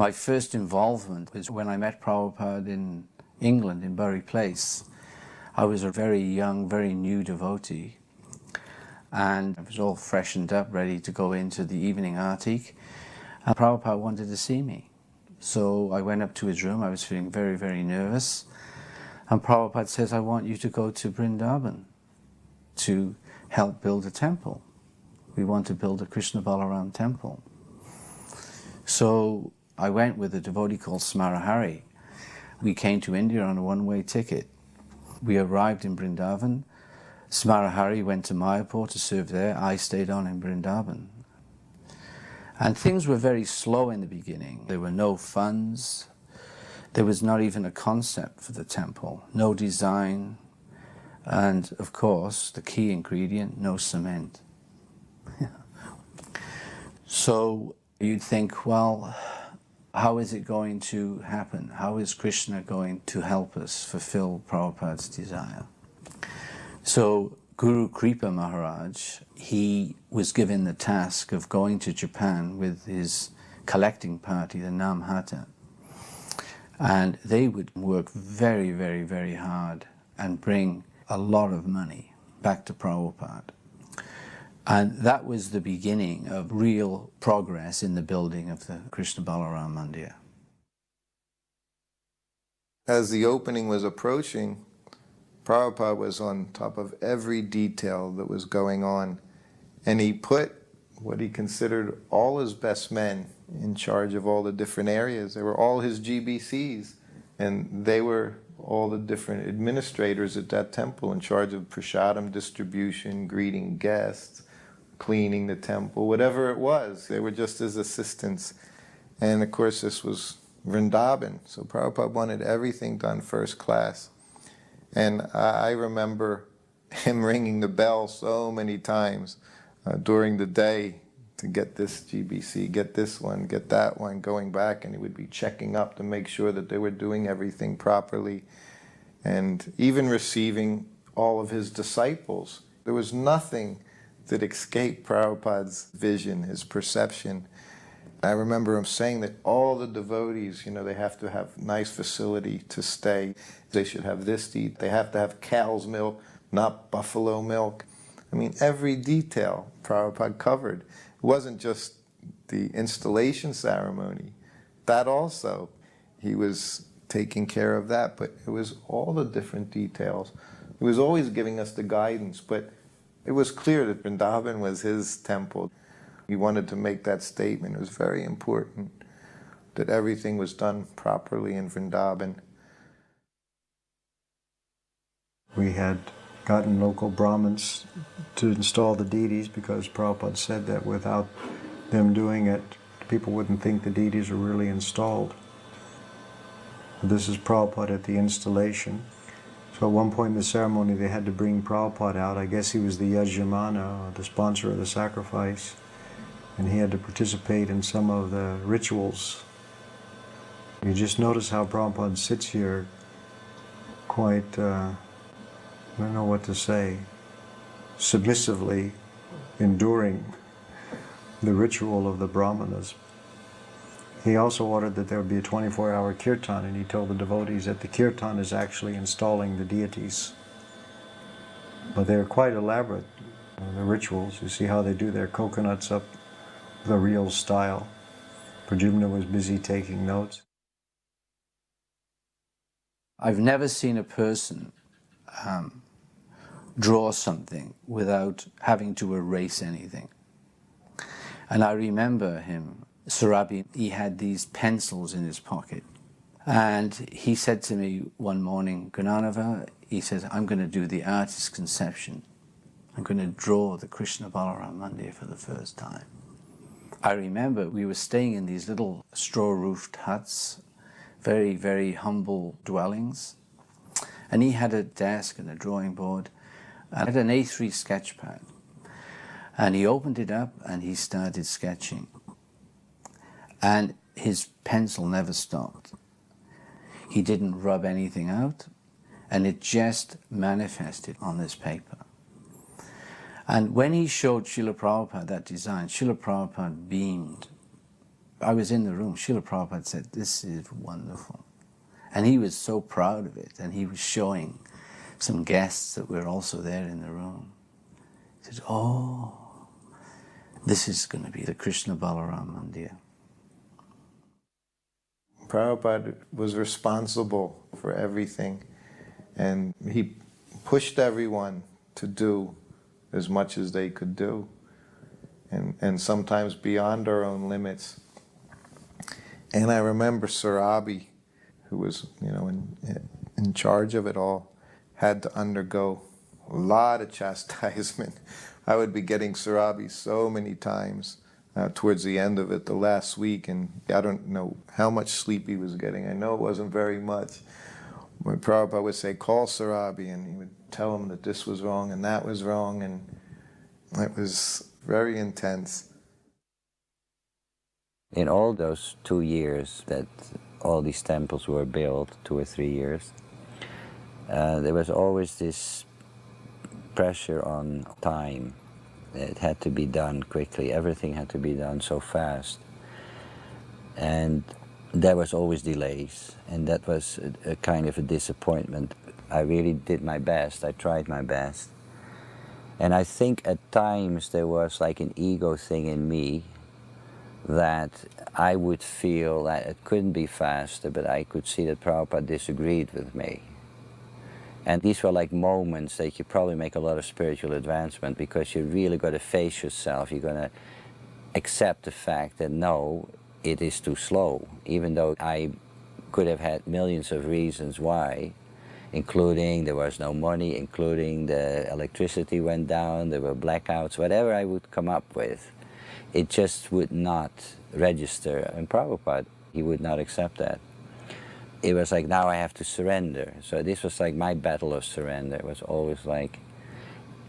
My first involvement was when I met Prabhupada in England, in Bury Place. I was a very young, very new devotee, and I was all freshened up, ready to go into the evening artik, and Prabhupada wanted to see me. So I went up to his room. I was feeling very, very nervous, and Prabhupada says, I want you to go to Vrindavan to help build a temple. We want to build a Krishna Balaram temple. So I went with a devotee called Smarahari. We came to India on a one-way ticket. We arrived in Vrindavan. Smarahari went to Mayapur to serve there. I stayed on in Vrindavan. And things were very slow in the beginning. There were no funds. There was not even a concept for the temple, no design, and of course, the key ingredient, no cement. So you'd think, well, how is it going to happen? How is Krishna going to help us fulfill Prabhupada's desire? So Guru Kripa Maharaj, he was given the task of going to Japan with his collecting party, the Namhata. And they would work very, very, very hard and bring a lot of money back to Prabhupada. And that was the beginning of real progress in the building of the Krishna Balaram Mandir. As the opening was approaching, Prabhupada was on top of every detail that was going on. And he put what he considered all his best men in charge of all the different areas. They were all his GBCs. And they were all the different administrators at that temple in charge of prasadam distribution, greeting guests, cleaning the temple, whatever it was. They were just his assistants. And of course this was Vrindavan, so Prabhupada wanted everything done first class. And I remember him ringing the bell so many times during the day to get this GBC, get this one, get that one, going back, and he would be checking up to make sure that they were doing everything properly. And even receiving all of his disciples. There was nothing that escaped Prabhupada's vision, his perception. I remember him saying that all the devotees, they have to have nice facility to stay. They should have this to eat. They have to have cow's milk, not buffalo milk. I mean, every detail Prabhupada covered. It wasn't just the installation ceremony. That also, he was taking care of that, but it was all the different details. He was always giving us the guidance, but it was clear that Vrindavan was his temple. He wanted to make that statement. It was very important that everything was done properly in Vrindavan. We had gotten local Brahmins to install the deities because Prabhupada said that without them doing it, people wouldn't think the deities were really installed. This is Prabhupada at the installation. So at one point in the ceremony they had to bring Prabhupada out. I guess he was the yajamana, the sponsor of the sacrifice, and he had to participate in some of the rituals. You just notice how Prabhupada sits here quite, I don't know what to say, submissively enduring the ritual of the Brahmanas. He also ordered that there would be a 24-hour kirtan, and he told the devotees that the kirtan is actually installing the deities. But they're quite elaborate, the rituals. You see how they do their coconuts up the real style. Pradyumna was busy taking notes. I've never seen a person draw something without having to erase anything. And I remember him, Surabi, he had these pencils in his pocket. And he said to me one morning, Gunanava, he says, I'm going to do the artist's conception. I'm going to draw the Krishna Balaram Mandir for the first time. I remember we were staying in these little straw-roofed huts, very, very humble dwellings. And he had a desk and a drawing board, and had an A3 sketch pad. And he opened it up and he started sketching. And his pencil never stopped. He didn't rub anything out, and it just manifested on this paper. And when he showed Srila Prabhupada that design, Srila Prabhupada beamed. I was in the room. Srila Prabhupada said, "This is wonderful." And he was so proud of it, and he was showing some guests that were also there in the room. He said, "Oh, this is going to be the Krishna Balaram Mandir." Prabhupada was responsible for everything, and he pushed everyone to do as much as they could do, and sometimes beyond our own limits. And I remember Sarabi, who was, in charge of it all, had to undergo a lot of chastisement. I would be getting Sarabi so many times towards the end of it, the last week, and I don't know how much sleep he was getting. I know it wasn't very much. When Prabhupada would say, "Call Sarabi," and he would tell him that this was wrong and that was wrong, and it was very intense. In all those 2 years that all these temples were built, 2 or 3 years, there was always this pressure on time. It had to be done quickly. Everything had to be done so fast. And there was always delays, and that was a kind of a disappointment. I really did my best. I tried my best. And I think at times there was like an ego thing in me that I would feel that it couldn't be faster, but I could see that Prabhupada disagreed with me. And these were like moments that you probably make a lot of spiritual advancement, because you really got to face yourself. You're going to accept the fact that no, it is too slow, even though I could have had millions of reasons why, including there was no money, including the electricity went down, there were blackouts, whatever I would come up with. It just would not register. And Prabhupada, he would not accept that. It was like, now I have to surrender. So this was like my battle of surrender. It was always like,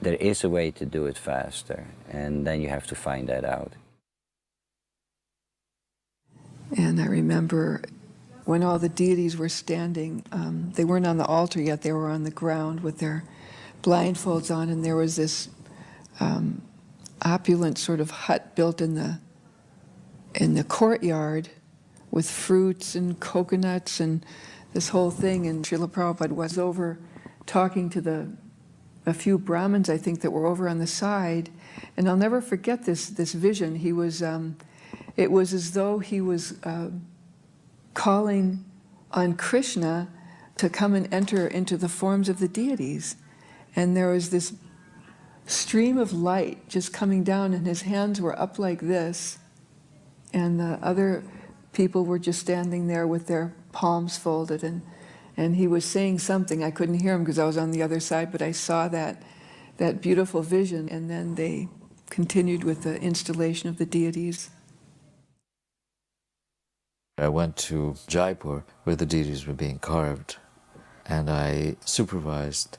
there is a way to do it faster, and then you have to find that out. And I remember when all the deities were standing, they weren't on the altar yet, they were on the ground with their blindfolds on, and there was this opulent sort of hut built in the courtyard with fruits and coconuts and this whole thing. And Srila Prabhupada was over talking to a few Brahmins, I think, that were over on the side. And I'll never forget this vision. He was, it was as though he was calling on Krishna to come and enter into the forms of the deities. And there was this stream of light just coming down, and his hands were up like this, and the other people were just standing there with their palms folded, and he was saying something. I couldn't hear him because I was on the other side, but I saw that beautiful vision, and then they continued with the installation of the deities. I went to Jaipur where the deities were being carved, and I supervised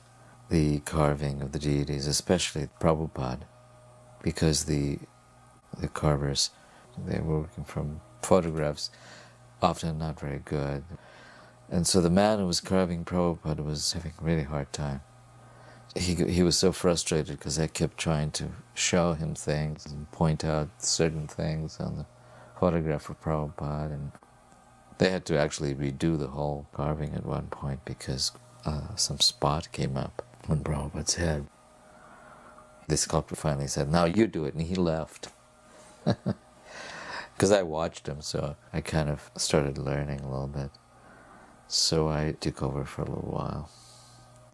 the carving of the deities, especially Prabhupada, because the carvers, they were working from photographs, often not very good. And so the man who was carving Prabhupada was having a really hard time. He was so frustrated because I kept trying to show him things and point out certain things on the photograph of Prabhupada, and they had to actually redo the whole carving at one point because some spot came up on Prabhupada's head. The sculptor finally said, "Now you do it," and he left. Because I watched him, so I kind of started learning a little bit. So I took over for a little while.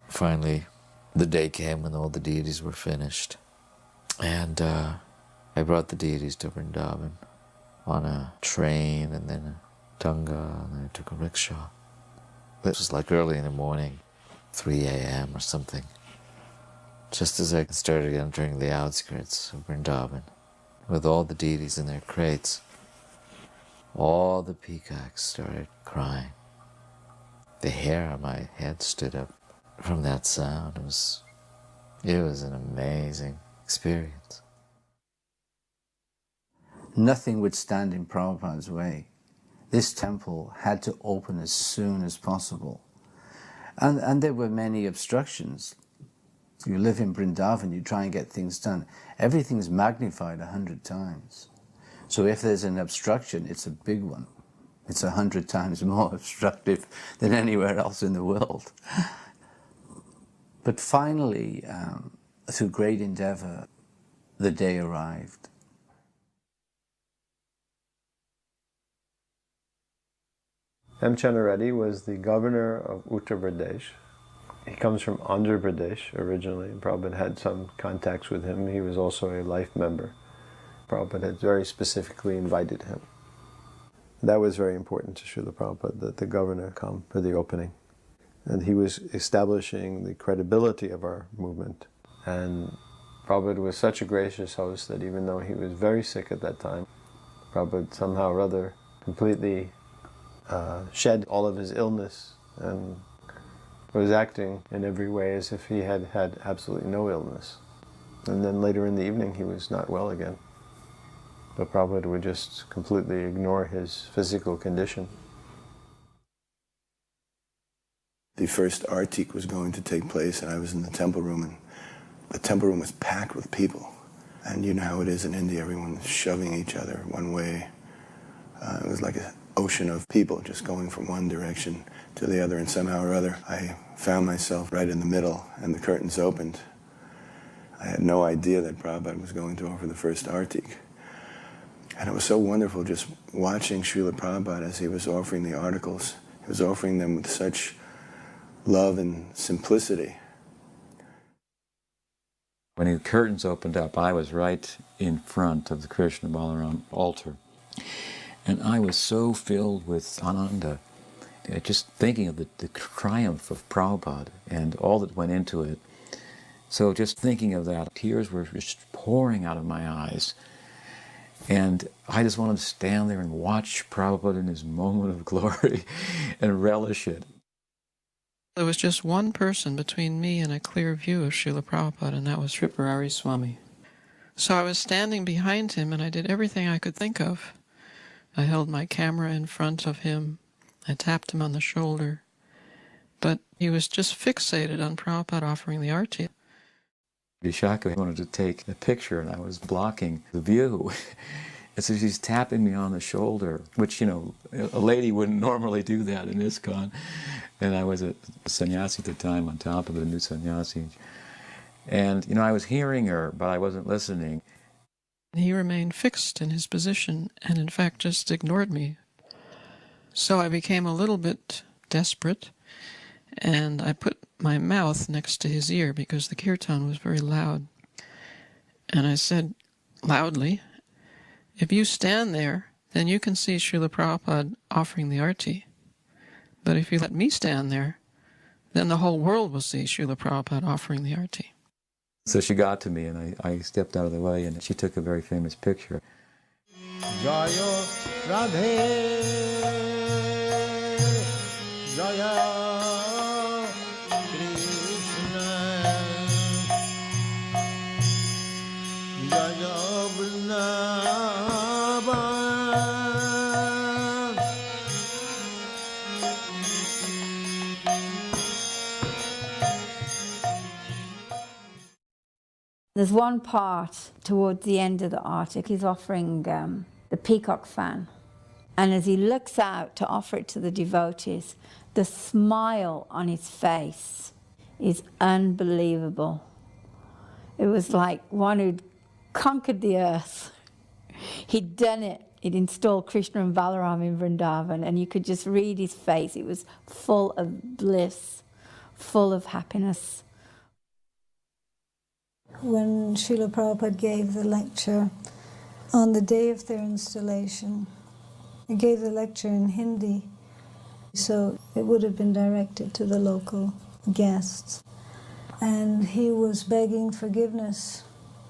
Finally, the day came when all the deities were finished. And I brought the deities to Vrindavan on a train, and then a tanga, and then I took a rickshaw. This was like early in the morning, 3 a.m. or something. Just as I started entering the outskirts of Vrindavan, with all the deities in their crates, all the peacocks started crying. The hair on my head stood up from that sound. It was an amazing experience. Nothing would stand in Prabhupada's way. This temple had to open as soon as possible. And there were many obstructions. You live in Vrindavan, you try and get things done. Everything's magnified 100 times. So if there's an obstruction, it's a big one. It's 100 times more obstructive than anywhere else in the world. But finally, through great endeavor, the day arrived. M. Channareddy was the governor of Uttar Pradesh. He comes from Andhra Pradesh originally, and Prabhupada had some contacts with him. He was also a life member. Prabhupada had very specifically invited him. That was very important to Srila Prabhupada, that the governor come for the opening. And he was establishing the credibility of our movement. And Prabhupada was such a gracious host that even though he was very sick at that time, Prabhupada somehow or other completely shed all of his illness and was acting in every way as if he had had absolutely no illness. And then later in the evening he was not well again. But Prabhupada would just completely ignore his physical condition. The first artik was going to take place, and I was in the temple room, and the temple room was packed with people. And you know how it is in India, everyone's shoving each other one way. It was like an ocean of people just going from one direction to the other, and somehow or other I found myself right in the middle, and the curtains opened. I had no idea that Prabhupada was going to offer the first artik. And it was so wonderful just watching Srila Prabhupada as he was offering the articles. He was offering them with such love and simplicity. When the curtains opened up, I was right in front of the Krishna Balaram altar. And I was so filled with ananda, just thinking of the triumph of Prabhupada and all that went into it. So just thinking of that, tears were just pouring out of my eyes. And I just wanted to stand there and watch Prabhupada in his moment of glory and relish it. There was just one person between me and a clear view of Srila Prabhupada, and that was Tripurari Swami. So I was standing behind him, and I did everything I could think of. I held my camera in front of him. I tapped him on the shoulder. But he was just fixated on Prabhupada offering the arti. Vishaka wanted to take a picture, and I was blocking the view. And so she's tapping me on the shoulder, which, you know, a lady wouldn't normally do that in ISKCON. And I was a sannyasi at the time, on top of the new sannyasi. And, you know, I was hearing her, but I wasn't listening. He remained fixed in his position and, in fact, just ignored me. So I became a little bit desperate, and I put my mouth next to his ear because the kirtan was very loud. And I said loudly, "If you stand there, then you can see Srila Prabhupada offering the arti. But if you let me stand there, then the whole world will see Srila Prabhupada offering the arti." So she got to me, and I stepped out of the way, and she took a very famous picture. Jaya Radhe, Jaya Krishna, Jaya Vrindavan. There's one part towards the end of the artic, he's offering the peacock fan. And as he looks out to offer it to the devotees, the smile on his face is unbelievable. It was like one who'd conquered the earth. He'd done it. He'd installed Krishna and Balaram in Vrindavan, and you could just read his face. It was full of bliss, full of happiness. When Srila Prabhupada gave the lecture on the day of their installation, he gave the lecture in Hindi, so it would have been directed to the local guests. And he was begging forgiveness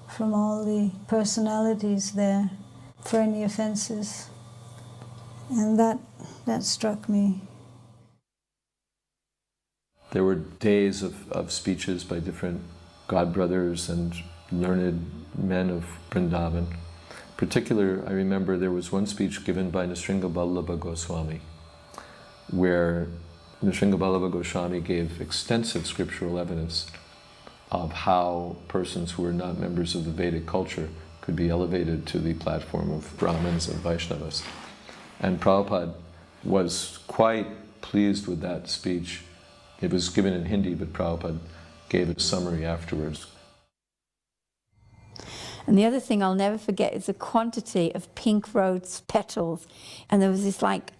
from all the personalities there for any offenses. And that struck me. There were days of speeches by different godbrothers and learned men of Vrindavan. In particular, I remember there was one speech given by Nisringa Vallabha Goswami, where Nisringa Vallabha Goswami gave extensive scriptural evidence of how persons who were not members of the Vedic culture could be elevated to the platform of Brahmins and Vaishnavas. And Prabhupada was quite pleased with that speech. It was given in Hindi, but Prabhupada gave a summary afterwards. And the other thing I'll never forget is the quantity of pink rose petals. And there was this like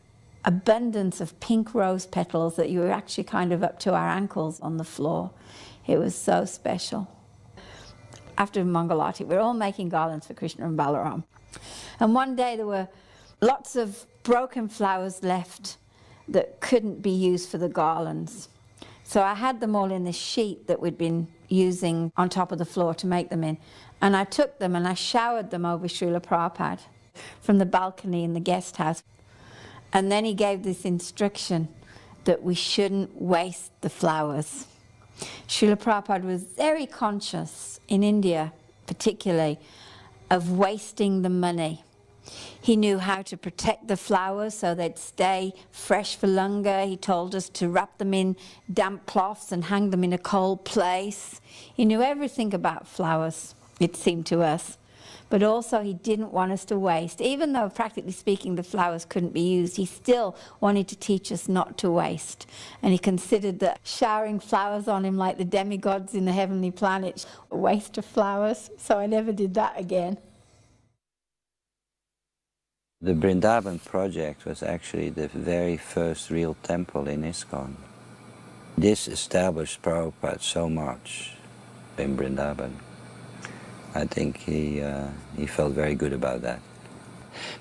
abundance of pink rose petals that you were actually kind of up to our ankles on the floor. It was so special. After Mangalarti, we were all making garlands for Krishna and Balaram. And one day there were lots of broken flowers left that couldn't be used for the garlands. So I had them all in this sheet that we'd been using on top of the floor to make them in. And I took them and I showered them over Srila Prabhupada from the balcony in the guest house. And then he gave this instruction that we shouldn't waste the flowers. Srila Prabhupada was very conscious, in India particularly, of wasting the money. He knew how to protect the flowers so they'd stay fresh for longer. He told us to wrap them in damp cloths and hang them in a cold place. He knew everything about flowers, it seemed to us. But also he didn't want us to waste. Even though, practically speaking, the flowers couldn't be used, he still wanted to teach us not to waste. And he considered that showering flowers on him like the demigods in the heavenly planets a waste of flowers. So I never did that again. The Vrindavan project was actually the very first real temple in ISKCON. This established Prabhupada so much in Vrindavan. I think he felt very good about that.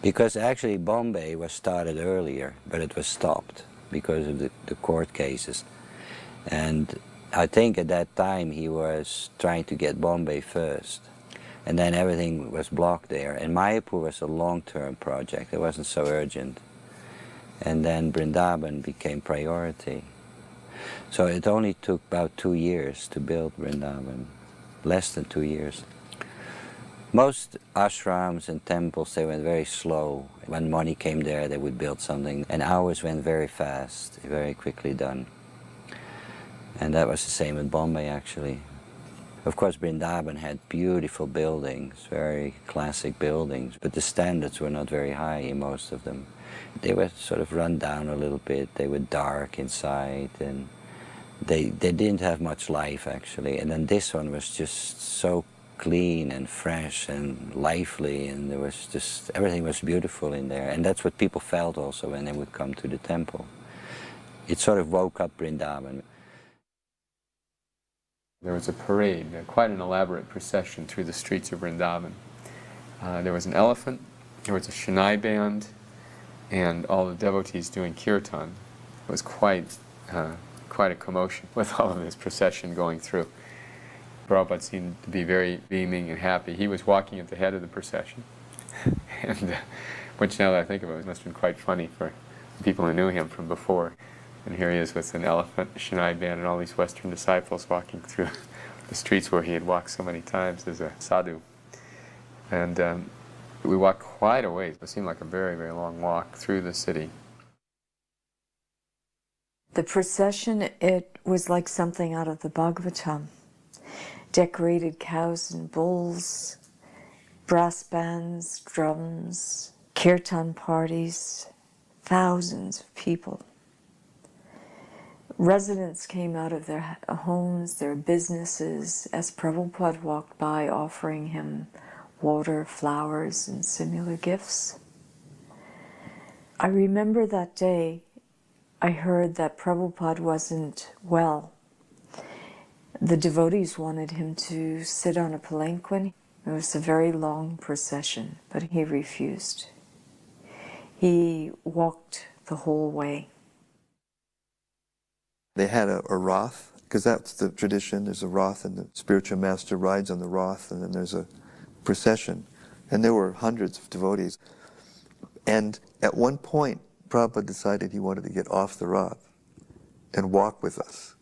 Because actually Bombay was started earlier, but it was stopped because of the court cases. And I think at that time he was trying to get Bombay first. And then everything was blocked there. And Mayapur was a long-term project. It wasn't so urgent. And then Vrindavan became priority. So it only took about 2 years to build Vrindavan. Less than 2 years. Most ashrams and temples, they went very slow. When money came there, they would build something. And ours went very fast, very quickly done. And that was the same in Bombay, actually. Of course, Vrindavan had beautiful buildings, very classic buildings, but the standards were not very high in most of them. They were sort of run down a little bit. They were dark inside, and they didn't have much life, actually. And then this one was just so clean and fresh and lively, and there was just, everything was beautiful in there. And that's what people felt also when they would come to the temple. It sort of woke up Vrindavan. There was a parade, quite an elaborate procession through the streets of Vrindavan. There was an elephant, there was a Shehnai band, and all the devotees doing kirtan. It was quite a commotion with all of this procession going through. Prabhupada seemed to be very beaming and happy. He was walking at the head of the procession, and which now that I think of it, must have been quite funny for people who knew him from before. And here he is with an elephant, a Shehnai band, and all these Western disciples walking through the streets where he had walked so many times as a sadhu. And we walked quite a ways. It seemed like a very, very long walk through the city. The procession, it was like something out of the Bhagavatam. Decorated cows and bulls, brass bands, drums, kirtan parties, thousands of people. Residents came out of their homes, their businesses, as Prabhupada walked by offering him water, flowers, and similar gifts. I remember that day I heard that Prabhupada wasn't well. The devotees wanted him to sit on a palanquin. It was a very long procession, but he refused. He walked the whole way. They had a Rath, because that's the tradition. There's a Rath, and the spiritual master rides on the Rath, and then there's a procession. And there were hundreds of devotees. And at one point, Prabhupada decided he wanted to get off the Rath and walk with us.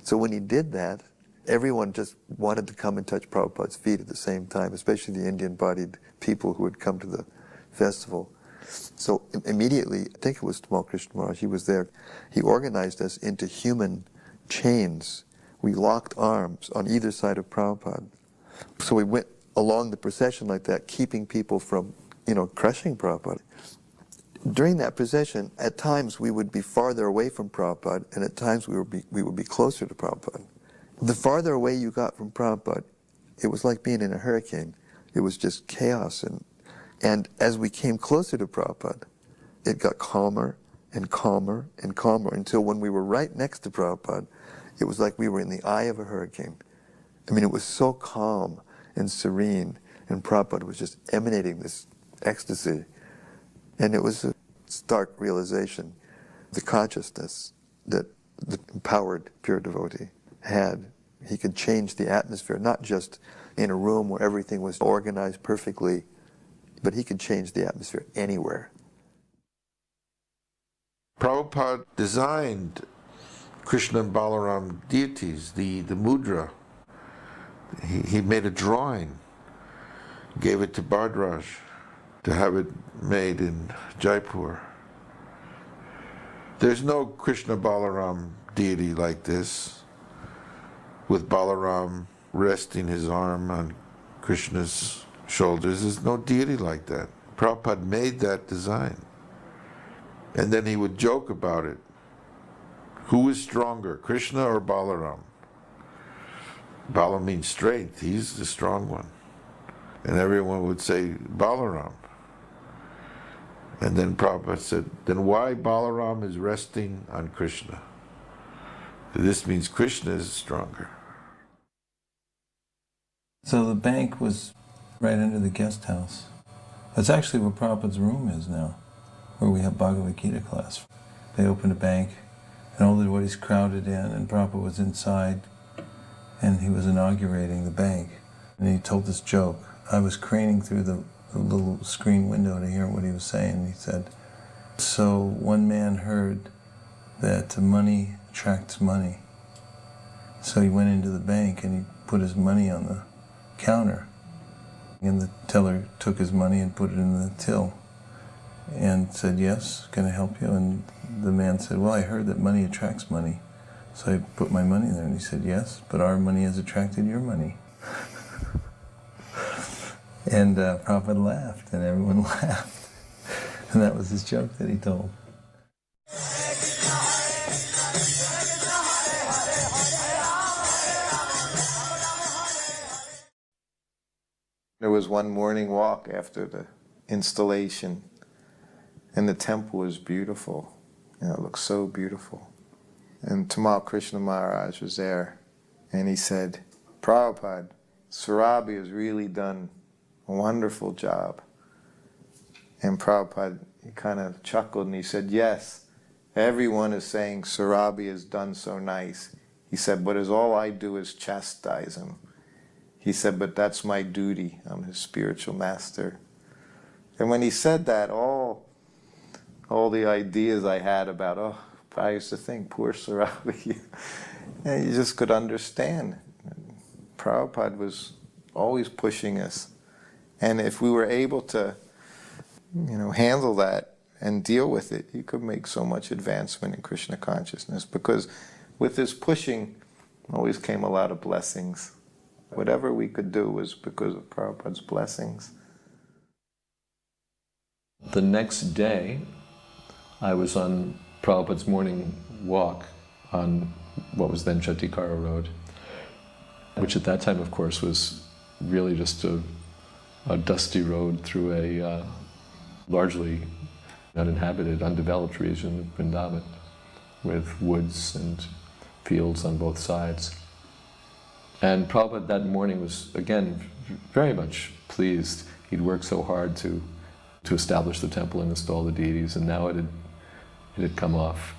So when he did that, everyone just wanted to come and touch Prabhupada's feet at the same time, especially the Indian-bodied people who had come to the festival. So immediately, I think it was Tamal Krishna Maharaj, he was there. He organized us into human chains. We locked arms on either side of Prabhupada. So we went along the procession like that, keeping people from, crushing Prabhupada. During that procession, at times we would be farther away from Prabhupada, and at times we would be closer to Prabhupada. The farther away you got from Prabhupada, it was like being in a hurricane. It was just chaos. And as we came closer to Prabhupada, it got calmer and calmer and calmer until when we were right next to Prabhupada, it was like we were in the eye of a hurricane. I mean, it was so calm and serene, and Prabhupada was just emanating this ecstasy. And it was a stark realization, the consciousness that the empowered pure devotee had. He could change the atmosphere, not just in a room where everything was organized perfectly, but he could change the atmosphere anywhere. Prabhupada designed Krishna and Balaram deities, the mudra. He made a drawing, gave it to Bhardraj to have it made in Jaipur. There's no Krishna Balaram deity like this, with Balaram resting his arm on Krishna's shoulders. There's no deity like that. Prabhupada made that design. And then he would joke about it. Who is stronger, Krishna or Balaram? Bala means strength. He's the strong one. And everyone would say, Balaram. And then Prabhupada said, then why Balaram is resting on Krishna? This means Krishna is stronger. So the bank was right under the guest house. That's actually where Prabhupada's room is now, where we have Bhagavad Gita class. They opened a bank, and all the devotees crowded in, and Prabhupada was inside, and he was inaugurating the bank. And he told this joke. I was craning through the little screen window to hear what he was saying. He said, so one man heard that money attracts money. So he went into the bank and he put his money on the counter. And the teller took his money and put it in the till and said, yes, can I help you? And the man said, well, I heard that money attracts money. So I put my money there. And he said, yes, but our money has attracted your money. And Prabhupada laughed, and everyone laughed. And that was his joke that he told. There was one morning walk after the installation, and the temple was beautiful. It looked so beautiful. And Tamal Krishna Maharaj was there, and he said, Prabhupada, Srila has really done a wonderful job. And Prabhupada, he kind of chuckled and he said, yes, everyone is saying Srila has done so nice. He said, but all I do is chastise him. He said, but that's my duty. I'm his spiritual master. And when he said that, all the ideas I had about, I used to think, poor Srila, and you just could understand. Prabhupada was always pushing us. And if we were able to, handle that and deal with it, you could make so much advancement in Krishna consciousness. Because with this pushing always came a lot of blessings. Whatever we could do was because of Prabhupada's blessings. The next day, I was on Prabhupada's morning walk on what was then Chatikara Road, which at that time, of course, was really just a dusty road through a largely uninhabited, undeveloped region of Vrindavan, with woods and fields on both sides. And Prabhupada that morning was, again, very much pleased. He'd worked so hard to establish the temple and install the deities, and now it had come off.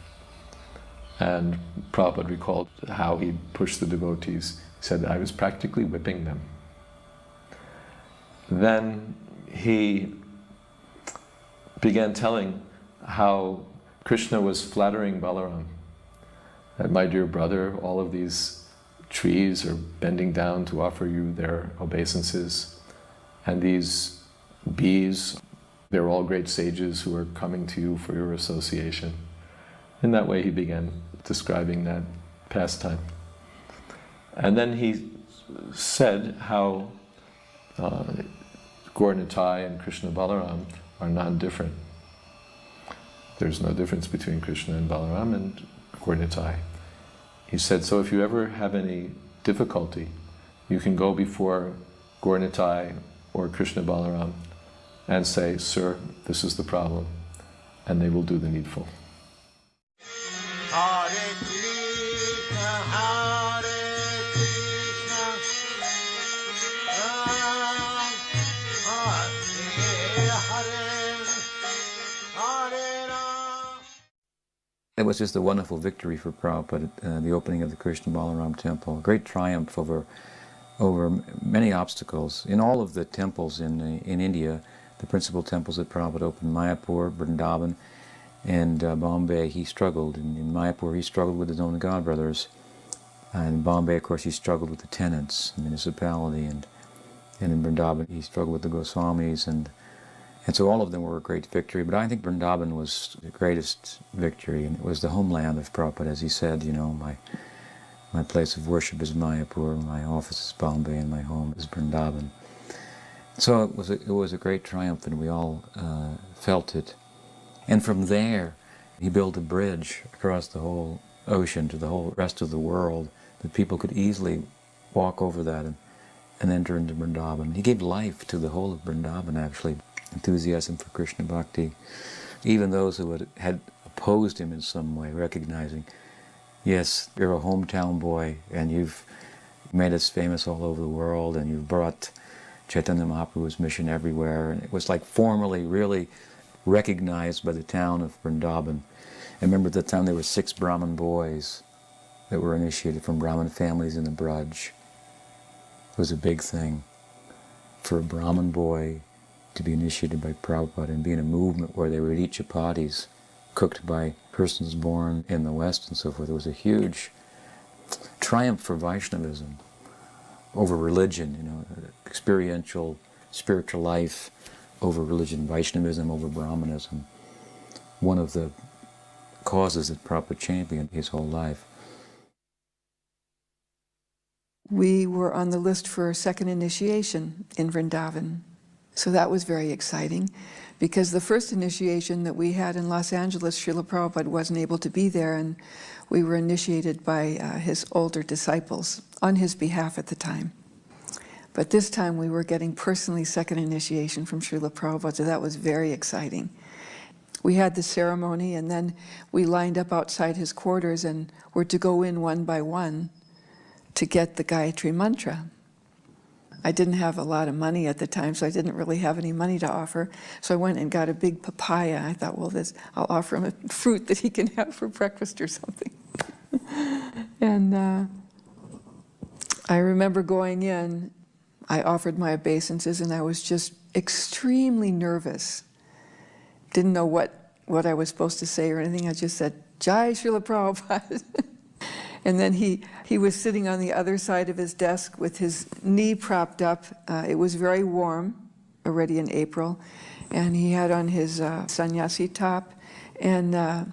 And Prabhupada recalled how he pushed the devotees. He said, I was practically whipping them. Then he began telling how Krishna was flattering Balaram. That, my dear brother, all of these trees are bending down to offer you their obeisances. And these bees, they're all great sages who are coming to you for your association. In that way he began describing that pastime. And then he said how Gaur Nitai and Krishna Balaram are non-different. There's no difference between Krishna and Balaram and Gaur Nitai. He said, so if you ever have any difficulty, you can go before Gaur Nitai or Krishna Balaram and say, sir, this is the problem, and they will do the needful. It was just a wonderful victory for Prabhupada, the opening of the Krishna Balaram temple, a great triumph over many obstacles. In all of the temples in India, the principal temples that Prabhupada opened, Mayapur, Vrindavan, and Bombay, he struggled. In Mayapur, he struggled with his own godbrothers. And in Bombay, of course, he struggled with the tenants, the municipality, and in Vrindavan, he struggled with the Goswamis, and so all of them were a great victory. But I think Vrindavan was the greatest victory, and it was the homeland of Prabhupada, as he said, you know, my place of worship is Mayapur, my office is Bombay, and my home is Vrindavan. So it was a great triumph, and we all felt it. And from there, he built a bridge across the whole ocean to the whole rest of the world, that people could easily walk over that and enter into Vrindavan. He gave life to the whole of Vrindavan, actually. Enthusiasm for Krishna Bhakti. Even those who had opposed him in some way, recognizing, yes, you're a hometown boy, and you've made us famous all over the world, and you've brought Chaitanya Mahaprabhu's mission everywhere. And it was like formally really recognized by the town of Vrindavan. I remember at the time there were 6 Brahmin boys that were initiated from Brahmin families in the Braj. It was a big thing for a Brahmin boy to be initiated by Prabhupada and be in a movement where they would eat chapatis cooked by persons born in the West and so forth. It was a huge triumph for Vaishnavism over religion, you know, experiential, spiritual life over religion, Vaishnavism over Brahmanism. One of the causes that Prabhupada championed his whole life. We were on the list for second initiation in Vrindavan. So that was very exciting, because the first initiation that we had in Los Angeles, Srila Prabhupada wasn't able to be there, and we were initiated by his older disciples on his behalf at the time. But this time we were getting personally second initiation from Srila Prabhupada, so that was very exciting. We had the ceremony, and then we lined up outside his quarters and were to go in one by one to get the Gayatri Mantra. I didn't have a lot of money at the time, so I didn't really have any money to offer. So I went and got a big papaya. I thought, well, I'll offer him a fruit that he can have for breakfast or something. And I remember going in, I offered my obeisances, and I was just extremely nervous. Didn't know what I was supposed to say or anything. I just said, Jai Srila Prabhupada. And then he was sitting on the other side of his desk with his knee propped up. It was very warm, already in April, and he had on his sannyasi top, and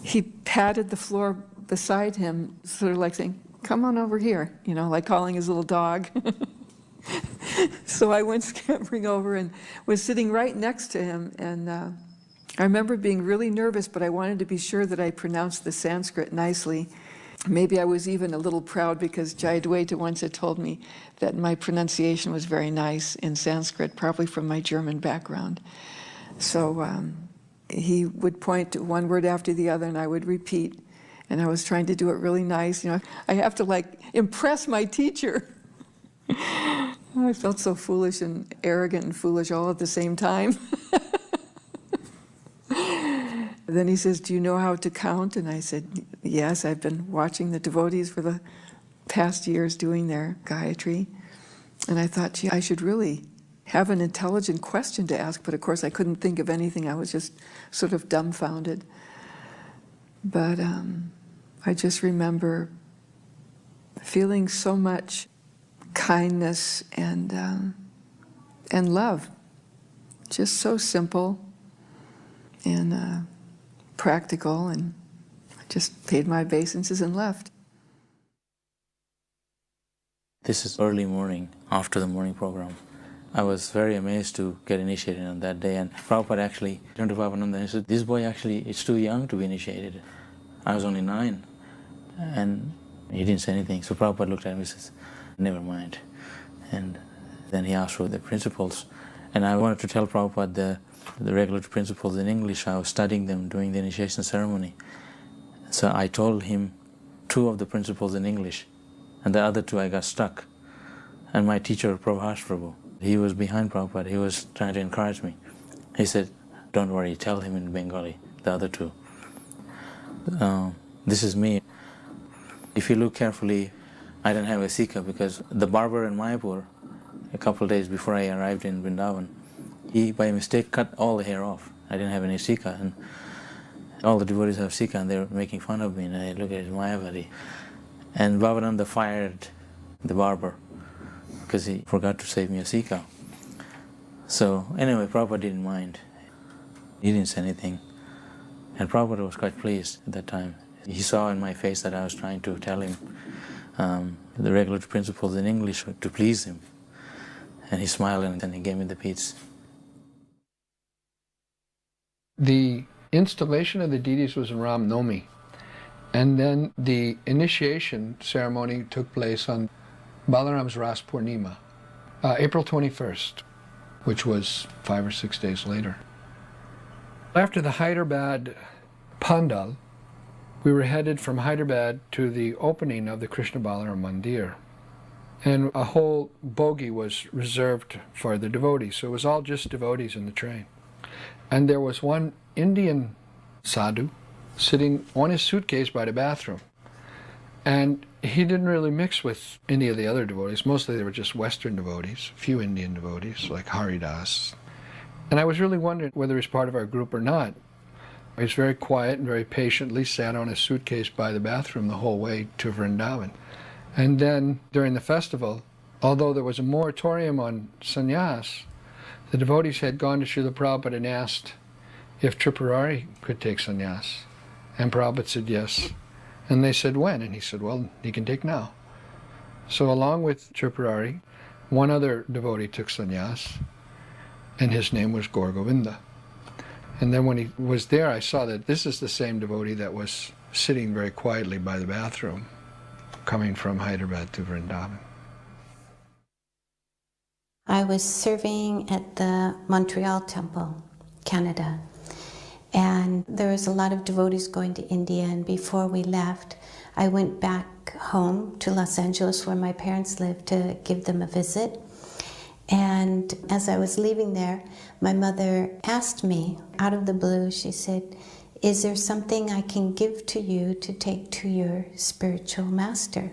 he patted the floor beside him, sort of like saying, come on over here, you know, like calling his little dog. So I went scampering over and was sitting right next to him, and I remember being really nervous, but I wanted to be sure that I pronounced the Sanskrit nicely. Maybe I was even a little proud, because Jai Dwaita once had told me that my pronunciation was very nice in Sanskrit, probably from my German background. So he would point to one word after the other, and I would repeat. And I was trying to do it really nice. You know, I have to like impress my teacher. I felt so foolish and arrogant and foolish all at the same time. Then he says, do you know how to count? And I said, yes, I've been watching the devotees for the past years doing their Gayatri. And I thought, gee, I should really have an intelligent question to ask, but of course I couldn't think of anything. I was just sort of dumbfounded. But I just remember feeling so much kindness and love, just so simple and practical, and I just paid my obeisances and left. This is early morning, after the morning program, I was very amazed to get initiated on that day. And Prabhupada actually turned to Bhavananda and said, this boy actually is too young to be initiated. I was only 9. And he didn't say anything. So Prabhupada looked at me and says, never mind. And then he asked for the principles. And I wanted to tell Prabhupada the regulatory principles in English. I was studying them during the initiation ceremony. So I told him 2 of the principles in English, and the other 2 I got stuck. And my teacher, Prabhupada, he was behind Prabhupada. He was trying to encourage me. He said, don't worry, tell him in Bengali, the other 2. This is me. If you look carefully, I didn't have a Sikha because the barber in Mayapur, a couple of days before I arrived in Vrindavan, he by mistake cut all the hair off. I didn't have any Sikha, and all the devotees have Sikha, and they were making fun of me, and I look at it, Mayavadi. And Bhavananda fired the barber because he forgot to save me a Sikha. So anyway, Prabhupada didn't mind. He didn't say anything. And Prabhupada was quite pleased at that time. He saw in my face that I was trying to tell him the regulatory principles in English to please him. And he smiled and he gave me the beads. The installation of the deities was in Ram Nomi. And then the initiation ceremony took place on Balaram's Ras Purnima, April 21st, which was 5 or 6 days later. After the Hyderabad Pandal, we were headed from Hyderabad to the opening of the Krishna Balaram Mandir. And a whole bogie was reserved for the devotees, so it was all just devotees in the train. And there was one Indian sadhu sitting on his suitcase by the bathroom. And he didn't really mix with any of the other devotees. Mostly they were just Western devotees, a few Indian devotees like Haridas. And I was really wondering whether he was part of our group or not. He was very quiet and very patiently sat on his suitcase by the bathroom the whole way to Vrindavan. And then during the festival, although there was a moratorium on sannyas, the devotees had gone to Srila Prabhupada and asked if Tripurari could take sannyas. And Prabhupada said yes. And they said when? And he said, well, he can take now. So along with Tripurari, one other devotee took sannyas, and his name was Gaur Govinda. And then when he was there, I saw that this is the same devotee that was sitting very quietly by the bathroom, coming from Hyderabad to Vrindavan. I was serving at the Montreal Temple, Canada, and there was a lot of devotees going to India, and before we left, I went back home to Los Angeles where my parents lived to give them a visit. And as I was leaving there, my mother asked me, out of the blue, she said, is there something I can give to you to take to your spiritual master?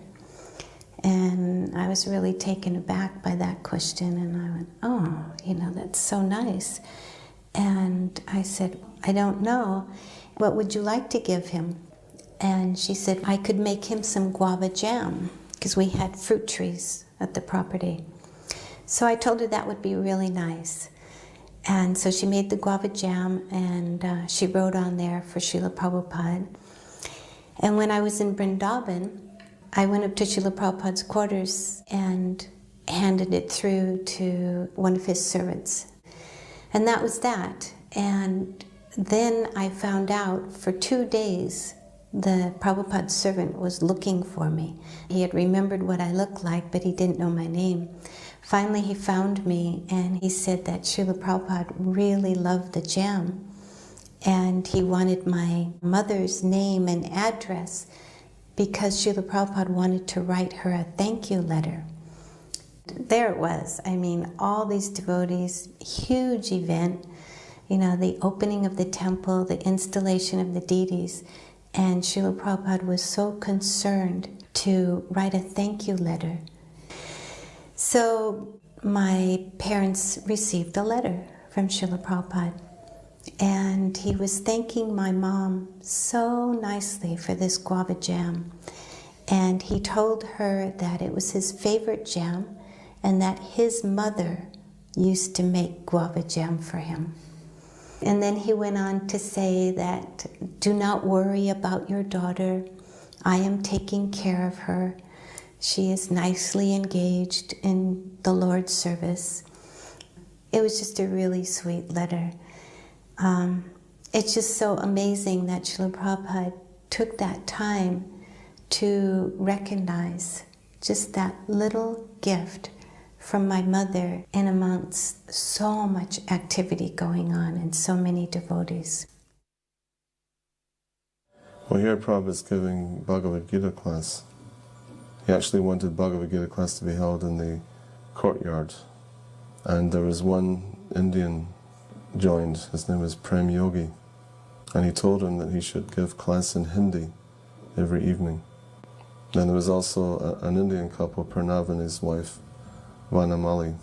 And I was really taken aback by that question, and I went, oh, that's so nice. And I said, I don't know. What would you like to give him? And she said, I could make him some guava jam, because we had fruit trees at the property. So I told her that would be really nice. And so she made the guava jam, and she wrote on there for Srila Prabhupada. And when I was in Vrindavan, I went up to Srila Prabhupada's quarters and handed it through to one of his servants. And that was that. And then I found out for 2 days the Prabhupada servant was looking for me. He had remembered what I looked like, but he didn't know my name. Finally, he found me, and he said that Srila Prabhupada really loved the jam, and he wanted my mother's name and address because Srila Prabhupada wanted to write her a thank you letter. There it was. I mean, all these devotees, huge event, the opening of the temple, the installation of the deities, and Srila Prabhupada was so concerned to write a thank you letter. So my parents received a letter from Srila Prabhupada, and he was thanking my mom so nicely for this guava jam. And he told her that it was his favorite jam and that his mother used to make guava jam for him. And then he went on to say that, do not worry about your daughter. I am taking care of her. She is nicely engaged in the Lord's service. It was just a really sweet letter. It's just so amazing that Srila Prabhupada took that time to recognize just that little gift from my mother in amongst so much activity going on and so many devotees. Well, here Prabhupada's giving Bhagavad Gita class. He actually wanted Bhagavad Gita class to be held in the courtyard. And there was one Indian joined, his name was Prem Yogi. And he told him that he should give class in Hindi every evening. Then there was also an Indian couple, Pranav and his wife, Vanamali.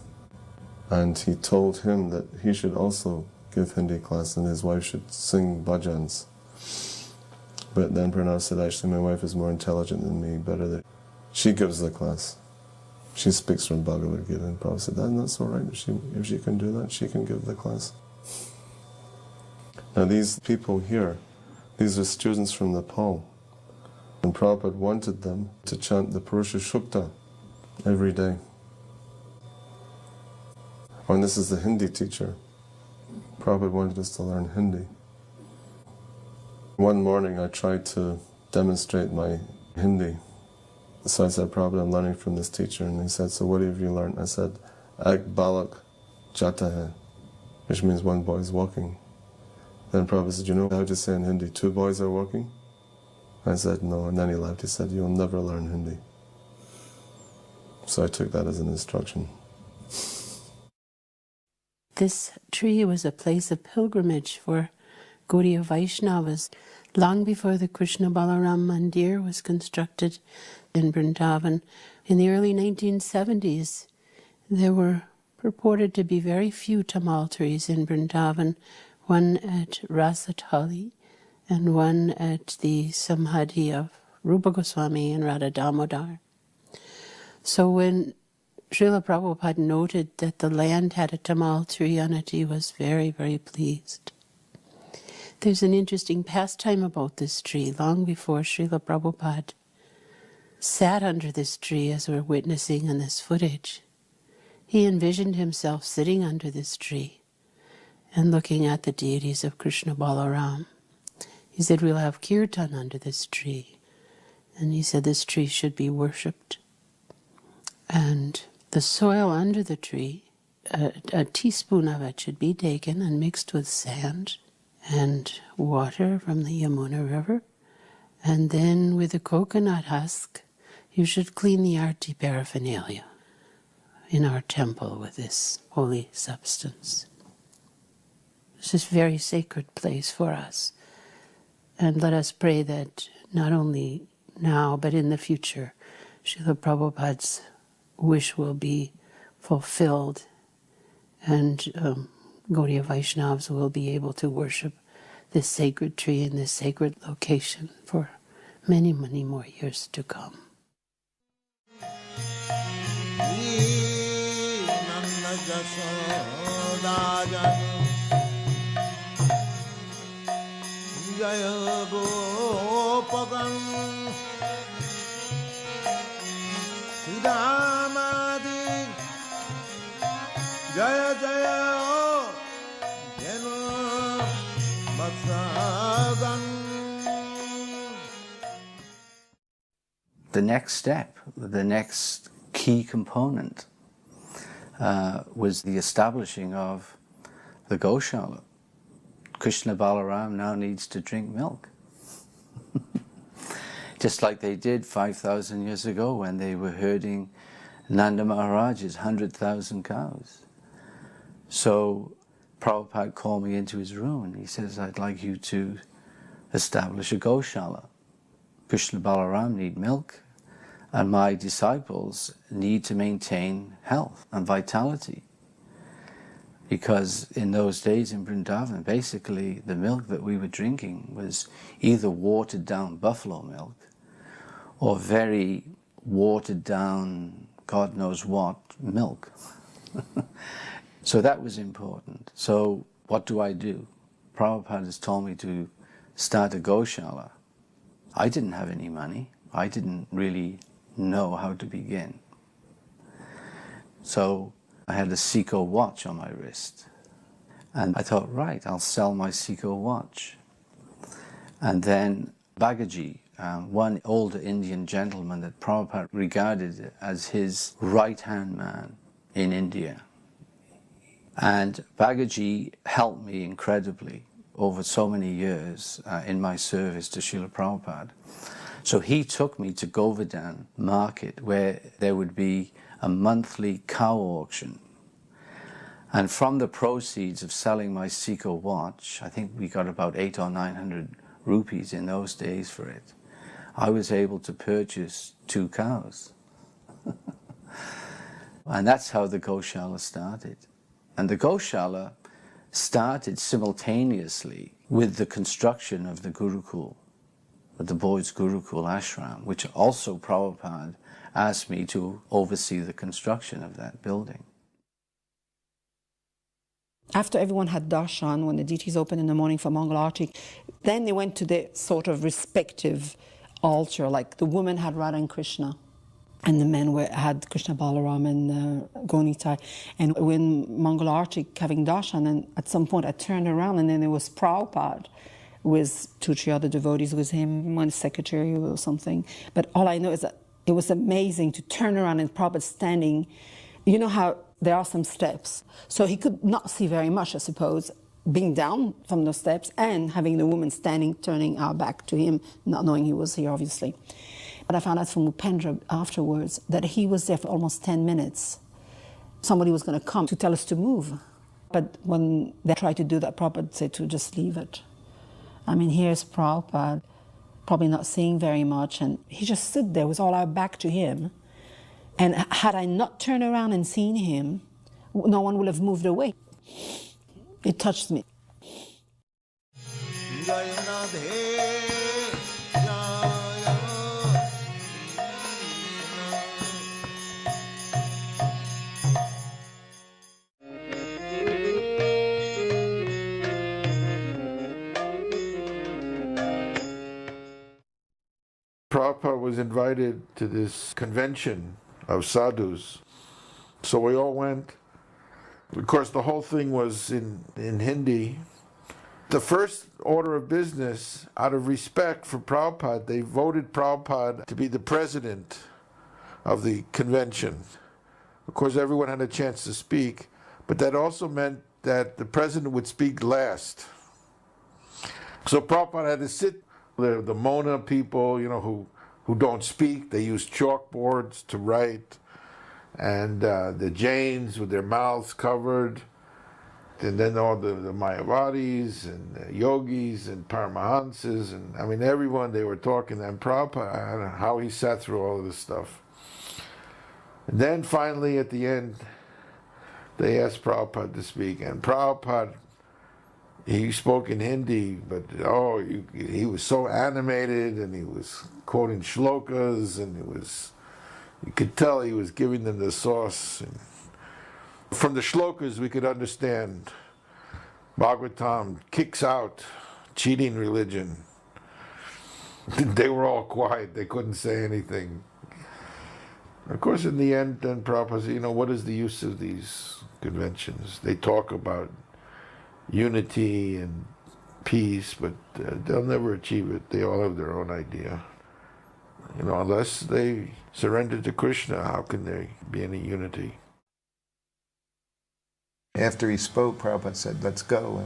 And he told him that he should also give Hindi class and his wife should sing bhajans. But then Pranav said, actually, my wife is more intelligent than me, better that she gives the class. She speaks from Bhagavad Gita. And Prabhupada said, that's all right. If she can do that, she can give the class. Now these people here, these are students from Nepal. And Prabhupada wanted them to chant the Purusha Sukta every day. And this is the Hindi teacher. Prabhupada wanted us to learn Hindi. One morning I tried to demonstrate my Hindi. So I said, Prabhupada, I'm learning from this teacher. And he said, so what have you learned? I said, Ek balak jata hai, which means one boy is walking. Then Prabhupada said, you know how to say in Hindi, 2 boys are walking? I said, no. And then he laughed. He said, you'll never learn Hindi. So I took that as an instruction. This tree was a place of pilgrimage for Gaudiya Vaishnavas. Long before the Krishna Balaram Mandir was constructed in Vrindavan, in the early 1970s, there were purported to be very few tamal trees in Vrindavan, one at Rasatali and one at the Samadhi of Rupa Goswami and Radha Damodar. So when Srila Prabhupada noted that the land had a tamal tree on it, he was very, very pleased. There's an interesting pastime about this tree. Long before Srila Prabhupada sat under this tree, as we're witnessing in this footage, he envisioned himself sitting under this tree and looking at the deities of Krishna Balaram. He said, we'll have kirtan under this tree. And he said this tree should be worshipped. And the soil under the tree, a teaspoon of it should be taken and mixed with sand and water from the Yamuna River. And then with a coconut husk, you should clean the arti paraphernalia in our temple with this holy substance. This is a very sacred place for us. And let us pray that not only now, but in the future, Srila Prabhupada's wish will be fulfilled and Gaudiya Vaishnavas will be able to worship this sacred tree in this sacred location for many, many more years to come. Jaya Gopagan Sudamadi Jaya Jaya Jena Matsagan. The next step, the next key component was the establishing of the Goshala. Krishna Balaram now needs to drink milk. Just like they did 5,000 years ago when they were herding Nanda Maharaj's 100,000 cows. So Prabhupada called me into his room and he says, I'd like you to establish a Goshala. Krishna Balaram need milk and my disciples need to maintain health and vitality. Because in those days in Vrindavan, basically the milk that we were drinking was either watered down buffalo milk or very watered down, God knows what, milk. So that was important. So what do? Prabhupada has told me to start a Goshala. I didn't have any money. I didn't really know how to begin. So I had a Seiko watch on my wrist. And I thought, right, I'll sell my Seiko watch. And then Bagaji, one older Indian gentleman that Prabhupada regarded as his right-hand man in India. And Bagaji helped me incredibly over so many years in my service to Srila Prabhupada. So he took me to Govardhan market, where there would be a monthly cow auction. And from the proceeds of selling my Seiko watch, I think we got about 800 or 900 rupees in those days for it, I was able to purchase 2 cows. And that's how the Goshala started. And the Goshala started simultaneously with the construction of the Gurukul, the boys' Gurukul ashram, which also Prabhupada asked me to oversee the construction of that building. After everyone had darshan, when the deities opened in the morning for Mangal Arati, then they went to their sort of respective altar, like the women had Radha and Krishna, and the men had Krishna Balaram and Gonitai. And when Mangal Arati having darshan, and at some point I turned around and then there was Prabhupada with 2 or 3 other devotees with him, one secretary or something. But all I know is that it was amazing to turn around and Prabhupada standing. You know how there are some steps. So he could not see very much, I suppose, being down from those steps and having the woman standing, turning our back to him, not knowing he was here, obviously. But I found out from Upendra afterwards that he was there for almost 10 minutes. Somebody was going to come to tell us to move. But when they tried to do that, Prabhupada said to just leave it. I mean, here's Prabhupada, probably not seeing very much, and he just stood there with all our back to him. And had I not turned around and seen him, no one would have moved away. It touched me. Prabhupada was invited to this convention of sadhus. So we all went. Of course, the whole thing was in Hindi. The first order of business, out of respect for Prabhupada, they voted Prabhupada to be the president of the convention. Of course, everyone had a chance to speak, but that also meant that the president would speak last. So Prabhupada had to sit. The Mona people, you know, who don't speak, they use chalkboards to write. And the Jains with their mouths covered. And then all the Mayavadis and the yogis and Paramahansas. And I mean, everyone, they were talking. And Prabhupada, I don't know how he sat through all of this stuff. And then finally, at the end, they asked Prabhupada to speak. And Prabhupada, he spoke in Hindi, but he was so animated, and he was quoting shlokas, and you could tell he was giving them the sauce. And from the shlokas, we could understand Bhagavatam kicks out cheating religion. They were all quiet; they couldn't say anything. Of course, in the end, then Prabhupada said, what is the use of these conventions? They talk about unity and peace, but they'll never achieve it. They all have their own idea. Unless they surrender to Krishna, how can there be any unity? After he spoke, Prabhupada said, let's go.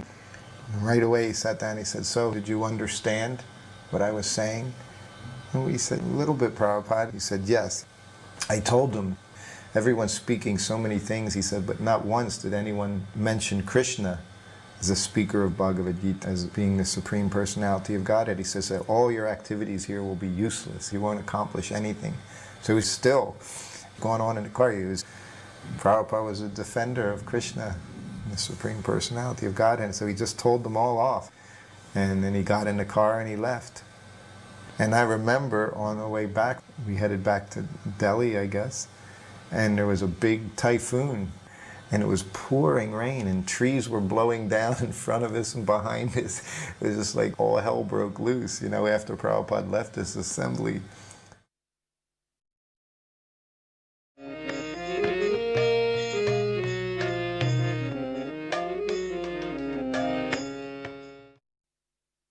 And right away he sat down and he said, so did you understand what I was saying? And we said, a little bit, Prabhupada. He said, yes. I told him, everyone's speaking so many things, he said, but not once did anyone mention Krishna as a speaker of Bhagavad Gita, as being the Supreme Personality of Godhead. He says that all your activities here will be useless. You won't accomplish anything. So he was still going on in the car. Prabhupada was a defender of Krishna, the Supreme Personality of Godhead. So he just told them all off. And then he got in the car and he left. And I remember on the way back, we headed back to Delhi, I guess, and there was a big typhoon. And it was pouring rain, and trees were blowing down in front of us and behind us. It was just like all hell broke loose, after Prabhupada left this assembly.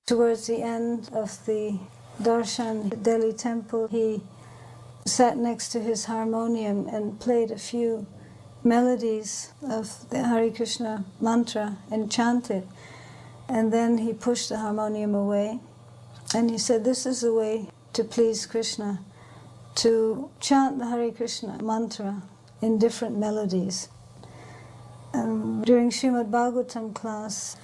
Towards the end of the Darshan Delhi temple, he sat next to his harmonium and played a few melodies of the Hare Krishna mantra and chanted. And then he pushed the harmonium away and he said, this is the way to please Krishna, to chant the Hare Krishna mantra in different melodies. During Srimad Bhagavatam class,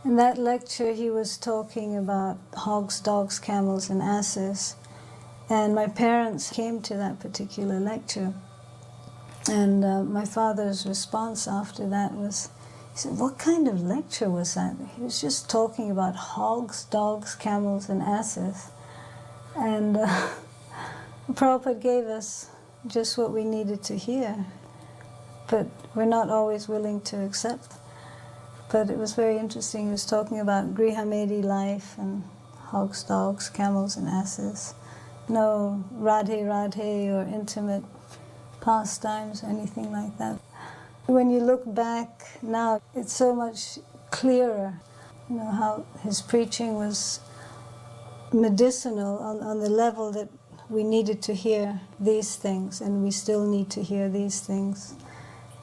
in that lecture he was talking about hogs, dogs, camels and asses. And my parents came to that particular lecture. And my father's response after that was, he said, what kind of lecture was that? He was just talking about hogs, dogs, camels and asses. And Prabhupada gave us just what we needed to hear. But we're not always willing to accept. But it was very interesting. He was talking about Grihamedi life and hogs, dogs, camels and asses. No Radhe Radhe or intimate pastimes or anything like that. When you look back now, it's so much clearer, you know, how his preaching was medicinal on the level that we needed to hear these things, and we still need to hear these things.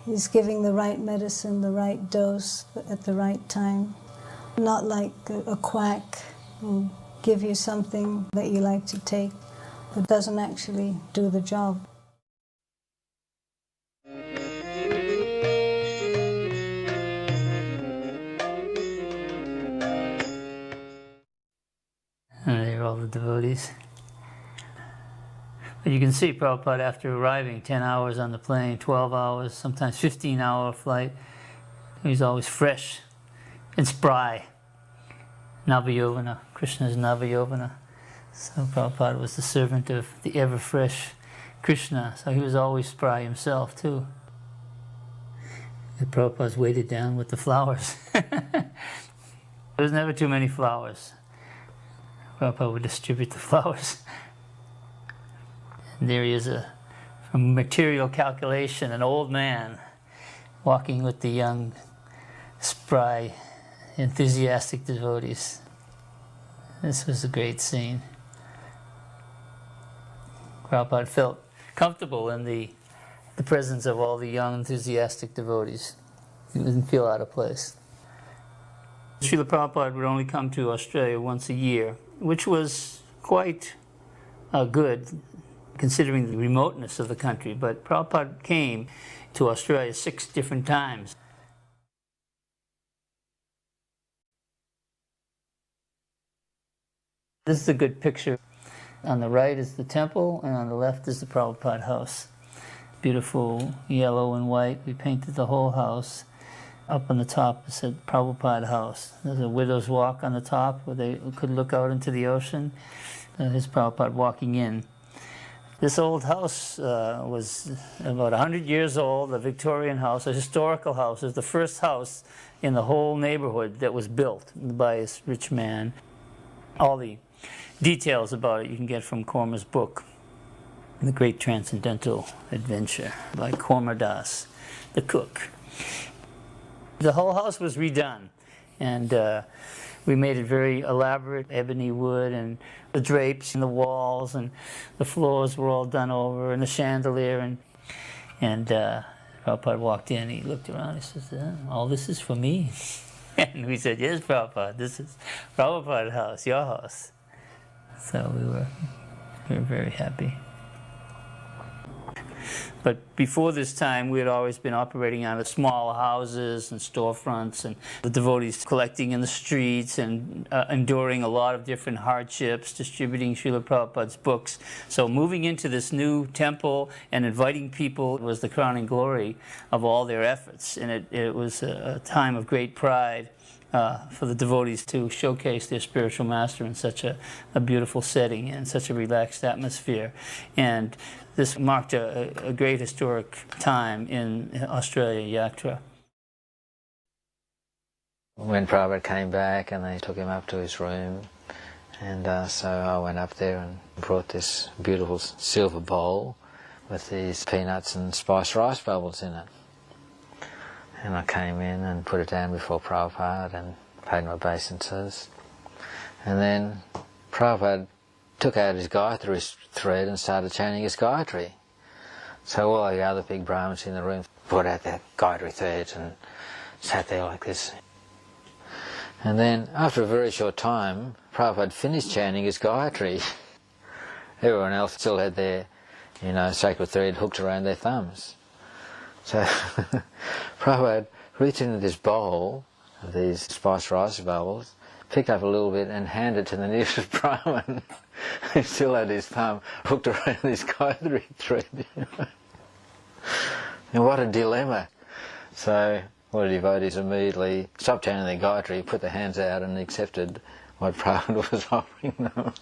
He's giving the right medicine, the right dose at the right time. Not like a quack who give you something that you like to take, but doesn't actually do the job. And there are all the devotees. But you can see Prabhupada, after arriving, 10 hours on the plane, 12 hours, sometimes 15-hour flight, he's always fresh and spry. Navayovana, Krishna's Navayovana. So Prabhupada was the servant of the ever-fresh Krishna, so he was always spry himself too. And Prabhupada's weighted down with the flowers. There's never too many flowers. Prabhupada would distribute the flowers. And there he is, from material calculation, an old man walking with the young, spry, enthusiastic devotees. This was a great scene. Prabhupada felt comfortable in the presence of all the young, enthusiastic devotees. He didn't feel out of place. Srila Prabhupada would only come to Australia once a year, which was quite good, considering the remoteness of the country. But Prabhupada came to Australia 6 different times. This is a good picture. On the right is the temple, and on the left is the Prabhupada house. Beautiful yellow and white. We painted the whole house. Up on the top it said Prabhupada house. There's a widow's walk on the top where they could look out into the ocean. Here's Prabhupada walking in. This old house was about 100 years old, a Victorian house, a historical house. It was the first house in the whole neighborhood that was built by this rich man. All the details about it you can get from Korma's book, The Great Transcendental Adventure, by Korma Das, the cook. The whole house was redone, and we made it very elaborate, ebony wood, and the drapes and the walls, and the floors were all done over, and the chandelier, and Prabhupada walked in, he looked around, he says, all this is for me? And we said, yes, Prabhupada, this is Prabhupada's house, your house. So we were very happy. But before this time, we had always been operating out of small houses and storefronts, and the devotees collecting in the streets and enduring a lot of different hardships, distributing Srila Prabhupada's books. So moving into this new temple and inviting people was the crowning glory of all their efforts. And it was a time of great pride for the devotees to showcase their spiritual master in such a beautiful setting and such a relaxed atmosphere. And this marked a great historic time in Australia Yatra. When Prabhupada came back and they took him up to his room, and so I went up there and brought this beautiful silver bowl with these peanuts and spiced rice bubbles in it. And I came in and put it down before Prabhupada and paid my obeisances. And then Prabhupada took out his Gayatri thread and started chanting his Gayatri. So all the other big Brahmins in the room brought out their Gayatri threads and sat there like this. And then after a very short time, Prabhupada finished chanting his Gayatri. Everyone else still had their, sacred thread hooked around their thumbs. So Prabhupada reached into this bowl of these spiced rice bubbles, picked up a little bit and handed it to the nearest Brahmin who still had his thumb hooked around this Gayatri thread. And what a dilemma. So all the devotees immediately stopped chanting their Gayatri, put their hands out and accepted what Prabhupada was offering them.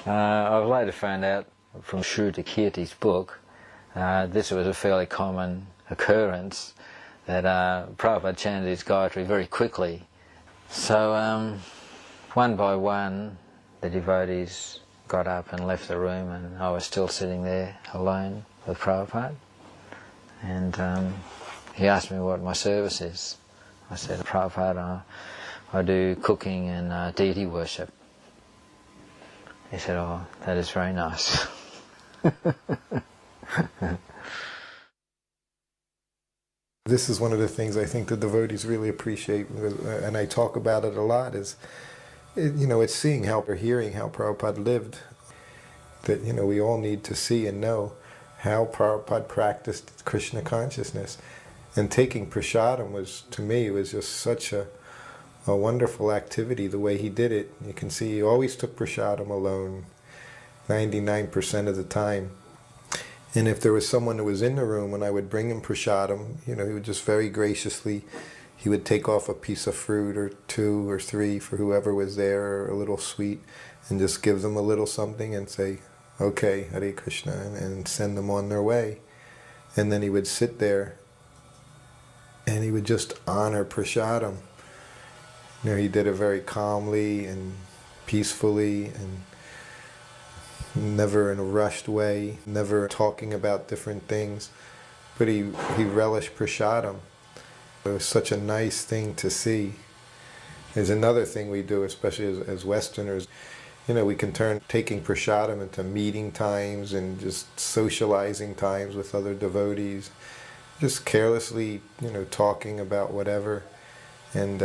I've later found out from Srila Kirti's book, this was a fairly common occurrence, that Prabhupada chanted his Gayatri very quickly. So one by one the devotees got up and left the room, and I was still sitting there alone with Prabhupada. And he asked me what my service is. I said, Prabhupada, I do cooking and deity worship. He said, oh, that is very nice. This is one of the things I think the devotees really appreciate, and I talk about it a lot, is, it's seeing how, or hearing how Prabhupada lived. That, we all need to see and know how Prabhupada practiced Krishna consciousness. And taking prasadam was, to me, was just such a wonderful activity, the way he did it. You can see he always took prasadam alone, 99% of the time. And if there was someone who was in the room, when I would bring him prasadam, he would just very graciously, he would take off a piece of fruit or 2 or 3 for whoever was there, or a little sweet, and just give them a little something and say, okay, Hare Krishna, and send them on their way. And then he would sit there and he would just honor prasadam. He did it very calmly and peacefully, and never in a rushed way, never talking about different things, but he relished prasadam. It was such a nice thing to see. There's another thing we do, especially as Westerners, we can turn taking prasadam into meeting times and just socializing times with other devotees, just carelessly, talking about whatever, and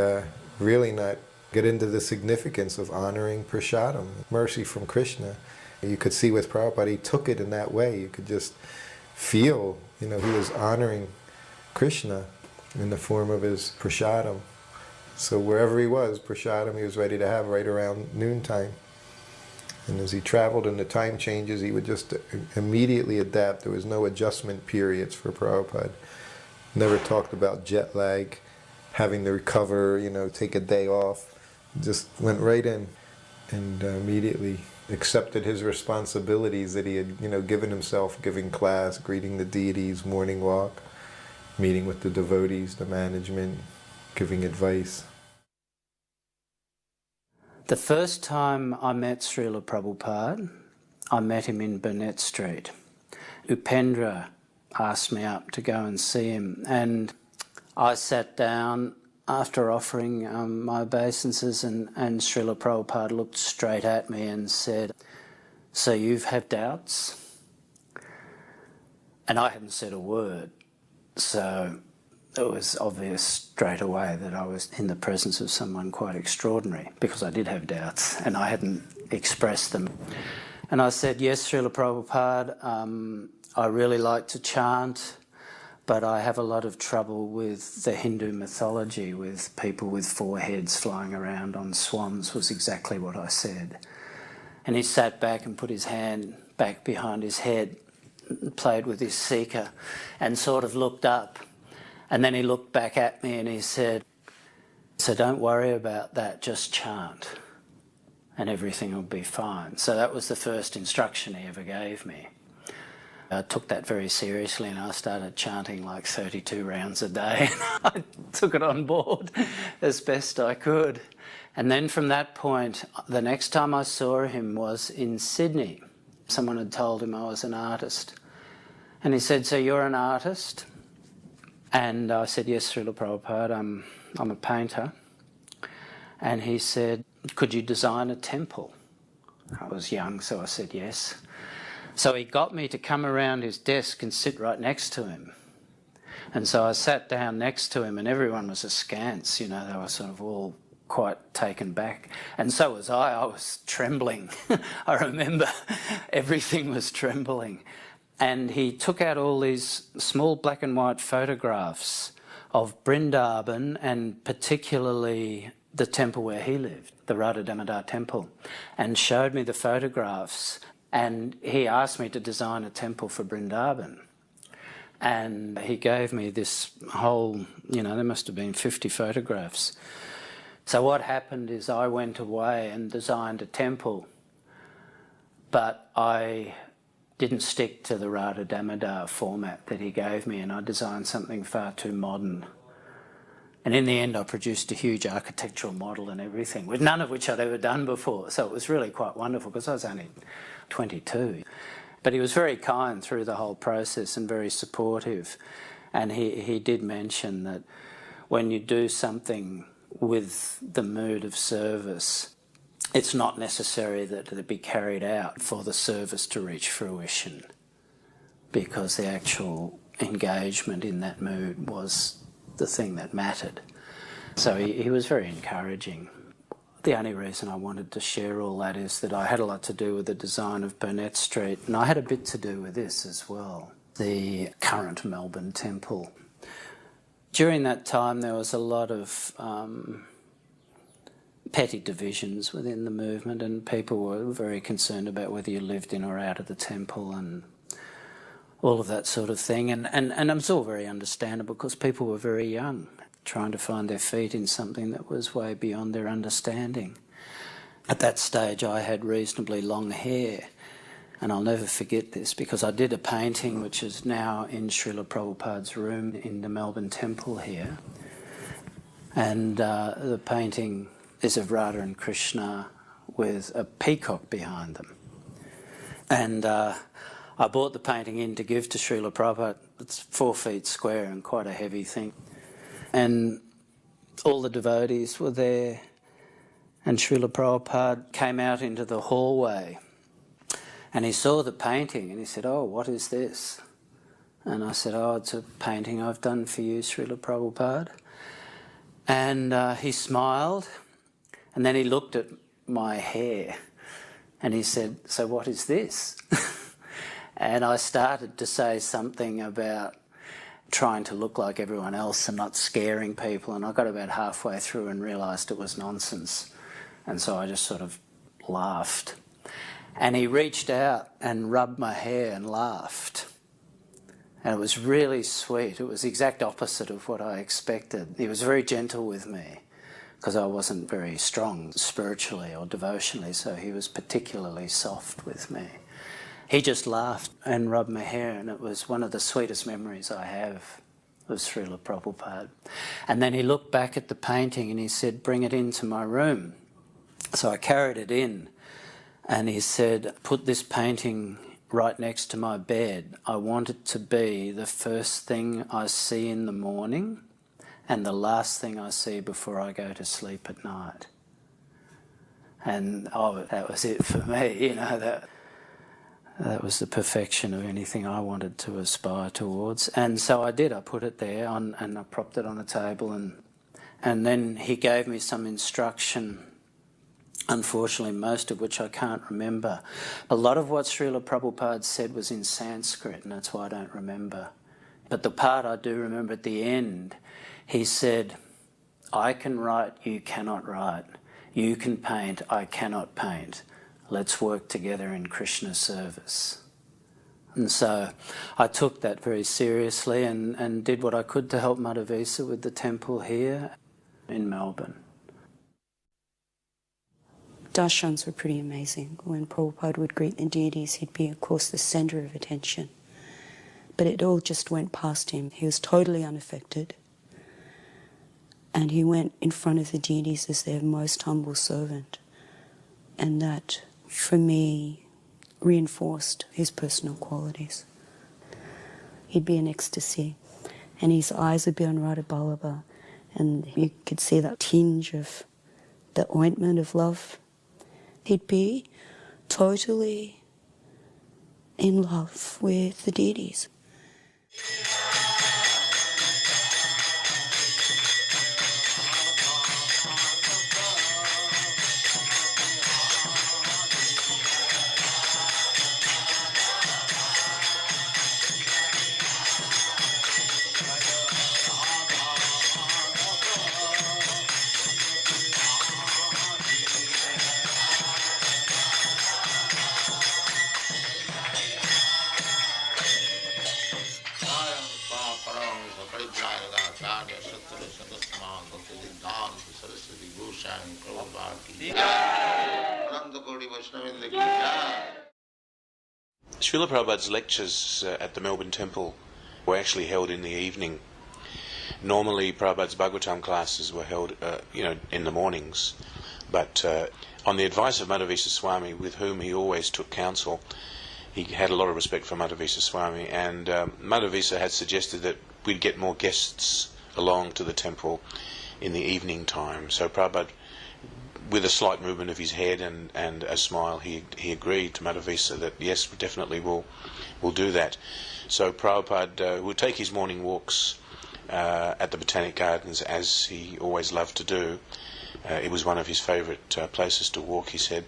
really not get into the significance of honoring prasadam, mercy from Krishna. You could see with Prabhupada, he took it in that way. You could just feel, he was honoring Krishna in the form of his prasadam. So wherever he was, prasadam he was ready to have right around noontime. And as he traveled and the time changes, he would just immediately adapt. There was no adjustment periods for Prabhupada. Never talked about jet lag, having to recover, take a day off. Just went right in and immediately accepted his responsibilities that he had, given himself, giving class, greeting the deities, morning walk, meeting with the devotees, the management, giving advice. The first time I met Srila Prabhupada, I met him in Burnett Street. Upendra asked me up to go and see him, and I sat down after offering my obeisances, and Srila Prabhupada looked straight at me and said, "So you've had doubts?" And I hadn't said a word, so it was obvious straight away that I was in the presence of someone quite extraordinary, because I did have doubts and I hadn't expressed them. And I said, "Yes, Srila Prabhupada, I really like to chant, but I have a lot of trouble with the Hindu mythology, with people with 4 heads flying around on swans," was exactly what I said. And he sat back and put his hand back behind his head, played with his seeker, and sort of looked up. And then he looked back at me and he said, "So don't worry about that, just chant and everything will be fine." So that was the first instruction he ever gave me. I took that very seriously and I started chanting like 32 rounds a day. I took it on board as best I could. And then from that point, the next time I saw him was in Sydney. Someone had told him I was an artist. And he said, "So you're an artist?" And I said, "Yes, Srila Prabhupada, I'm a painter." And he said, could you design a temple? I was young, so I said yes. So he got me to come around his desk and sit right next to him. And so I sat down next to him, and everyone was askance, you know, they were sort of all quite taken back. And so was I was trembling. I remember everything was trembling. And he took out all these small black and white photographs of Vrindavan, and particularly the temple where he lived, the Radha Damodar temple, and showed me the photographs. And he asked me to design a temple for Vrindavan. And he gave me this whole, you know, there must have been 50 photographs. So what happened is I went away and designed a temple, but I didn't stick to the Radha Damodar format that he gave me, and I designed something far too modern. And in the end I produced a huge architectural model and everything, with none of which I'd ever done before. So it was really quite wonderful, because I was only 22. But he was very kind through the whole process and very supportive. And he did mention that when you do something with the mood of service, it's not necessary that it be carried out for the service to reach fruition, because the actual engagement in that mood was the thing that mattered. So he was very encouraging. The only reason I wanted to share all that is that I had a lot to do with the design of Burnett Street, and I had a bit to do with this as well, the current Melbourne Temple. During that time there was a lot of petty divisions within the movement, and people were very concerned about whether you lived in or out of the temple and all of that sort of thing. And it was all very understandable, because people were very young, trying to find their feet in something that was way beyond their understanding. At that stage I had reasonably long hair, and I'll never forget this, because I did a painting which is now in Srila Prabhupada's room in the Melbourne Temple here. And the painting is of Radha and Krishna with a peacock behind them. And I bought the painting in to give to Srila Prabhupada. It's 4 feet square and quite a heavy thing. And all the devotees were there, and Srila Prabhupada came out into the hallway, and he saw the painting and he said, "Oh, what is this?" And I said, "Oh, it's a painting I've done for you, Srila Prabhupada." And he smiled, and then he looked at my hair and he said, "So what is this?" And I started to say something about trying to look like everyone else and not scaring people, and I got about halfway through and realised it was nonsense. And so I just sort of laughed. And he reached out and rubbed my hair and laughed. And it was really sweet. It was the exact opposite of what I expected. He was very gentle with me, because I wasn't very strong spiritually or devotionally, so he was particularly soft with me. He just laughed and rubbed my hair, and it was one of the sweetest memories I have of Srila Prabhupada. And then he looked back at the painting and he said, "Bring it into my room." So I carried it in, and he said, "Put this painting right next to my bed. I want it to be the first thing I see in the morning and the last thing I see before I go to sleep at night." And that was it for me, you know, that was the perfection of anything I wanted to aspire towards. And so I did. I put it there and I propped it on a table, and then he gave me some instruction, unfortunately most of which I can't remember. A lot of what Srila Prabhupada said was in Sanskrit, and that's why I don't remember. But the part I do remember at the end, he said, "I can write, you cannot write. You can paint, I cannot paint. Let's work together in Krishna's service." And so I took that very seriously and did what I could to help Madhavisa with the temple here in Melbourne. Darshans were pretty amazing. When Prabhupada would greet the deities, he'd be, of course, the centre of attention. But it all just went past him. He was totally unaffected. And he went in front of the deities as their most humble servant. And that, for me, reinforced his personal qualities. He'd be in ecstasy, and his eyes would be on Radha Ballabha, and you could see that tinge of the ointment of love. He'd be totally in love with the deities. Srila Prabhupada's lectures at the Melbourne Temple were actually held in the evening. Normally Prabhupada's Bhagavatam classes were held in the mornings, but on the advice of Madhavisa Swami, with whom he always took counsel, he had a lot of respect for Madhavisa Swami, and Madhavisa had suggested that we'd get more guests along to the temple in the evening time. So Prabhupada, with a slight movement of his head and a smile, he agreed to Madhavisa that yes, definitely we'll do that. So Prabhupada would take his morning walks at the Botanic Gardens, as he always loved to do. It was one of his favourite places to walk, he said.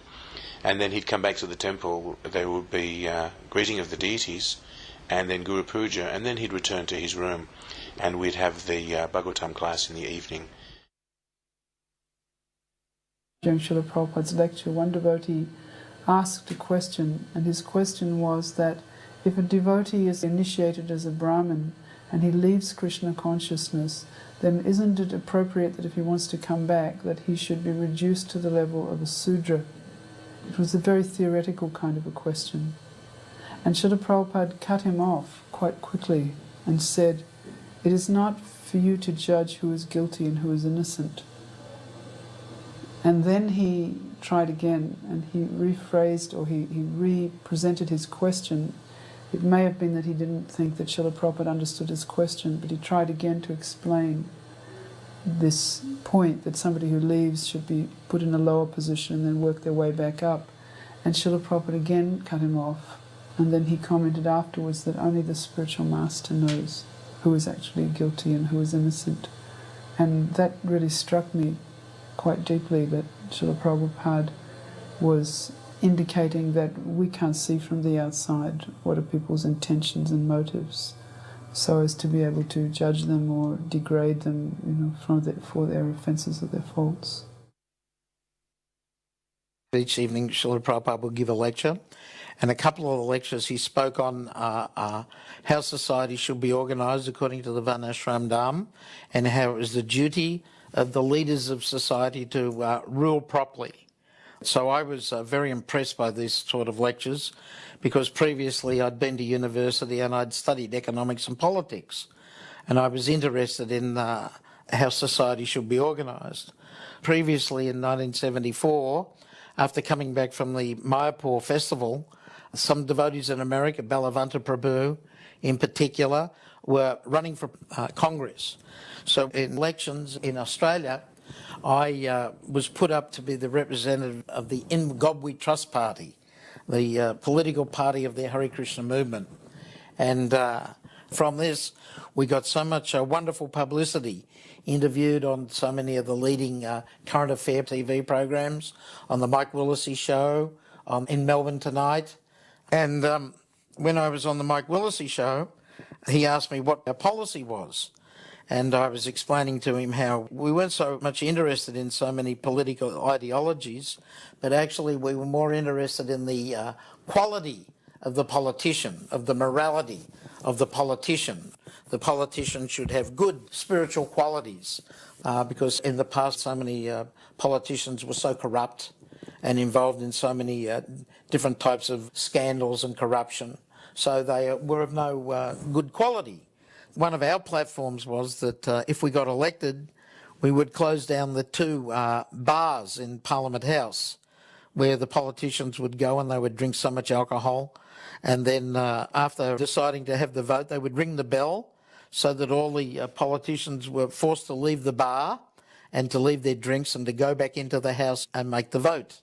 And then he'd come back to the temple. There would be greeting of the deities, and then Guru Puja, and then he'd return to his room, and we'd have the Bhagavatam class in the evening. During Srila Prabhupada's lecture, one devotee asked a question, and his question was that if a devotee is initiated as a Brahmin and he leaves Krishna consciousness, then isn't it appropriate that if he wants to come back, that he should be reduced to the level of a Sudra? It was a very theoretical kind of a question. And Srila Prabhupada cut him off quite quickly and said, "It is not for you to judge who is guilty and who is innocent." And then he tried again, and he rephrased, or he re-presented his question. It may have been that he didn't think that Srila Prabhupada understood his question, but he tried again to explain this point that somebody who leaves should be put in a lower position and then work their way back up. And Srila Prabhupada again cut him off, and then he commented afterwards that only the spiritual master knows who is actually guilty and who is innocent. And that really struck me quite deeply, that Srila Prabhupada was indicating that we can't see from the outside what are people's intentions and motives, so as to be able to judge them or degrade them, for their offences or their faults. Each evening, Srila Prabhupada will give a lecture, and a couple of the lectures he spoke on how society should be organised according to the Varnashram Dharma, and how it is the duty of the leaders of society to rule properly. So I was very impressed by these sort of lectures, because previously I'd been to university and I'd studied economics and politics, and I was interested in how society should be organised. Previously in 1974, after coming back from the Mayapur festival, some devotees in America, Balavanta Prabhu in particular, were running for Congress. So in elections in Australia, I was put up to be the representative of the Ngobwi Trust Party, the political party of the Hare Krishna movement. And from this, we got so much wonderful publicity, interviewed on so many of the leading current affair TV programs, on the Mike Willesee show, in Melbourne Tonight. And when I was on the Mike Willesee show, he asked me what our policy was. And I was explaining to him how we weren't so much interested in so many political ideologies, but actually we were more interested in the quality of the politician, of the morality of the politician. The politician should have good spiritual qualities, because in the past so many politicians were so corrupt and involved in so many different types of scandals and corruption, so they were of no good quality. One of our platforms was that if we got elected, we would close down the two bars in Parliament House where the politicians would go and they would drink so much alcohol. And then after deciding to have the vote, they would ring the bell so that all the politicians were forced to leave the bar and to leave their drinks and to go back into the house and make the vote.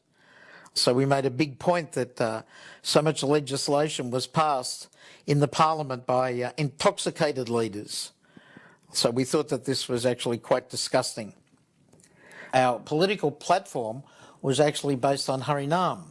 So we made a big point that so much legislation was passed in the parliament by intoxicated leaders. So we thought that this was actually quite disgusting. Our political platform was actually based on Harinam.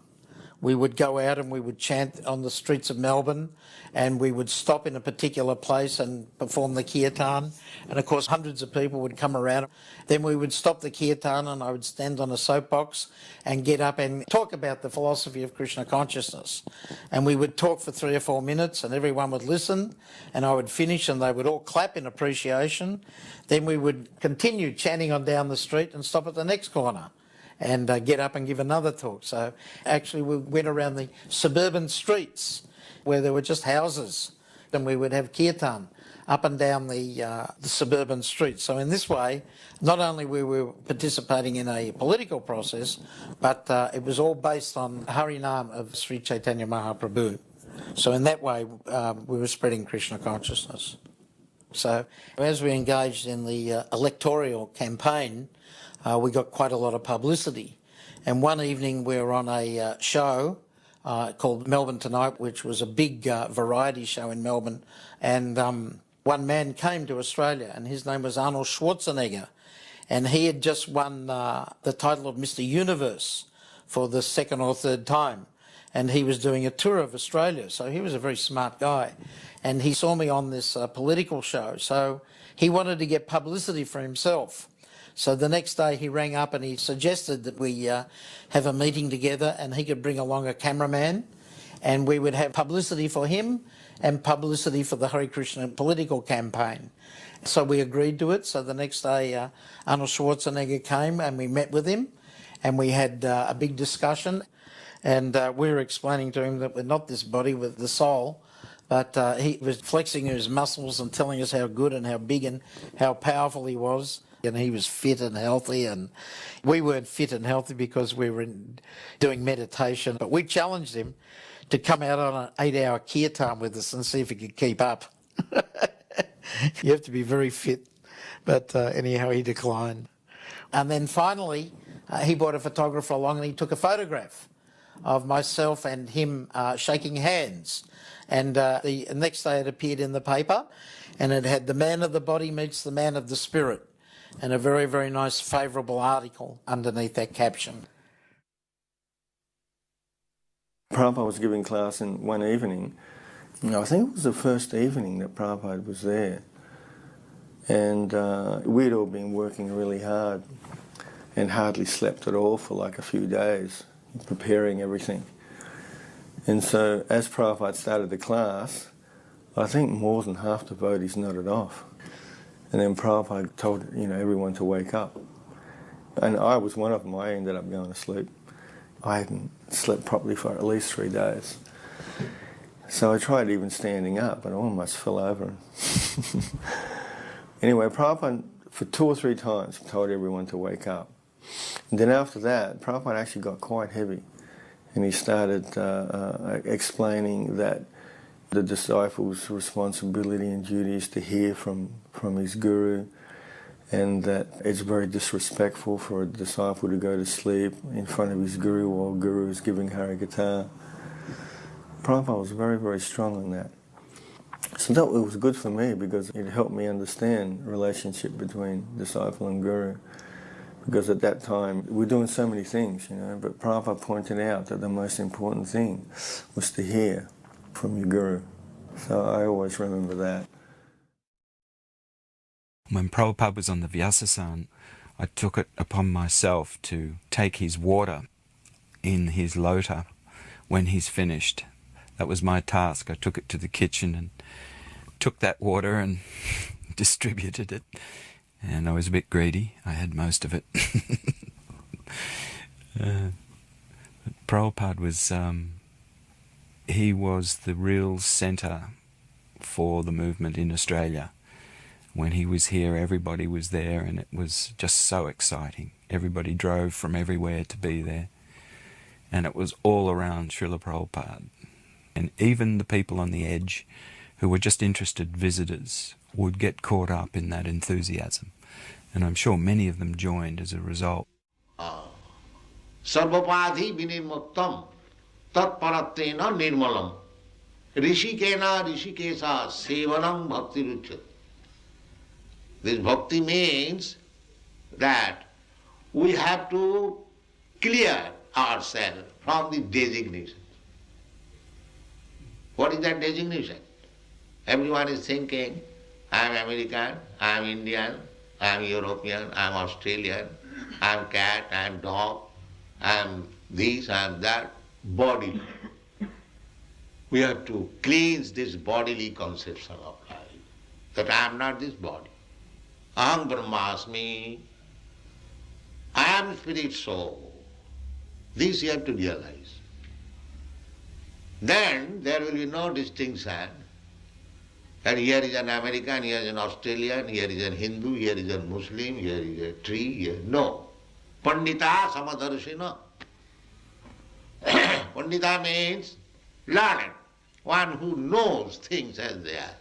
We would go out and we would chant on the streets of Melbourne, and we would stop in a particular place and perform the kirtan. And of course, hundreds of people would come around. Then we would stop the kirtan and I would stand on a soapbox and get up and talk about the philosophy of Krishna consciousness. And we would talk for 3 or 4 minutes and everyone would listen, and I would finish and they would all clap in appreciation. Then we would continue chanting on down the street and stop at the next corner and get up and give another talk. So actually we went around the suburban streets where there were just houses, and we would have kirtan up and down the suburban streets. So in this way, not only we were participating in a political process, but it was all based on Harinam of Sri Chaitanya Mahaprabhu. So in that way, we were spreading Krishna consciousness. So as we engaged in the electoral campaign, we got quite a lot of publicity. And one evening we were on a show called Melbourne Tonight, which was a big variety show in Melbourne. And one man came to Australia, and his name was Arnold Schwarzenegger. And he had just won the title of Mr. Universe for the 2nd or 3rd time. And he was doing a tour of Australia, so he was a very smart guy. And he saw me on this political show, so he wanted to get publicity for himself. So the next day he rang up and he suggested that we have a meeting together, and he could bring along a cameraman, and we would have publicity for him and publicity for the Hare Krishna political campaign. So we agreed to it. So the next day Arnold Schwarzenegger came and we met with him, and we had a big discussion, and we were explaining to him that we're not this body with the soul, but he was flexing his muscles and telling us how good and how big and how powerful he was. And he was fit and healthy, and we weren't fit and healthy because we were doing meditation. But we challenged him to come out on an 8-hour kirtan with us and see if he could keep up. You have to be very fit. But anyhow, he declined. And then finally, he brought a photographer along and he took a photograph of myself and him shaking hands. And the next day it appeared in the paper, and it had "The man of the body meets the man of the spirit," and a very, very nice favourable article underneath that caption. Prabhupada was giving class in one evening. I think it was the first evening that Prabhupada was there. And we'd all been working really hard and hardly slept at all for like a few days, preparing everything. And so as Prabhupada started the class, I think more than half the devotees nodded off. And then Prabhupada told everyone to wake up. And I was one of them. I ended up going to sleep. I hadn't slept properly for at least 3 days. So I tried even standing up, but I almost fell over. Anyway, Prabhupada for 2 or 3 times told everyone to wake up. And then after that, Prabhupada actually got quite heavy. And he started explaining that the disciples' responsibility and duty is to hear from his guru, and that it's very disrespectful for a disciple to go to sleep in front of his guru while guru is giving Harikatha. Prabhupada was very, very strong on that. So that was good for me because it helped me understand the relationship between disciple and guru. Because at that time, we were doing so many things, but Prabhupada pointed out that the most important thing was to hear from your guru. So I always remember that. When Prabhupada was on the Vyasasana, I took it upon myself to take his water in his lota when he's finished. That was my task. I took it to the kitchen and took that water and distributed it. And I was a bit greedy. I had most of it. Prabhupada was, he was the real centre for the movement in Australia. When he was here, everybody was there, and it was just so exciting. Everybody drove from everywhere to be there. And it was all around Srila Prabhupada. And even the people on the edge who were just interested visitors would get caught up in that enthusiasm. And I'm sure many of them joined as a result. Sarvapadhi vinirmuktam tatparatrena nirmalam rishikena rishikesa sevanam bhakti ruchyate. This bhakti means that we have to clear ourselves from the designation. What is that designation? Everyone is thinking, I am American, I am Indian, I am European, I am Australian, I am cat, I am dog, I am this, I am that, body. We have to cleanse this bodily conception of life, that I am not this body. Aham Brahmasmi, I am spirit soul. This you have to realize. Then there will be no distinction that here is an American, here is an Australian, here is a Hindu, here is a Muslim, here is a tree, here. No. Pandita samadarshina. Pandita means learned, one who knows things as they are.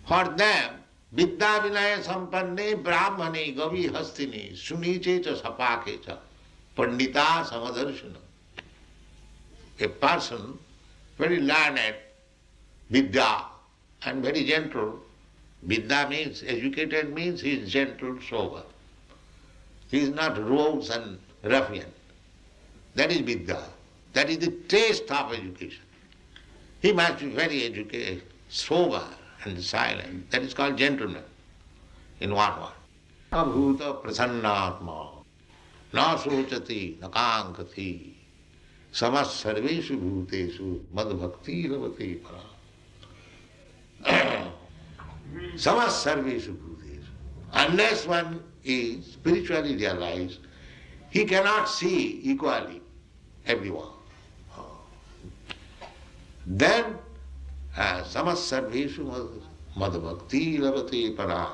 For them, Vidya Vinaya Sampanne Brahmane Gavi Hastini Suniche cha Sapake cha Pandita Samadarshana. A person very learned, Vidya, and very gentle. Vidya means, educated means he is gentle, sober. He is not rogues and ruffian. That is Vidya. That is the taste of education. He must be very educated, sober and silent. That is called gentleman, in one word. Abhuta prasannatma, na sochati, na kankati, samas sarveshu bhutesu, madbhakti ravati para. Samas sarveshu bhutesu. Unless one is spiritually realized, he cannot see equally everyone. Then, samas sarveshu madbhakti ravati para.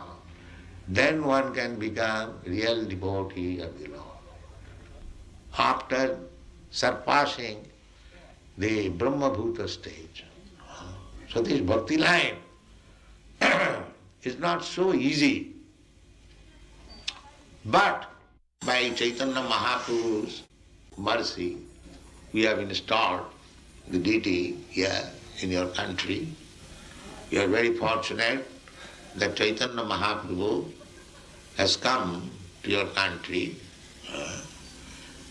Then one can become real devotee of the Lord. After surpassing the Brahma-bhuta stage. So this bhakti line is not so easy. But by Chaitanya Mahaprabhu's mercy, we have installed the deity here in your country. You are very fortunate that Chaitanya Mahaprabhu has come to your country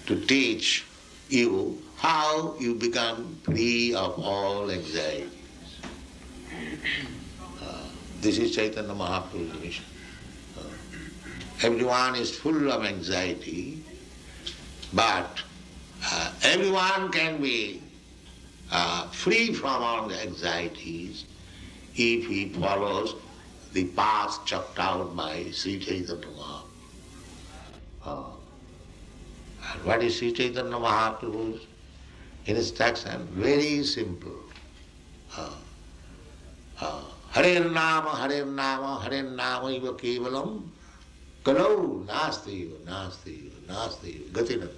to teach you how you become free of all anxieties. This is Chaitanya Mahaprabhu's mission. Everyone is full of anxiety, but everyone can be free from all the anxieties if he follows the path chalked out by Sri Chaitanya Mahaprabhu. And what is Sri Chaitanya Mahaprabhu's instruction? Very simple. Hare Nama, Hare Nama, Hare Nama iva kevalam, kalau nasti iva, nasti iva, nasti iva, gatinam.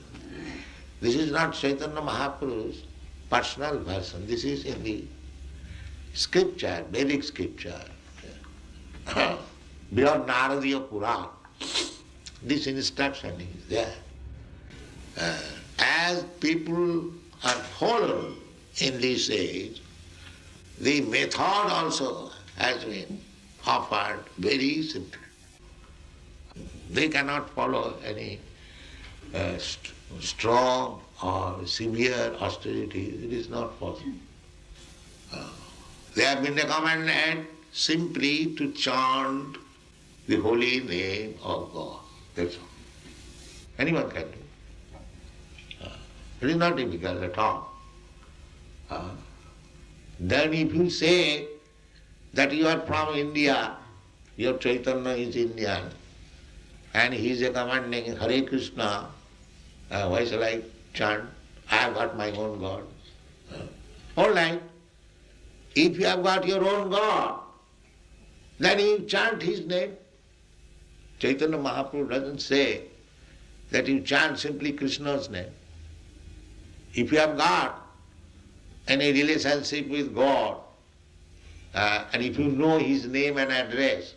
This is not Chaitanya Mahaprabhu's personal version. This is in the scripture, Vedic scripture. Beyond Naradiya Puran, this instruction is there. As people are followed in this age, the method also has been offered very simply. They cannot follow any strong or severe austerities. It is not possible. They have been recommended simply to chant the holy name of God. That's all. Anyone can do. It is not difficult at all. Then if you say that you are from India, your Chaitanya is Indian, and he is recommending Hare Krishna, why shall I chant? I have got my own God. All right. If you have got your own God, then you chant his name. Chaitanya Mahaprabhu doesn't say that you chant simply Krishna's name. If you have got any relationship with God, and if you know his name and address,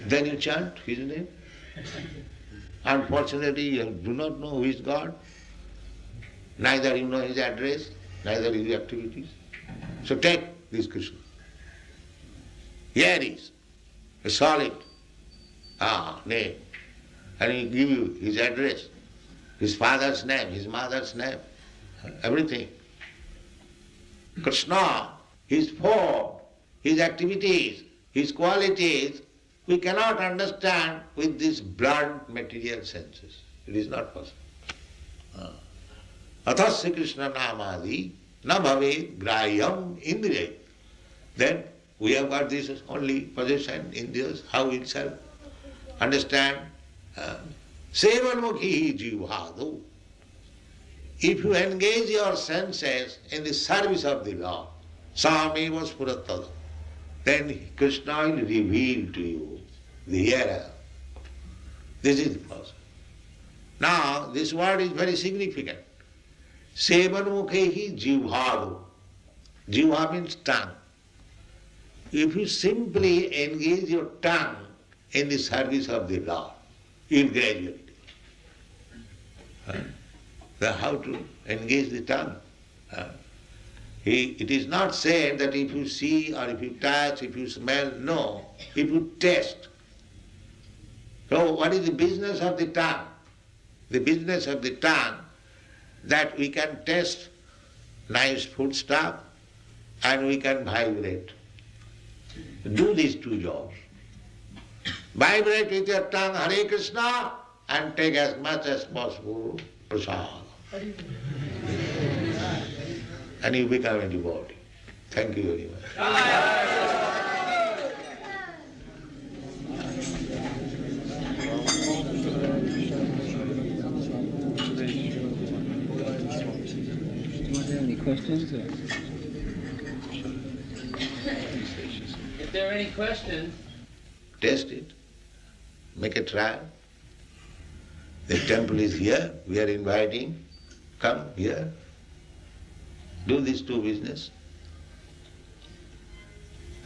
Then you chant his name. Unfortunately, you do not know who is God. Neither you know his address, neither his activities. So take this Krishna. Here is a solid name. And he give you his address, his father's name, his mother's name, everything. Krishna, his form, his activities, his qualities, we cannot understand with these blunt material senses. It is not possible. Athasya Krishna namadi na bhave grahyam indriya. Then we have got this only possession, indriyas, how it shall understand. Sevanmukhi jivhadu. If you engage your senses in the service of the Lord, sameva spurattada, then Krishna will reveal to you the hereafter. This is the process. Now, this word is very significant. Sevanmukhi jivhadu. Jivha means tongue. If you simply engage your tongue in the service of the Lord, you will gradually do. Then how to engage the tongue? It is not said that if you see or if you touch, if you smell, no. If you taste. So what is the business of the tongue? The business of the tongue that we can taste nice food stuff and we can vibrate. Do these two jobs. Vibrate with your tongue Hare Krishna and take as much as possible prasad. And you become a devotee. Thank you very much. Any questions? If there are any questions, Test it. Make a trial. The temple is here. We are inviting. Come here. Do these two business.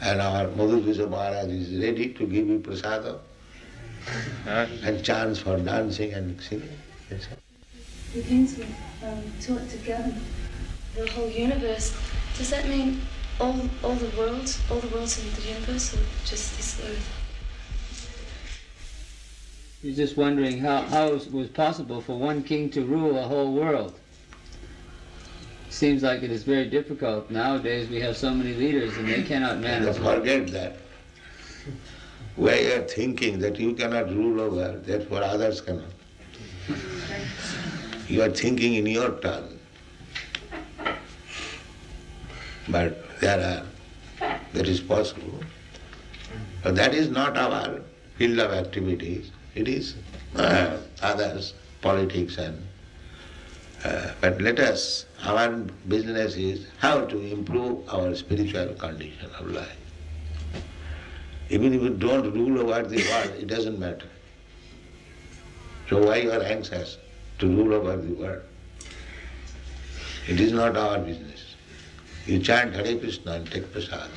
And our Madhurvisa Maharaj is ready to give you prasada and chance for dancing and singing. That's all. The kings were taught together. The whole universe. Does that mean all the worlds in the universe, or just this earth? you're just wondering how it was possible for one king to rule a whole world. Seems like it is very difficult. Nowadays we have so many leaders and they cannot manage. Forget that. Where you are thinking that you cannot rule over, therefore others cannot. You are thinking in your tongue. But that is possible. But that is not our field of activities. It is others, politics and... but let us, our business is how to improve our spiritual condition of life. Even if you don't rule over the world, it doesn't matter. So why you are anxious to rule over the world? It is not our business. You chant Hare Krishna and take prasad.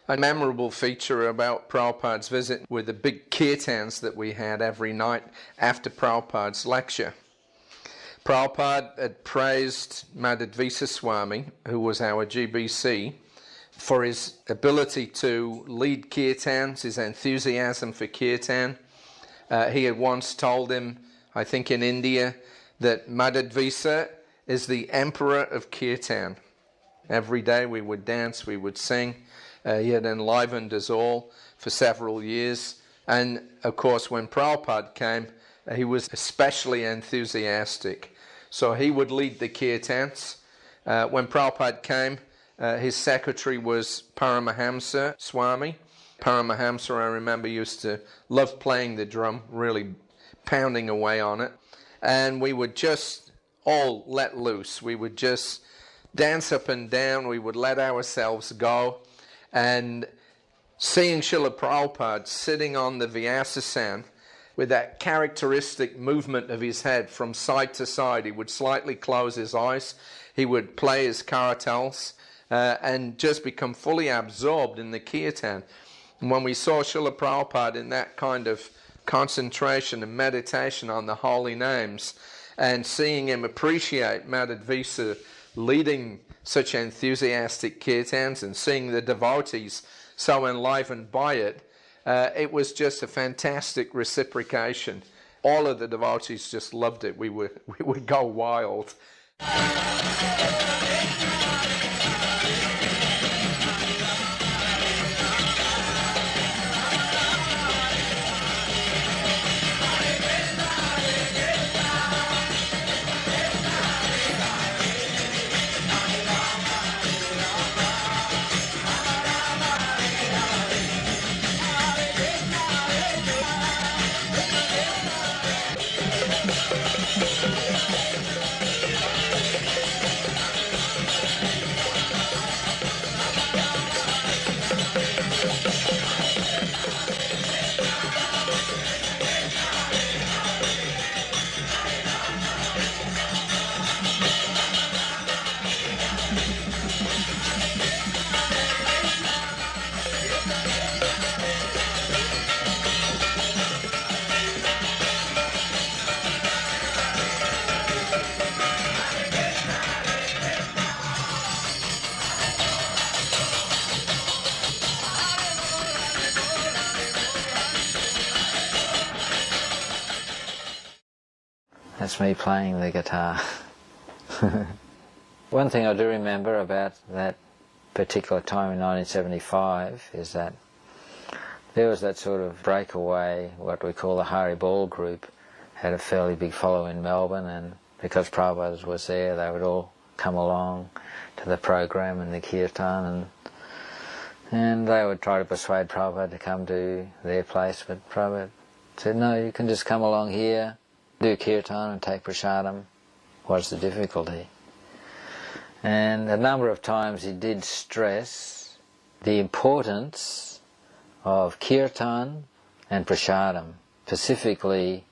A memorable feature about Prabhupada's visit were the big kirtans that we had every night after Prabhupada's lecture. Prabhupada had praised Madhvisa Swami, who was our GBC, for his ability to lead kirtans, his enthusiasm for kirtan. He had once told him, I think in India, that Madhvisa is the emperor of kirtan. Every day we would dance, we would sing. He had enlivened us all for several years. And of course, when Prabhupada came, he was especially enthusiastic. So he would lead the kirtans. When Prabhupada came, his secretary was Paramahamsa Swami. Paramahamsa, I remember, used to love playing the drum, really pounding away on it. And we would just all let loose. We would just dance up and down. We would let ourselves go. And Seeing Srila Prabhupada sitting on the Vyasasana with that characteristic movement of his head from side to side, he would slightly close his eyes, he would play his karatals, and just become fully absorbed in the kirtan. And when we saw Srila Prabhupada in that kind of concentration and meditation on the holy names, and seeing him appreciate Madhvisa leading such enthusiastic kirtans and seeing the devotees so enlivened by it, it was just a fantastic reciprocation. All of the devotees just loved it. We would go wild. That's me playing the guitar. One thing I do remember about that particular time in 1975 is that there was that sort of breakaway, what we call the Hari Ball group, had a fairly big follow in Melbourne, and because Prabhupada was there, they would all come along to the program and the kirtan, and they would try to persuade Prabhupada to come to their place, but Prabhupada said, no, you can just come along here, do kirtan and take prasadam. What's the difficulty? And a number of times he did stress the importance of kirtan and prasadam, specifically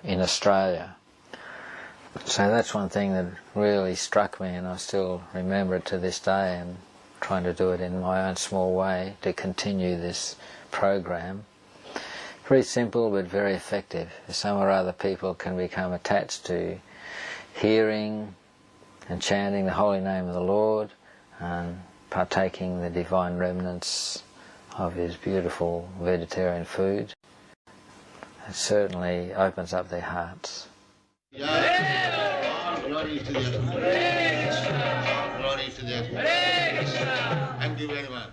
in Australia. So that's one thing that really struck me, and I still remember it to this day, and trying to do it in my own small way to continue this program. Very simple but very effective. Some or other people can become attached to hearing and chanting the holy name of the Lord and partaking the divine remnants of his beautiful vegetarian food. It certainly opens up their hearts. Glory to the Glory to the Thank you very much.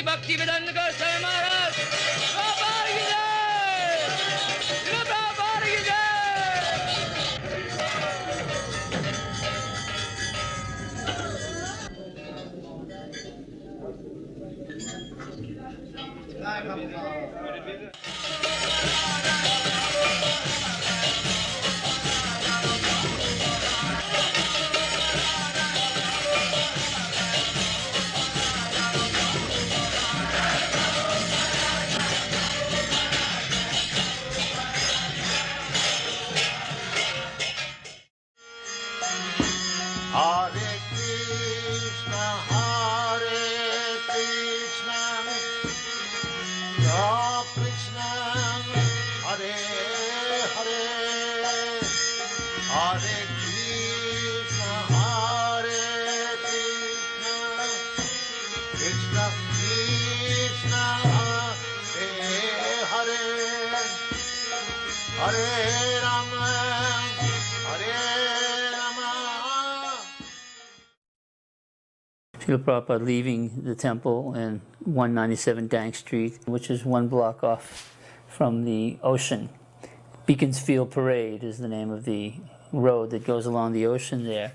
Bhakti Vedanta Goswami Maharaj, Prabhupada ki jai! Prabhupada ki Srila Prabhupada leaving the temple in 197 Dank Street, which is one block off from the ocean. Beaconsfield Parade is the name of the road that goes along the ocean there.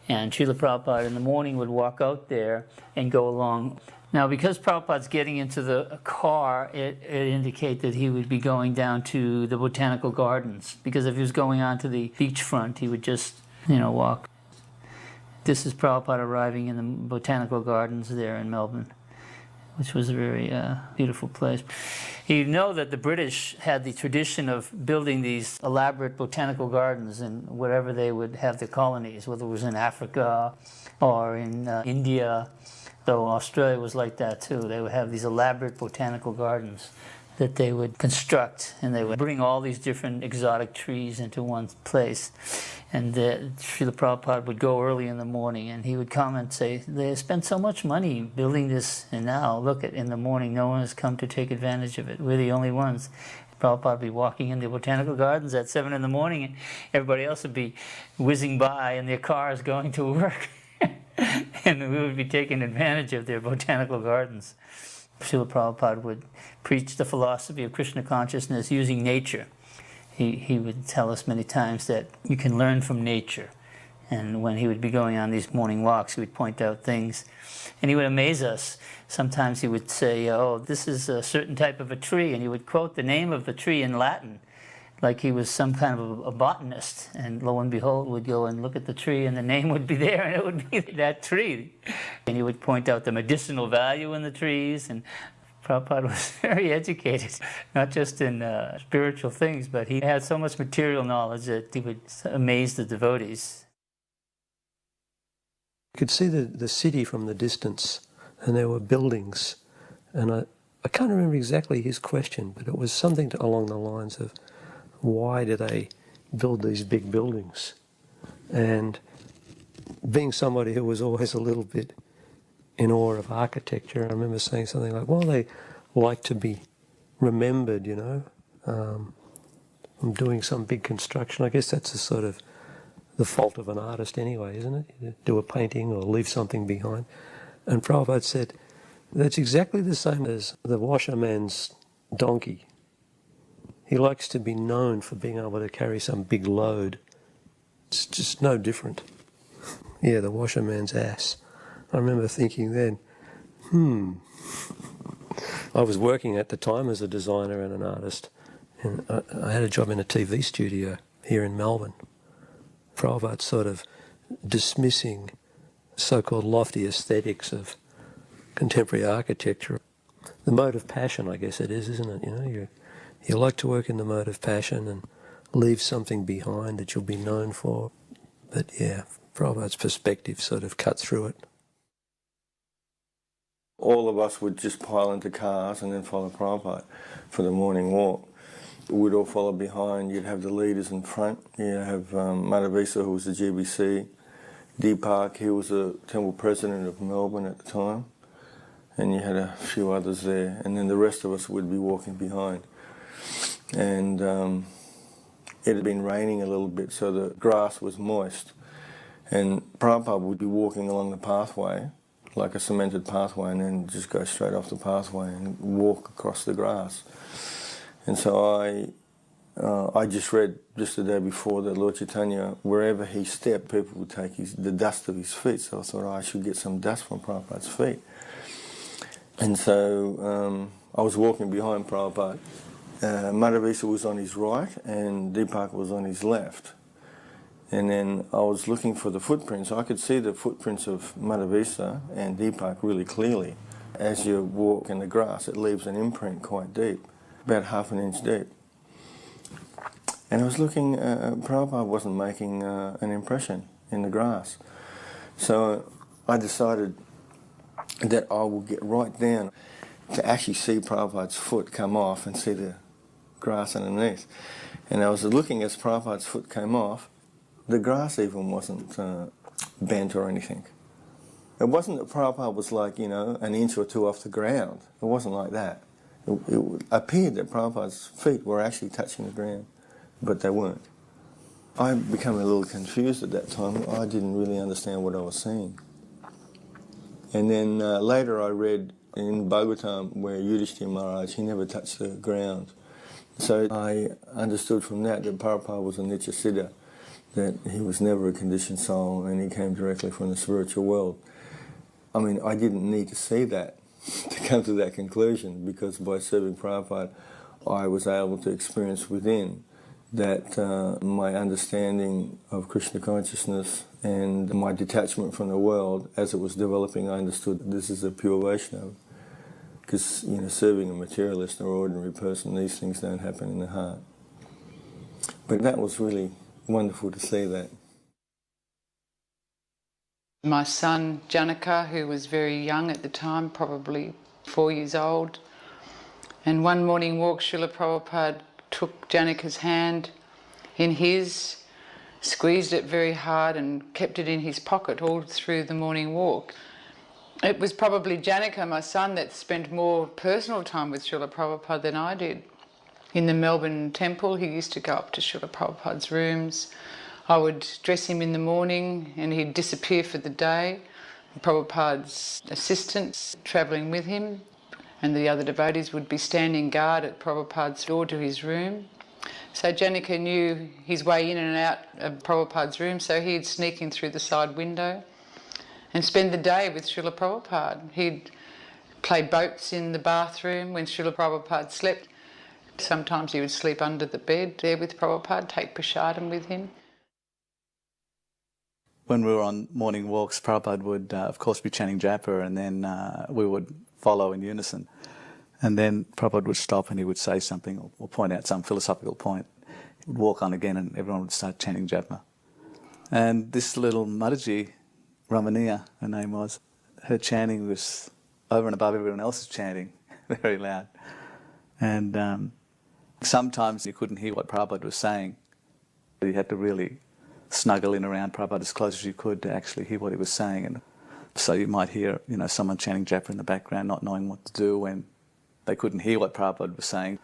And Srila Prabhupada in the morning would walk out there and go along. Now, because Prabhupada's getting into the car, it indicated that he would be going down to the botanical gardens. Because if he was going on to the beachfront, he would just, walk. This is Prabhupada arriving in the botanical gardens there in Melbourne, which was a very beautiful place. You know that the British had the tradition of building these elaborate botanical gardens in wherever they would have their colonies, whether it was in Africa or in India. So Australia was like that too. They would have these elaborate botanical gardens that they would construct, and they would bring all these different exotic trees into one place. And Srila Prabhupada would go early in the morning, and he would come and say, they spent so much money building this, and now, look, in the morning, no one has come to take advantage of it. We're the only ones. Prabhupada would be walking in the botanical gardens at 7 in the morning, and everybody else would be whizzing by in their cars going to work. And we would be taking advantage of their botanical gardens. Srila Prabhupada would preach the philosophy of Krishna consciousness using nature. He would tell us many times that you can learn from nature. And when he would be going on these morning walks, he would point out things. And he would amaze us. Sometimes he would say, oh, this is a certain type of a tree. And he would quote the name of the tree in Latin, like he was some kind of a botanist. And lo and behold, we'd go and look at the tree, and the name would be there, and it would be that tree. And he would point out the medicinal value in the trees. And Prabhupada was very educated, not just in spiritual things, but he had so much material knowledge that he would amaze the devotees. You could see the city from the distance, and there were buildings. And I can't remember exactly his question, but it was something along the lines of, why do they build these big buildings? And being somebody who was always a little bit in awe of architecture, I remember saying something like, well, they like to be remembered, from doing some big construction. I guess that's a sort of the fault of an artist anyway, isn't it? You do a painting or leave something behind. And Prabhupada said, that's exactly the same as the washerman's donkey. He likes to be known for being able to carry some big load. It's just no different. Yeah, the washerman's ass. I remember thinking then, I was working at the time as a designer and an artist, and I had a job in a TV studio here in Melbourne. Prabhupada sort of dismissing so-called lofty aesthetics of contemporary architecture. The mode of passion, I guess it is, isn't it? You like to work in the mode of passion and leave something behind that you'll be known for. But yeah, Prabhupada's perspective sort of cut through it. All of us would just pile into cars and then follow Prabhupada for the morning walk. We'd all follow behind. You'd have the leaders in front. You'd have Madhavisa, who was the GBC. Deepak, he was the temple president of Melbourne at the time. And you had a few others there. And then the rest of us would be walking behind. And it had been raining a little bit, so the grass was moist. And Prabhupada would be walking along the pathway, like a cemented pathway, and then just go straight off the pathway and walk across the grass. And so I just read just the day before that Lord Chaitanya, wherever he stepped, people would take the dust of his feet. So I thought, I should get some dust from Prabhupada's feet. And so I was walking behind Prabhupada. Madhavisa was on his right and Deepak was on his left. And then I was looking for the footprints. I could see the footprints of Madhavisa and Deepak really clearly. As you walk in the grass, it leaves an imprint quite deep, about ½ an inch deep. And I was looking, Prabhupada wasn't making an impression in the grass. So I decided that I will get right down to actually see Prabhupada's foot come off and see the grass underneath. And I was looking as Prabhupada's foot came off, the grass even wasn't bent or anything. It wasn't that Prabhupada was like, an inch or two off the ground. It wasn't like that. It appeared that Prabhupada's feet were actually touching the ground, but they weren't. I became a little confused at that time. I didn't really understand what I was seeing. And then later I read in Bhagavatam where Yudhishthira Maharaj, he never touched the ground. So I understood from that Prabhupada was a Nitya Siddha, that he was never a conditioned soul and he came directly from the spiritual world. I mean, I didn't need to see that to come to that conclusion, because by serving Prabhupada, I was able to experience within that my understanding of Krishna consciousness and my detachment from the world, as it was developing, I understood this is a pure Vaishnava. Because, you know, serving a materialist or ordinary person, these things don't happen in the heart. But that was really wonderful to see that. My son Janaka, who was very young at the time, probably 4 years old, and one morning walk, Srila Prabhupada took Janaka's hand in his, squeezed it very hard and kept it in his pocket all through the morning walk. It was probably Janaka, my son, that spent more personal time with Srila Prabhupada than I did. In the Melbourne temple, he used to go up to Srila Prabhupada's rooms. I would dress him in the morning and he'd disappear for the day. Prabhupada's assistants travelling with him and the other devotees would be standing guard at Prabhupada's door to his room. So Janaka knew his way in and out of Prabhupada's room, so he'd sneak in through the side window and spend the day with Srila Prabhupada. He'd play boats in the bathroom when Srila Prabhupada slept. Sometimes he would sleep under the bed there with Prabhupada, take prasadam with him. When we were on morning walks, Prabhupada would, of course, be chanting japa, and then we would follow in unison. And then Prabhupada would stop and he would say something or point out some philosophical point. He would walk on again and everyone would start chanting japa. And this little Mataji, Ramaniya, her name was, her chanting was over and above everyone else's chanting, very loud. And sometimes you couldn't hear what Prabhupada was saying. You had to really snuggle in around Prabhupada as close as you could to actually hear what he was saying. And so you might hear, you know, someone chanting japa in the background, not knowing what to do when they couldn't hear what Prabhupada was saying.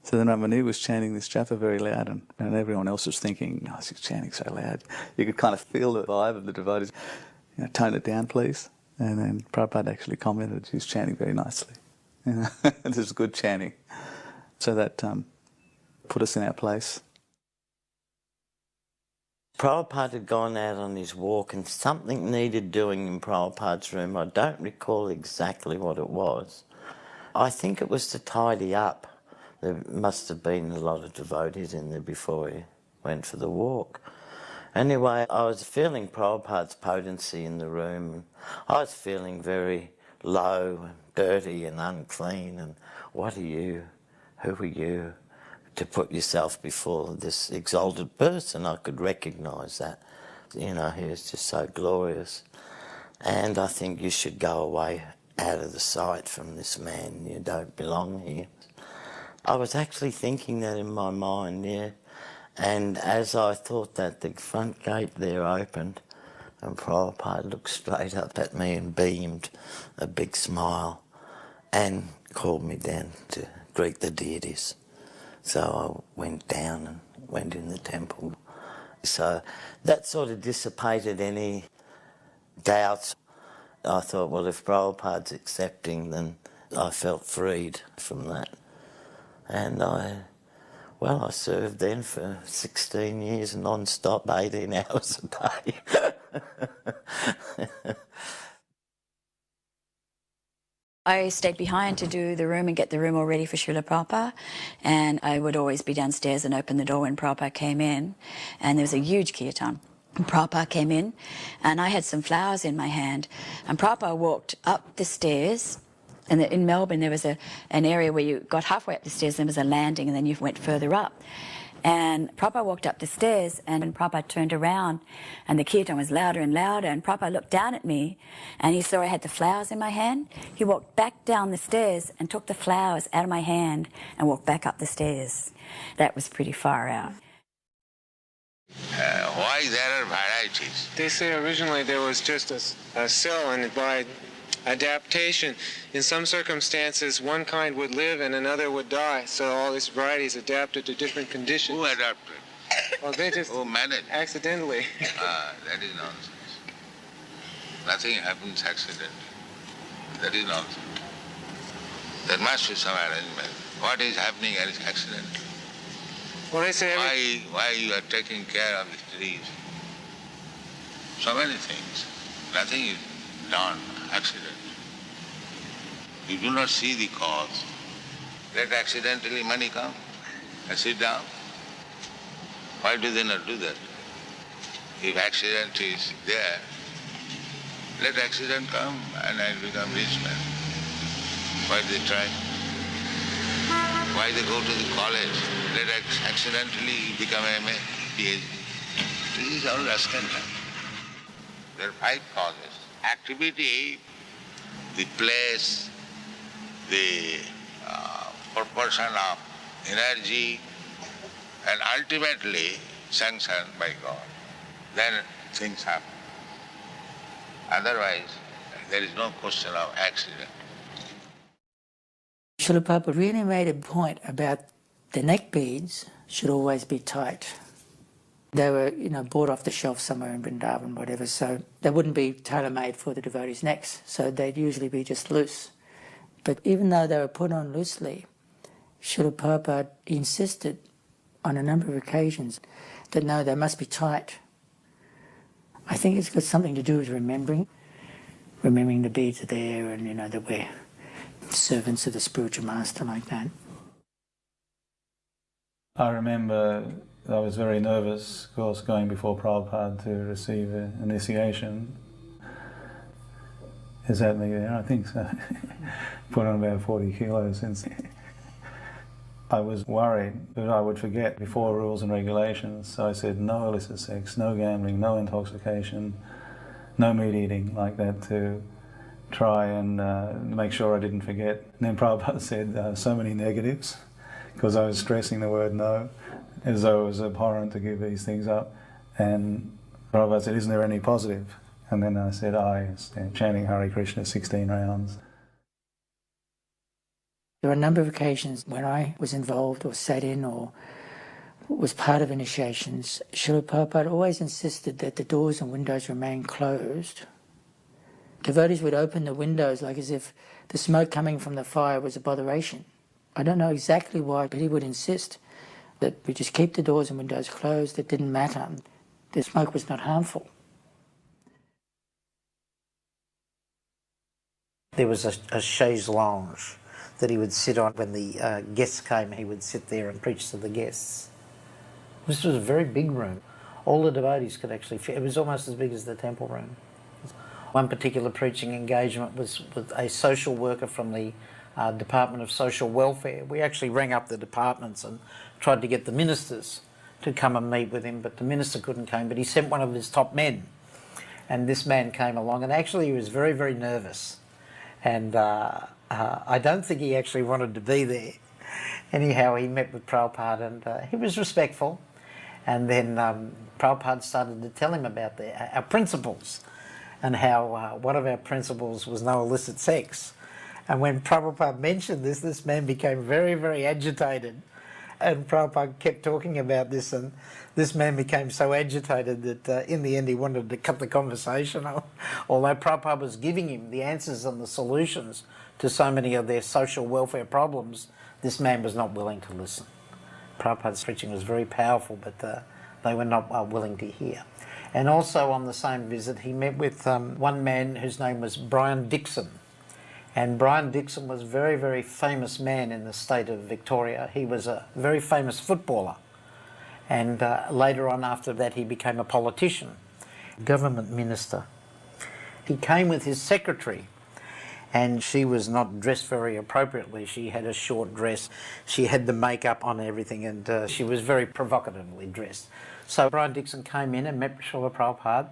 So then Ramani was chanting this japa very loud, and everyone else was thinking, oh, she's chanting so loud. You could kind of feel the vibe of the devotees. You know, tone it down, please. And then Prabhupada actually commented, she's chanting very nicely. You know, this is good chanting. So that put us in our place. Prabhupada had gone out on his walk and something needed doing in Prabhupada's room. I don't recall exactly what it was. I think it was to tidy up. There must have been a lot of devotees in there before he went for the walk. Anyway, I was feeling Prabhupada's potency in the room. I was feeling very low and dirty and unclean. And what are you? Who are you? To put yourself before this exalted person, I could recognise that. You know, he was just so glorious. And I think you should go away out of the sight from this man. You don't belong here. I was actually thinking that in my mind, yeah. And as I thought that, the front gate there opened and Prabhupada looked straight up at me and beamed a big smile and called me down to greet the deities. So I went down and went in the temple. So that sort of dissipated any doubts. I thought, well, if Prabhupada's accepting, then I felt freed from that. And I served then for 16 years non-stop, 18 hours a day. I stayed behind to do the room and get the room all ready for Srila Prabhupada, and I would always be downstairs and open the door when Prabhupada came in, and there was a huge kirtan. And Prabhupada came in, and I had some flowers in my hand, and Prabhupada walked up the stairs, and in Melbourne there was an area where you got halfway up the stairs, there was a landing, and then you went further up. And Prabhupada walked up the stairs, and Prabhupada turned around, and the kirtan was louder and louder, and Prabhupada looked down at me, and he saw I had the flowers in my hand. He walked back down the stairs and took the flowers out of my hand and walked back up the stairs. That was pretty far out. Why there are varieties? They say originally there was just a cell, and by adaptation, in some circumstances one kind would live and another would die, so all these varieties adapted to different conditions. Who adapted? Well, they just managed? Accidentally. That is nonsense. Nothing happens accidentally. That is nonsense. There must be some arrangement. What is happening is accidental. When I say why you are taking care of the trees? So many things. Nothing is done, accident. You do not see the cause. Let accidentally money come and sit down. Why do they not do that? If accident is there, let accident come and I become rich man. Why they try? Why they go to the college? Let accidentally become MA, PhD. This is all rascal. There are 5 causes. Activity, the place, the proportion of energy, and ultimately sanctioned by God. Then things happen. Otherwise, there is no question of accident. Srila Prabhupada really made a point about the neck beads should always be tight. They were, bought off the shelf somewhere in Vrindavan, whatever, so they wouldn't be tailor-made for the devotees' necks, so they'd usually be just loose. But even though they were put on loosely, Srila Prabhupada insisted on a number of occasions that no, they must be tight. I think it's got something to do with remembering the beads are there and, that we're servants of the spiritual master like that. I remember I was very nervous, of course, going before Prabhupada to receive an initiation. Is that me there? I think so. Put on about 40 kilos since. I was worried that I would forget before rules and regulations, so I said no illicit sex, no gambling, no intoxication, no meat eating, like that, to try and make sure I didn't forget. And then Prabhupada said so many negatives, because I was stressing the word no, as though it was abhorrent to give these things up. And Prabhupada said, isn't there any positive? And then I said, chanting Hare Krishna 16 rounds. There were a number of occasions when I was involved or sat in or was part of initiations. Srila Prabhupada always insisted that the doors and windows remain closed. Devotees would open the windows like as if the smoke coming from the fire was a botheration. I don't know exactly why, but he would insist that we just keep the doors and windows closed. It didn't matter. The smoke was not harmful. There was a chaise lounge that he would sit on when the guests came. He would sit there and preach to the guests. This was a very big room. All the devotees could actually fit. It was almost as big as the temple room. One particular preaching engagement was with a social worker from the Department of Social Welfare. We actually rang up the departments and tried to get the ministers to come and meet with him, but the minister couldn't come, but he sent one of his top men. And this man came along, and actually he was very, very nervous. And I don't think he actually wanted to be there. Anyhow, he met with Prabhupada and he was respectful. And then Prabhupada started to tell him about our principles and how one of our principles was no illicit sex. And when Prabhupada mentioned this, this man became very, very agitated. And Prabhupada kept talking about this, and this man became so agitated that in the end he wanted to cut the conversation. Although Prabhupada was giving him the answers and the solutions to so many of their social welfare problems, this man was not willing to listen. Prabhupada's preaching was very powerful, but they were not willing to hear. And also on the same visit, he met with one man whose name was Brian Dixon. And Brian Dixon was a very, very famous man in the state of Victoria. He was a very famous footballer. And later on after that, he became a politician, government minister. He came with his secretary, and she was not dressed very appropriately. She had a short dress. She had the makeup on and everything, and she was very provocatively dressed. So Brian Dixon came in and met Srila Prabhupada,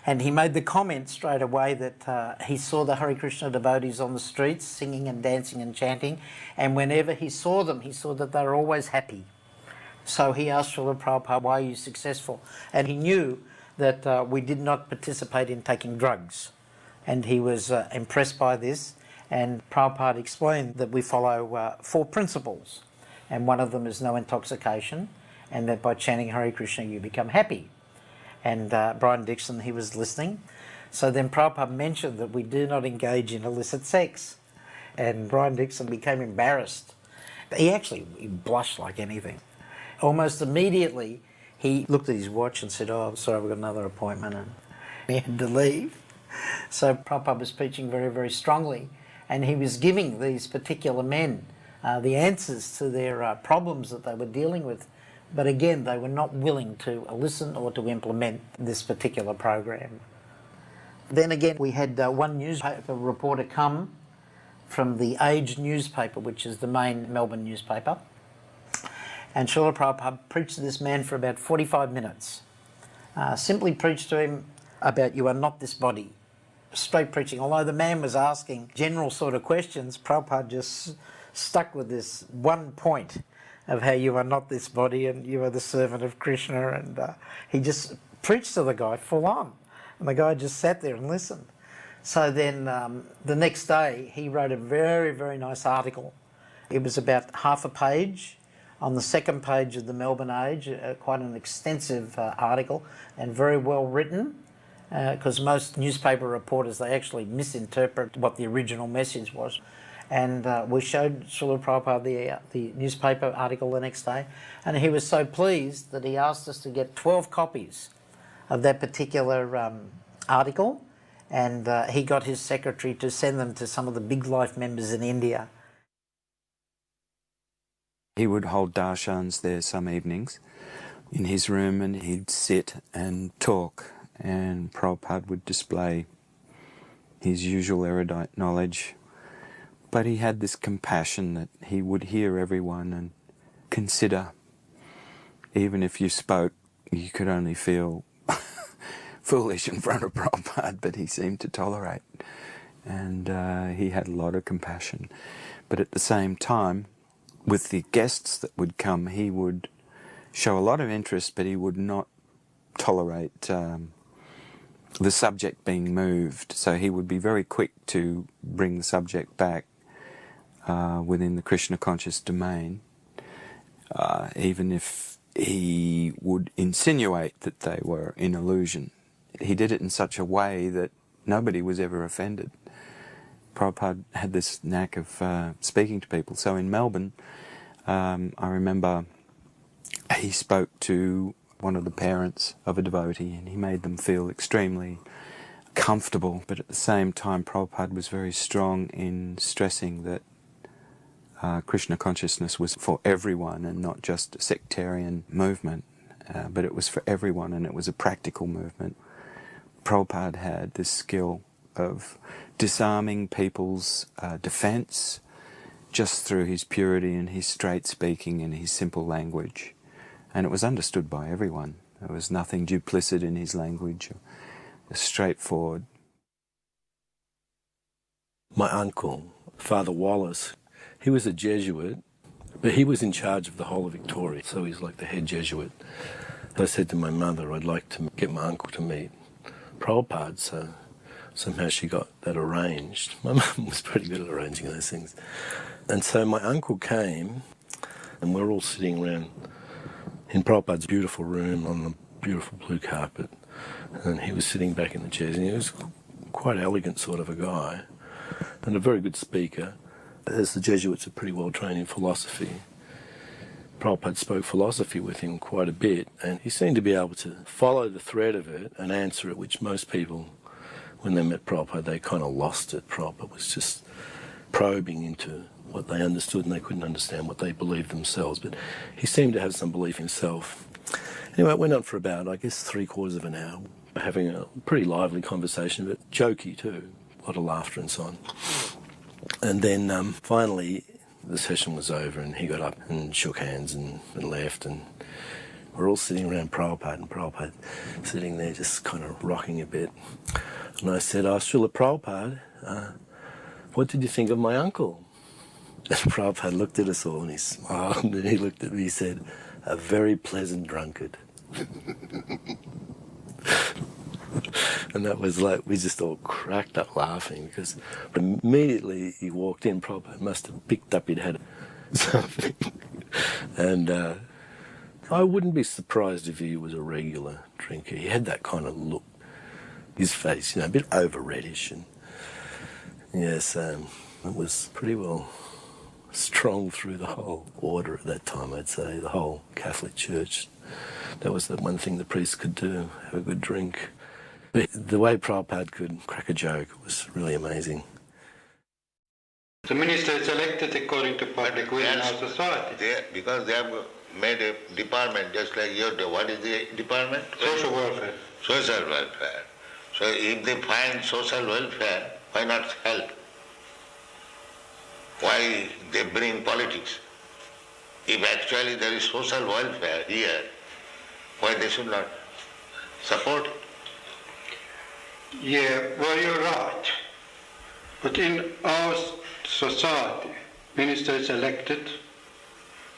and he made the comment straight away that he saw the Hare Krishna devotees on the streets singing and dancing and chanting, and whenever he saw them, he saw that they were always happy. So he asked Srila Prabhupada, why are you successful? And he knew that we did not participate in taking drugs. And he was impressed by this, and Prabhupada explained that we follow 4 principles, and one of them is no intoxication, and that by chanting Hare Krishna you become happy. And Brian Dixon, he was listening. So then Prabhupada mentioned that we do not engage in illicit sex. And Brian Dixon became embarrassed. He blushed like anything. Almost immediately, he looked at his watch and said, "Oh, sorry, we've got another appointment," and he had to leave. So Prabhupada was preaching very, very strongly, and he was giving these particular men the answers to their problems that they were dealing with. But again, they were not willing to listen or to implement this particular program. Then again, we had one newspaper reporter come from the Age newspaper, which is the main Melbourne newspaper. And Srila Prabhupada preached to this man for about 45 minutes. Simply preached to him about "you are not this body." Straight preaching. Although the man was asking general sort of questions, Prabhupada just stuck with this one point of how you are not this body and you are the servant of Krishna. And he just preached to the guy full on. And the guy just sat there and listened. So then the next day he wrote a very, very nice article. It was about half a page on the second page of the Melbourne Age, quite an extensive article and very well written, because most newspaper reporters, they actually misinterpret what the original message was. And we showed Srila Prabhupada the newspaper article the next day, and he was so pleased that he asked us to get 12 copies of that particular article, and he got his secretary to send them to some of the big life members in India. He would hold darshans there some evenings in his room, and he'd sit and talk, and Prabhupada would display his usual erudite knowledge. But he had this compassion that he would hear everyone and consider. Even if you spoke, you could only feel foolish in front of Prabhupada, but he seemed to tolerate. And he had a lot of compassion. But at the same time, with the guests that would come, he would show a lot of interest, but he would not tolerate the subject being moved. So he would be very quick to bring the subject back within the Krishna conscious domain, even if he would insinuate that they were in illusion. He did it in such a way that nobody was ever offended. Prabhupada had this knack of speaking to people. So in Melbourne, I remember he spoke to one of the parents of a devotee, and he made them feel extremely comfortable. But at the same time, Prabhupada was very strong in stressing that Krishna consciousness was for everyone and not just a sectarian movement, but it was for everyone, and it was a practical movement. Prabhupada had this skill of disarming people's defense just through his purity and his straight speaking and his simple language. And it was understood by everyone. There was nothing duplicit in his language, straightforward. My uncle, Father Wallace, he was a Jesuit, but he was in charge of the whole of Victoria, so he's like the head Jesuit. I said to my mother, I'd like to get my uncle to meet Prabhupada, so somehow she got that arranged. My mum was pretty good at arranging those things. And so my uncle came, and we're all sitting around in Prabhupada's beautiful room on the beautiful blue carpet, and he was sitting back in the chairs, and he was quite elegant sort of a guy, and a very good speaker. As the Jesuits are pretty well trained in philosophy, Prabhupada spoke philosophy with him quite a bit, and he seemed to be able to follow the thread of it and answer it, which most people, when they met Prabhupada, they kind of lost it. Prabhupada was just probing into what they understood, and they couldn't understand what they believed themselves, but he seemed to have some belief himself. Anyway, it went on for about, I guess, 3/4 of an hour, having a pretty lively conversation, but jokey too, a lot of laughter and so on. And then finally the session was over, and he got up and shook hands and left, and we're all sitting around Prabhupada, and Prabhupada sitting there just kind of rocking a bit. And I said, Srila Prabhupada, what did you think of my uncle? And Prabhupada looked at us all and he smiled, and he looked at me, he said, a very pleasant drunkard. And that was like, we just all cracked up laughing, because immediately he walked in, Prabhupada must have picked up he'd had something. And I wouldn't be surprised if he was a regular drinker. He had that kind of look, his face, a bit over reddish. And yes, it was pretty well strong through the whole order at that time, I'd say, the whole Catholic Church. That was the one thing the priests could do, have a good drink. But the way Prabhupada could crack a joke was really amazing. The minister is elected according to public will in our society. Because they have made a department just like your, what is the department? Social welfare. Social welfare. So if they find social welfare, why not help? Why they bring politics? If actually there is social welfare here, why they should not support it? Yeah, well, you're right. But in our society, minister is elected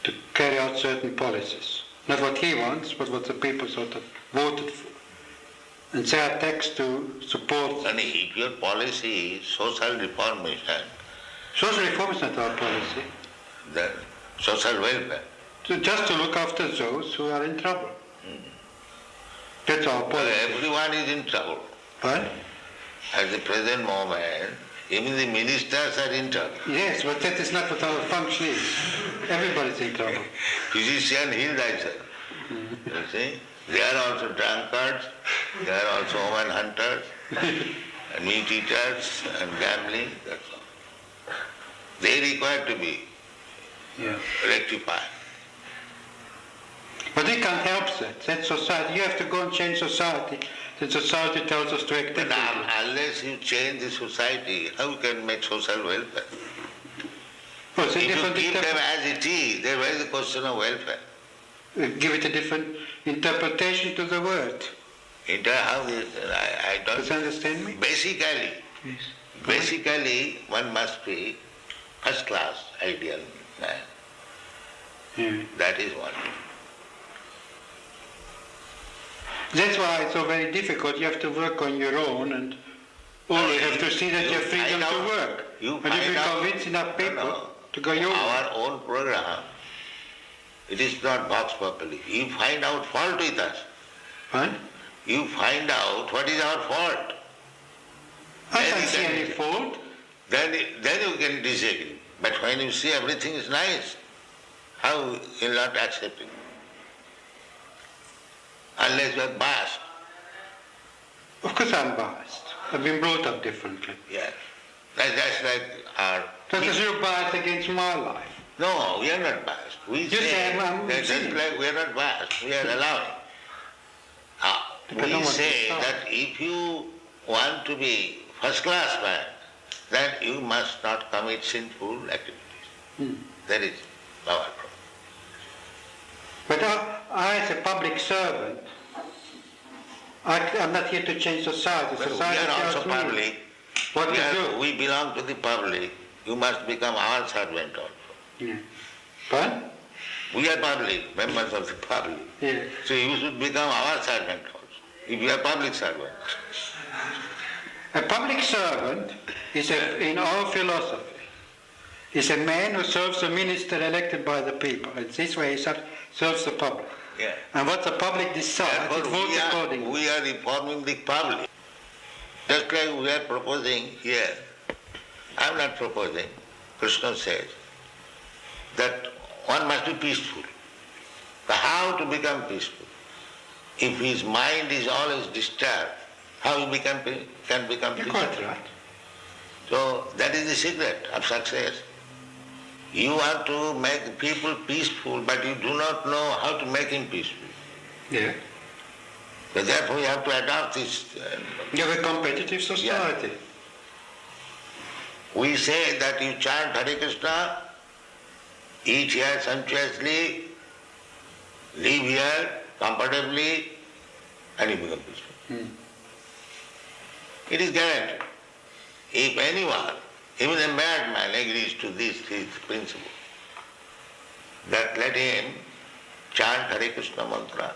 to carry out certain policies. Not what he wants, but what the people sort of voted for. And say a text to support. And if your policy is social reformation, social reform is not our policy. Then social welfare. So just to look after those who are in trouble. That's our policy. Everyone is in trouble. What? At the present moment, even the ministers are in trouble. Yes, but that is not what our function is. Everybody's in trouble. Physician healed thyself. You see? They are also drunkards, they are also woman hunters, and meat eaters, and gambling, that's all. They require to be rectified. But they can't help that. That's society. You have to go and change society. The society tells us to act differently. Unless you change the society, how you can make social welfare? Well, if you keep them as it is, there is the question of welfare. Give it a different interpretation to the word. I don't... Does you understand me? Basically, basically one must be first class ideal man. That is one. That's why it's so very difficult. You have to work on your own, and always have to see that you have freedom to work. And if you convince enough people to go your way. Our own program, it is not box properly. You find out fault with us. What? You find out what is our fault. I can't see any fault. Then you can disagree. But when you see everything is nice, how you will not accept it? Unless you are biased. Of course I'm biased. I've been brought up differently. Yes. That's like our... Because you're biased against my life. No, we are not biased. We say that just like we are not biased, we are allowing. We say that if you want to be first class man, then you must not commit sinful activities. That is our problem. But I as a public servant, I'm not here to change society. Society we are also tells me public. what to do. We belong to the public. You must become our servant also. Yeah. But? We are public, members of the public. Yeah. So you should become our servant also, if you are public servant. A public servant is, in our philosophy, is a man who serves a minister elected by the people. And this way he serves the public. Yeah. And what the public decides, it votes accordingly. We are reforming the public. Just like we are proposing here. I am not proposing. Krishna says that one must be peaceful. But how to become peaceful? If his mind is always disturbed, how he can become peaceful? Quite right. So that is the secret of success. You want to make people peaceful, but you do not know how to make him peaceful. Yeah. So therefore you have to adopt this. You have a competitive society. Yeah. We say that you chant Hare Krishna, eat here sumptuously, live here comfortably, and you become peaceful. It is guaranteed. If anyone, even a madman, agrees to this principle, that let him chant Hare Krishna mantra,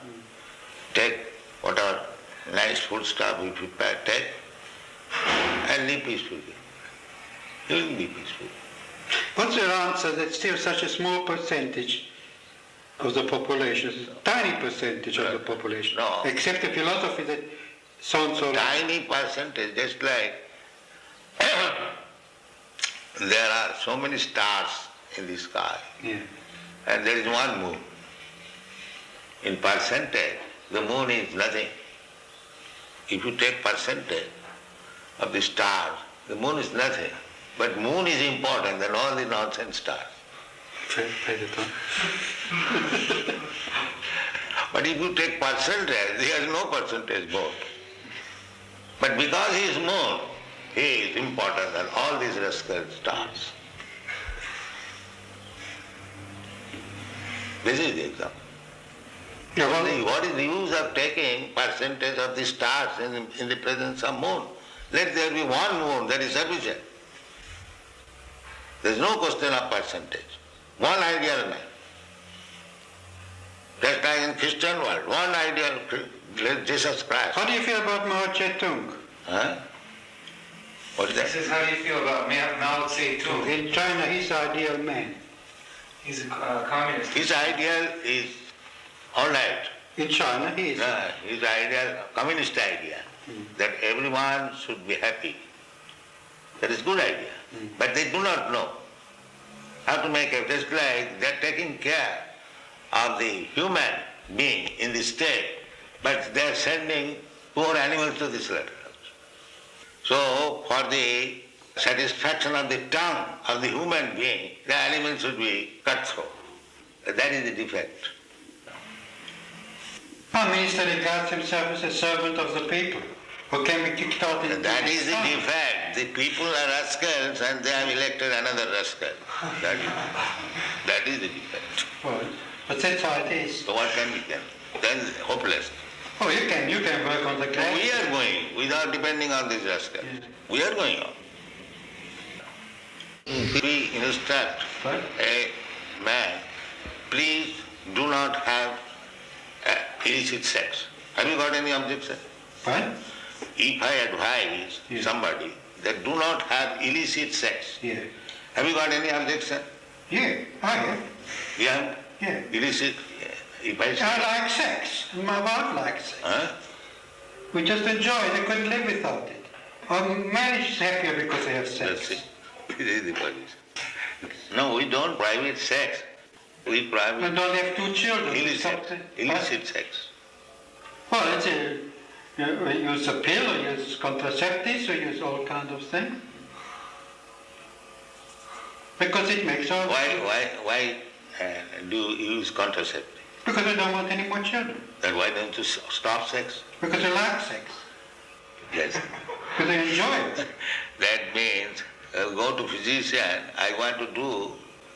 take whatever nice food stuff we prepare, take, and live peacefully. He will be peaceful. What's your answer that still such a small percentage of the population, tiny percentage of the population, accept a philosophy that sounds so... Tiny percentage, just like there are so many stars in the sky. Yeah. And there is one moon. In percentage, the moon is nothing. If you take percentage of the stars, the moon is nothing. But moon is important than all the nonsense stars. But if you take percentage, there is no percentage moon. But because he is moon, he is important than all these rascal stars. This is the example. What is the use of taking percentage of the stars in the presence of moon? Let there be one moon, that is sufficient. There is no question of percentage. One ideal man. Just like in Christian world, one ideal Jesus Christ. How do you feel about Mao Zedong? Huh? What is that? He says, how do you feel about Mao Zedong? In China, he's the ideal man. He's a communist. His ideal is all right. In China, he is. His ideal, communist idea, that everyone should be happy. That is good idea. But they do not know how to make it. Just like they are taking care of the human being in the state, but they are sending poor animals to the slaughterhouse. So, for the satisfaction of the tongue of the human being, the animal should be cut through. That is the defect. Prime Minister regards himself as a servant of the people, who can be kicked out in That is the defect. The people are rascals and they have elected another rascal. That is the defect. Well, but that's how it is. So what can we do? Then hopeless. Oh, you can work on the class. We are going, without depending on these rascals. We are going on. We instruct a man, please do not have illicit sex. Have you got any objection? What? If I advise somebody that do not have illicit sex, have you got any objection? Yeah, I have. You have? Yeah. Illicit? If I say, I like sex. My wife likes sex. Huh? We just enjoy it. They couldn't live without it. Our marriage is happier because they have sex. That's it. This is the position. No, we don't private sex. We private. We don't have two children. Illicit sex. Well, it's you use a pill, or use contraceptives, or use all kinds of things. Because it makes our... Why do you use contraceptives? Because we don't want any more children. Then why don't you stop sex? Because we like sex. Yes. Because they enjoy it. That means go to physician, I want to do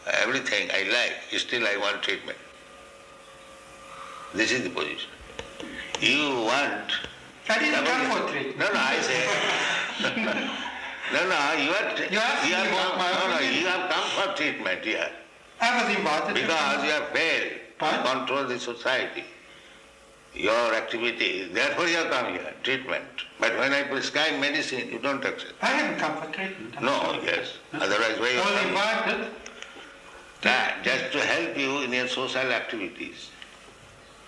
everything I like, still I want treatment. This is the position. You want... I didn't come for treatment. No, I say... you have come for treatment here. I was invited. Because you have failed to control the society, your activities. Therefore you have come here, treatment. But when I prescribe medicine, you don't accept. I haven't come for treatment. No, yes. Otherwise, why you I was have invited. That, just to help you in your social activities,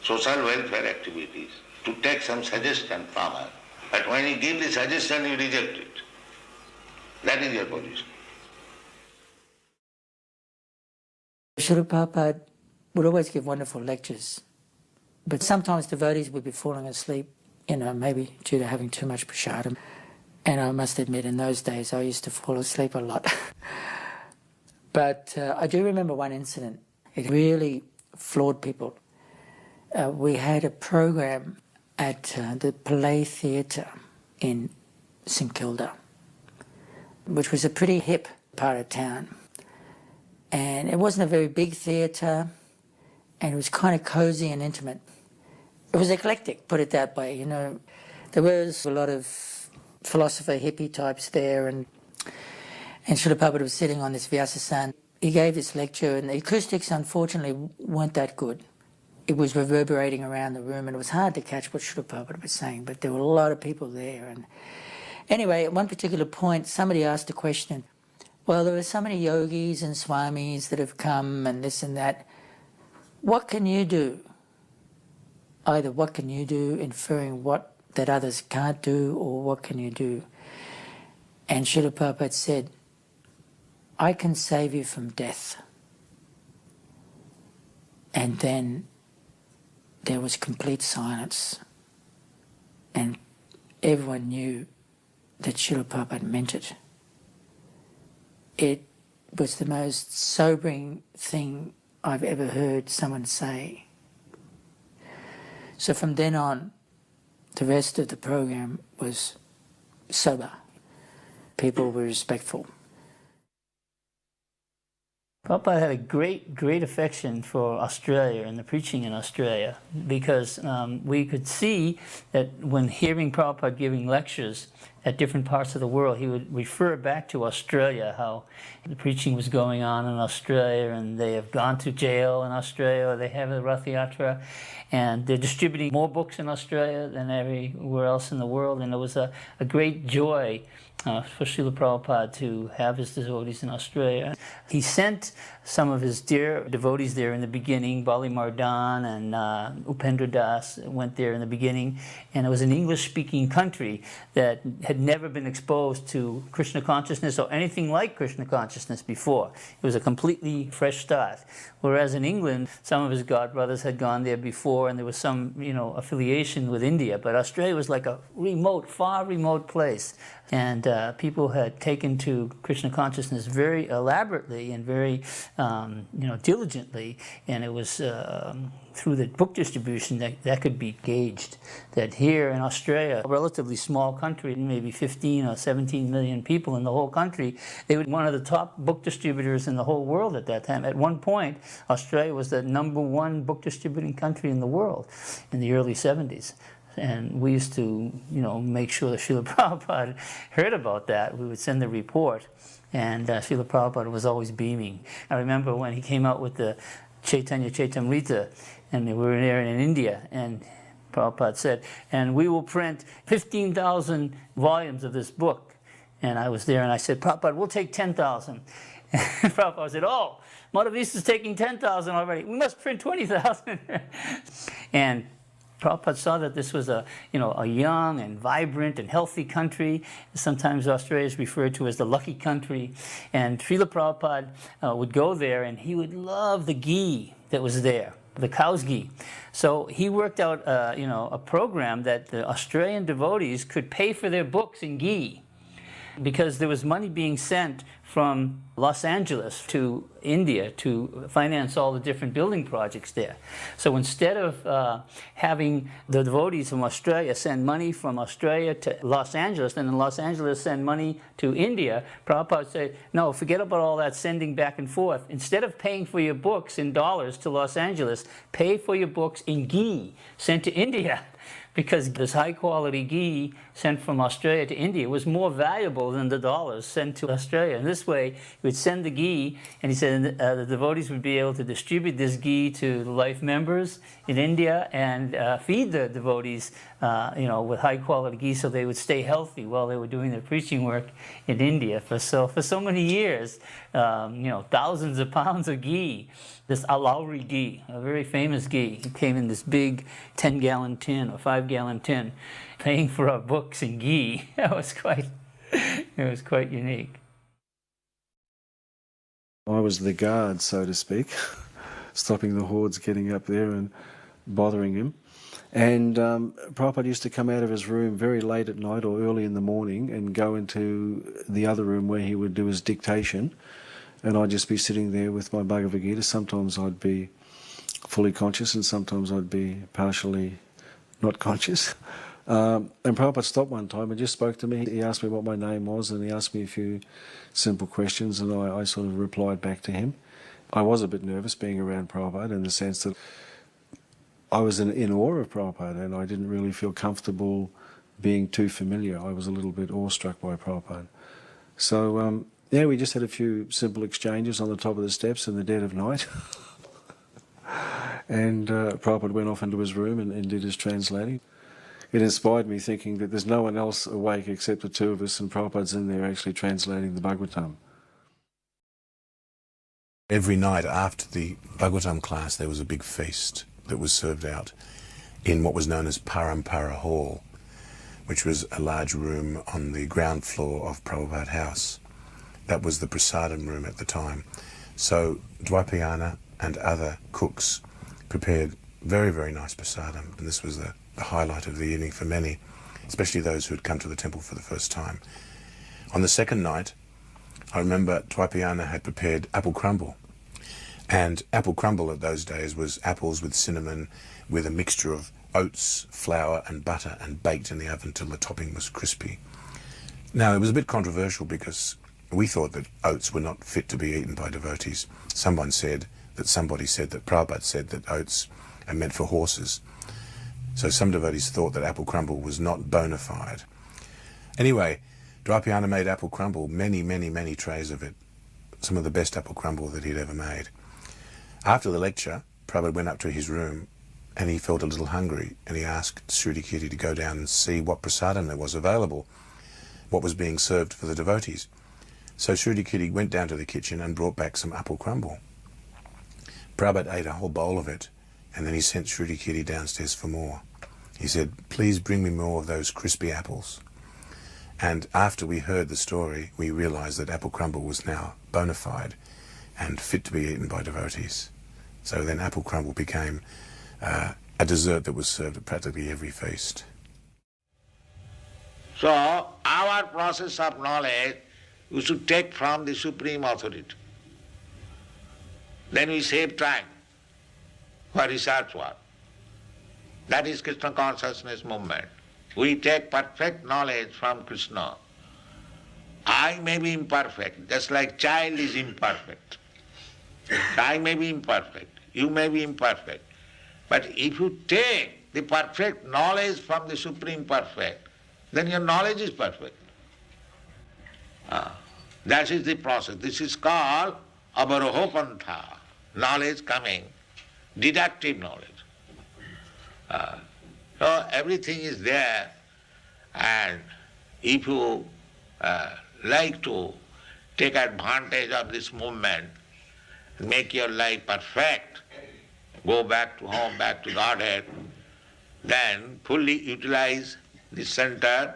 social welfare activities, to take some suggestion from us. But when you give the suggestion, you reject it. That is your position. Srila Prabhupada would always give wonderful lectures, but sometimes devotees would be falling asleep, maybe due to having too much prasadam. And I must admit, in those days, I used to fall asleep a lot. But I do remember one incident. It really floored people. We had a program at the Play Theatre in St Kilda, which was a pretty hip part of town. And it wasn't a very big theatre, and it was kind of cosy and intimate. It was eclectic, put it that way. There was a lot of philosopher hippie types there, and Srila Prabhupada was sitting on this Vyasasana. He gave this lecture, and the acoustics, unfortunately, weren't that good. It was reverberating around the room, and it was hard to catch what Srila Prabhupada was saying, but there were a lot of people there. And anyway, at one particular point, somebody asked a question. Well, there are so many yogis and swamis that have come and this and that. What can you do? Either what can you do, inferring what that others can't do, or what can you do? And Srila Prabhupada said, I can save you from death. And then there was complete silence, and everyone knew that Srila Prabhupada meant it. It was the most sobering thing I've ever heard someone say. So from then on, the rest of the program was sober. People were respectful. Prabhupada had a great affection for Australia and the preaching in Australia, because we could see that when hearing Prabhupada giving lectures at different parts of the world, he would refer back to Australia, how the preaching was going on in Australia, and they have gone to jail in Australia, or they have a Rath Yatra, and they're distributing more books in Australia than everywhere else in the world. And it was a great joy for Srila Prabhupada to have his devotees in Australia. He sent some of his dear devotees there in the beginning. Bali Mardan and Upendra Das went there in the beginning, and it was an English-speaking country that had never been exposed to Krishna consciousness or anything like Krishna consciousness before. It was a completely fresh start. Whereas in England, some of his godbrothers had gone there before, and there was some, affiliation with India. But Australia was like a remote, far remote place. And people had taken to Krishna consciousness very elaborately and very, diligently. And it was through the book distribution that could be gauged. That here in Australia, a relatively small country, maybe 15 or 17 million people in the whole country, they were one of the top book distributors in the whole world at that time. At one point, Australia was the #1 book distributing country in the world in the early 70s. And we used to, make sure that Srila Prabhupada heard about that. We would send the report, and Srila Prabhupada was always beaming. I remember when he came out with the Chaitanya Chaitamrita, and we were there in India, and Prabhupada said, and we will print 15,000 volumes of this book. And I was there, and I said, Prabhupada, we'll take 10,000. And Prabhupada said, oh, Madhavista's taking 10,000 already. We must print 20,000. And Prabhupada saw that this was a young and vibrant and healthy country. Sometimes Australia is referred to as the lucky country. And Srila Prabhupada would go there, and he would love the ghee that was there, the cow's ghee. So he worked out a program that the Australian devotees could pay for their books in ghee, because there was money being sent from Los Angeles to India to finance all the different building projects there. So instead of having the devotees from Australia send money from Australia to Los Angeles, and then Los Angeles send money to India, Prabhupada said, no, forget about all that sending back and forth. Instead of paying for your books in dollars to Los Angeles, pay for your books in ghee sent to India. Because this high-quality ghee sent from Australia to India was more valuable than the dollars sent to Australia. And this way, he would send the ghee, and he said the devotees would be able to distribute this ghee to the life members in India and feed the devotees, with high-quality ghee, so they would stay healthy while they were doing their preaching work in India for so many years. Thousands of pounds of ghee. This Alauri ghee, a very famous ghee. It came in this big 10-gallon tin or 5-gallon tin, paying for our books in ghee. It was quite unique. I was the guard, so to speak, stopping the hordes getting up there and bothering him. And Prabhupada used to come out of his room very late at night or early in the morning and go into the other room where he would do his dictation. And I'd just be sitting there with my Bhagavad Gita. Sometimes I'd be fully conscious, and sometimes I'd be partially not conscious. And Prabhupada stopped one time and just spoke to me. He asked me what my name was, and he asked me a few simple questions, and I sort of replied back to him. I was a bit nervous being around Prabhupada, in the sense that I was in awe of Prabhupada, and I didn't really feel comfortable being too familiar. I was a little bit awestruck by Prabhupada. So, we just had a few simple exchanges on the top of the steps in the dead of night. And Prabhupada went off into his room and did his translating. It inspired me, thinking that there's no one else awake except the two of us, and Prabhupada's in there actually translating the Bhagavatam. Every night after the Bhagavatam class, there was a big feast that was served out in what was known as Parampara Hall, which was a large room on the ground floor of Prabhupada House. That was the prasadam room at the time. So Dwapayana and other cooks prepared very, very nice prasadam, and this was the highlight of the evening for many, especially those who had come to the temple for the first time. On the second night, I remember Dwaipayana had prepared apple crumble, and apple crumble at those days was apples with cinnamon with a mixture of oats, flour and butter, and baked in the oven till the topping was crispy. Now, it was a bit controversial because we thought that oats were not fit to be eaten by devotees. Somebody said that Prabhupada said that oats are meant for horses. So some devotees thought that apple crumble was not bona fide. Anyway, Dwaipayana made apple crumble, many, many, many trays of it, some of the best apple crumble that he'd ever made. After the lecture, Prabhupada went up to his room and he felt a little hungry, and he asked Srila Kirti to go down and see what prasadam there was available, what was being served for the devotees. So Srila Kirti went down to the kitchen and brought back some apple crumble. Prabhupada ate a whole bowl of it, and then he sent Srila Kirti downstairs for more. He said, "Please bring me more of those crispy apples." And after we heard the story, we realized that apple crumble was now bona fide and fit to be eaten by devotees. So then apple crumble became a dessert that was served at practically every feast. So our process of knowledge we should take from the Supreme Authority. Then we save time for research work. That is Krishna consciousness movement. We take perfect knowledge from Krishna. I may be imperfect, just like child is imperfect. I may be imperfect, you may be imperfect. But if you take the perfect knowledge from the Supreme Perfect, then your knowledge is perfect. That is the process. This is called avarohopantha, knowledge coming, deductive knowledge. So everything is there, and if you like to take advantage of this movement, make your life perfect, go back to home, back to Godhead, then fully utilize the center,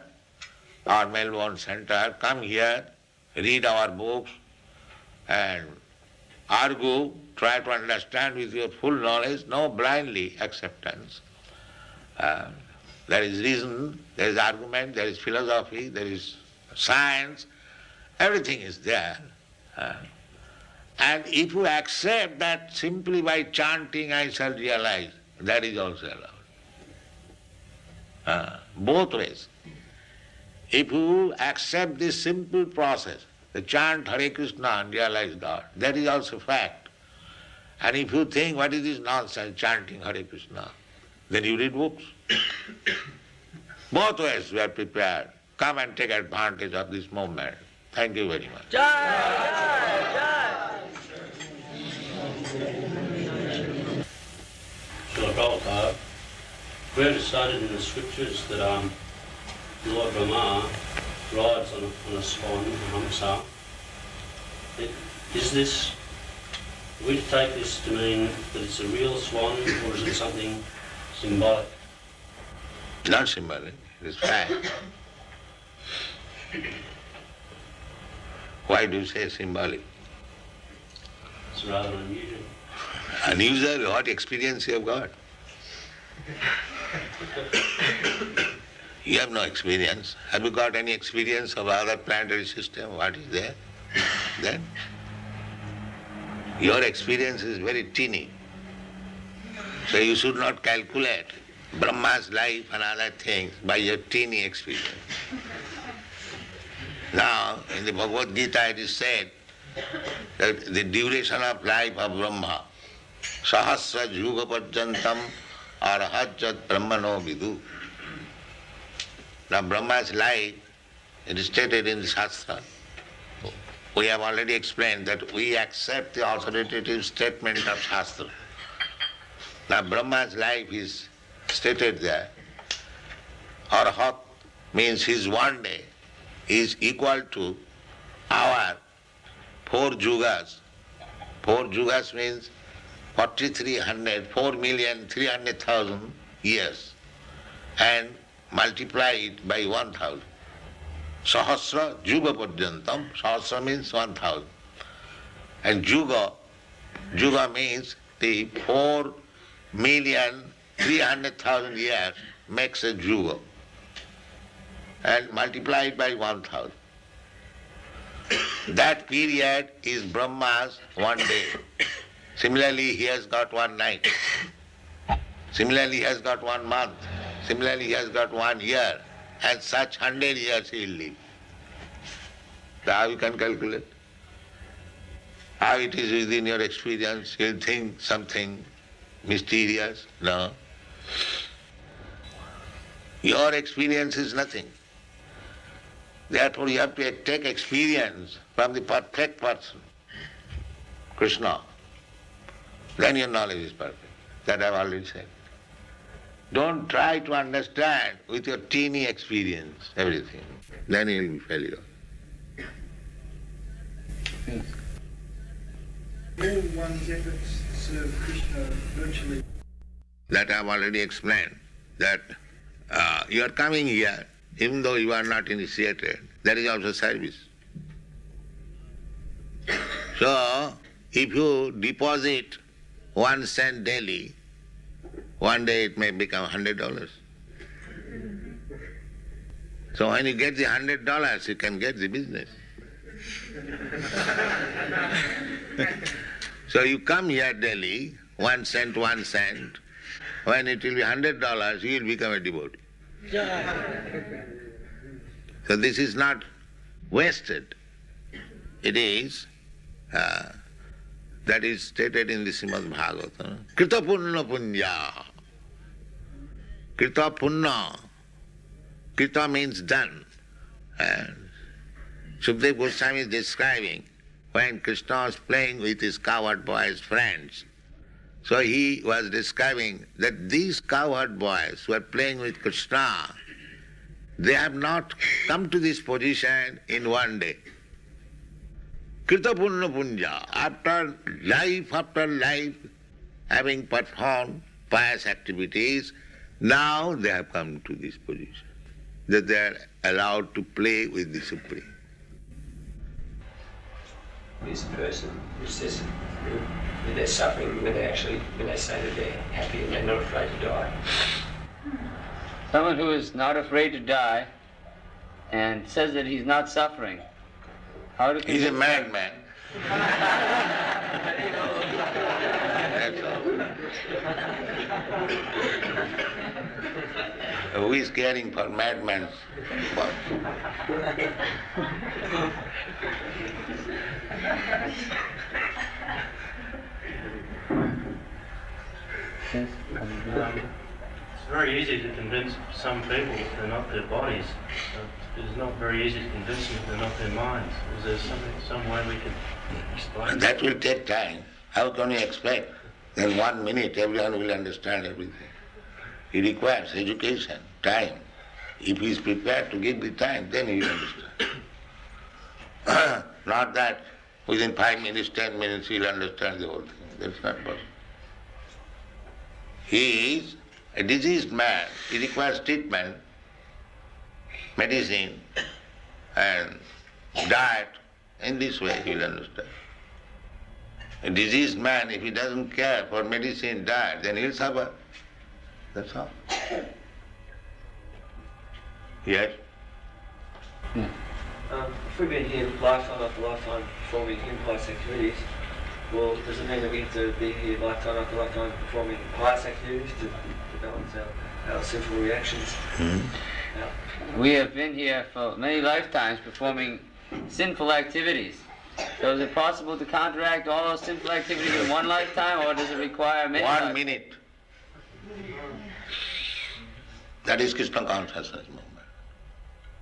our Melbourne center, come here, read our books and argue, try to understand with your full knowledge, no blindly acceptance. There is reason, there is argument, there is philosophy, there is science, everything is there. And if you accept that simply by chanting I shall realize, that is also allowed. Both ways. If you accept this simple process, the chant Hare Krishna and realize God, that is also fact. And if you think what is this nonsense chanting Hare Krishna, then you read books. Both ways we are prepared. Come and take advantage of this moment. Thank you very much. Srila Prabhupada, we have decided in the scriptures that Lord Brahma rides on a swan, a hamsa. Is this, are we to take this to mean that it's a real swan, or is it something symbolic? Not symbolic, it is fact. Why do you say symbolic? It's rather unusual. Unusual? What experience you have got? You have no experience. Have you got any experience of other planetary system? What is there? Then? Your experience is very teeny. So you should not calculate Brahma's life and other things by your teeny experience. Now, in the Bhagavad Gita it is said that the duration of life of Brahma, Sahasra Juga Parjantam Arahajat Brahmano Vidu. Now Brahma's life, it is stated in the Shastra. We have already explained that we accept the authoritative statement of Shastra. Now Brahma's life is stated there. Arahat means his one day is equal to our 4 jugas. 4 jugas means 4,300,000 years, and multiply it by 1,000. Sahasra Juga Parjantam, Sahasra means 1,000. And Juga means the 4 300,000 years makes a juga, and multiply it by 1,000. That period is Brahma's one day. Similarly, he has got one night. Similarly, he has got 1 month. Similarly, he has got 1 year. And such 100 years he will live. So how you can calculate? How it is within your experience? You'll think something mysterious? No. Your experience is nothing. Therefore you have to take experience from the perfect person, Krishna. Then your knowledge is perfect. That I've already said. Don't try to understand with your teeny experience everything. Then you will be failure. All one's efforts serve Krishna virtually. That I've already explained. That you are coming here, even though you are not initiated, that is also service. So, if you deposit 1 cent daily, one day it may become $100. So when you get the $100, you can get the business. So you come here daily, 1 cent, 1 cent. When it will be $100, you will become a devotee. So this is not wasted. It is, that is stated in the Srimad Bhagavatam. Krita punna punya. Krita punna. Krita means done. And Sukadeva Goswami is describing when Krishna was playing with his cowherd boys' friends. So he was describing that these cowherd boys who are playing with Krishna, they have not come to this position in one day. Krita punna punya, after life, having performed pious activities, now they have come to this position, that they are allowed to play with the Supreme. This person who says when they're suffering, when they say that they're happy and they're not afraid to die. Someone who is not afraid to die and says that he's not suffering. How do He's a madman. Who is caring for madmen? It's very easy to convince some people that they're not their bodies. It's not very easy to convince them that they're not their minds. Is there some way we can explain? That will take time. How can you expect? In 1 minute everyone will understand everything. It requires education, time. If he is prepared to give the time, then he will understand. Not that within 5 minutes, 10 minutes he will understand the whole thing. That's not possible. He is a diseased man. He requires treatment, medicine, and diet. In this way he will understand. A diseased man, if he doesn't care for medicine, diet, then he'll suffer. That's all. Yes? If we've been here lifetime after lifetime performing impious activities, well, does it mean that we have to be here lifetime after lifetime performing pious activities to balance our sinful reactions? We have been here for many lifetimes performing sinful activities. So is it possible to counteract all those sinful activities in one lifetime, or does it require many 1 minute. That is Krishna consciousness movement.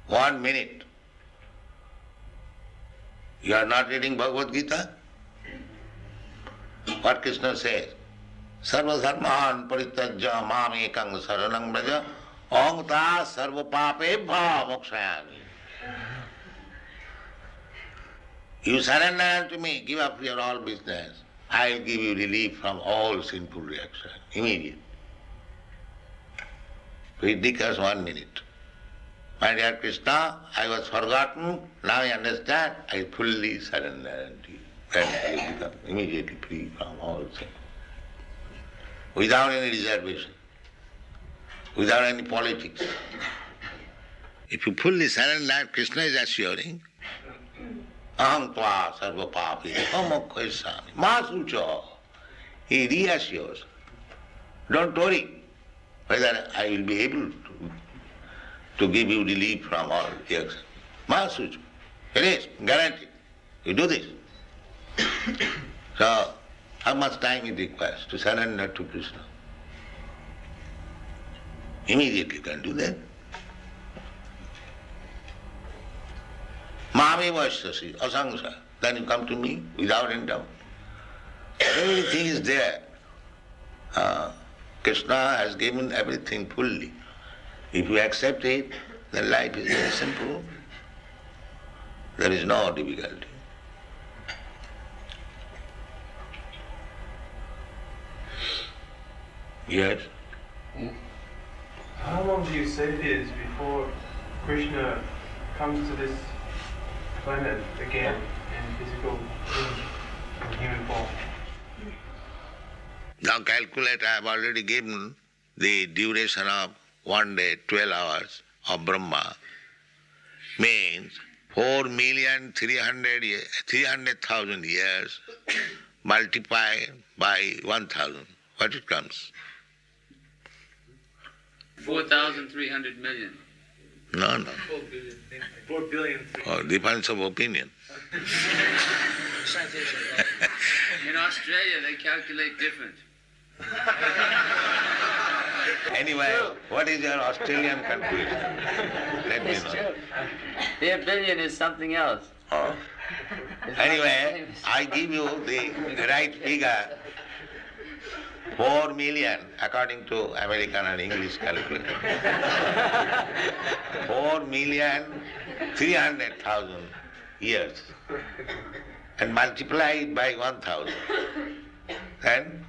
1 minute. You are not reading Bhagavad Gita? What Krishna says? Sarva dharman parityajya mam ekang saranang braja aham ta sarva papebhya mokshayami. You surrender to me, give up your all business. I will give you relief from all sinful reaction, immediate. It requires 1 minute. My dear Krishna, I was forgotten, now I understand, I fully surrender to you. And I become immediately free from all sin. without any reservation, without any politics. If you fully surrender, Krishna is assuring, aham tva sarva papi, amokkhaisami, masucha. He reassures. Don't worry whether I will be able to give you relief from all reaction. Masucha. It is guaranteed. You do this. So, how much time it requires to surrender to Krishna? Immediately you can do that. Mame vaishyasi, asangsa. Then you come to me without any doubt. Everything is there. Krishna has given everything fully. If you accept it, then life is very simple. There is no difficulty. Yes? How long do you say it is before Krishna comes to this planet again in physical in human form? Now calculate, I have already given the duration of 1 day, 12 hours of Brahma, means 4,300,000 years multiplied by 1,000. What it comes? 4,300 million. No. 4 billion. Oh, difference of opinion. In Australia, they calculate different. Anyway, what is your Australian conclusion? Let me know. Their billion is something else. Oh. Anyway, I give you the right figure. 4 million, according to American and English calculation. 4,300,000 years. And multiply it by 1,000. Then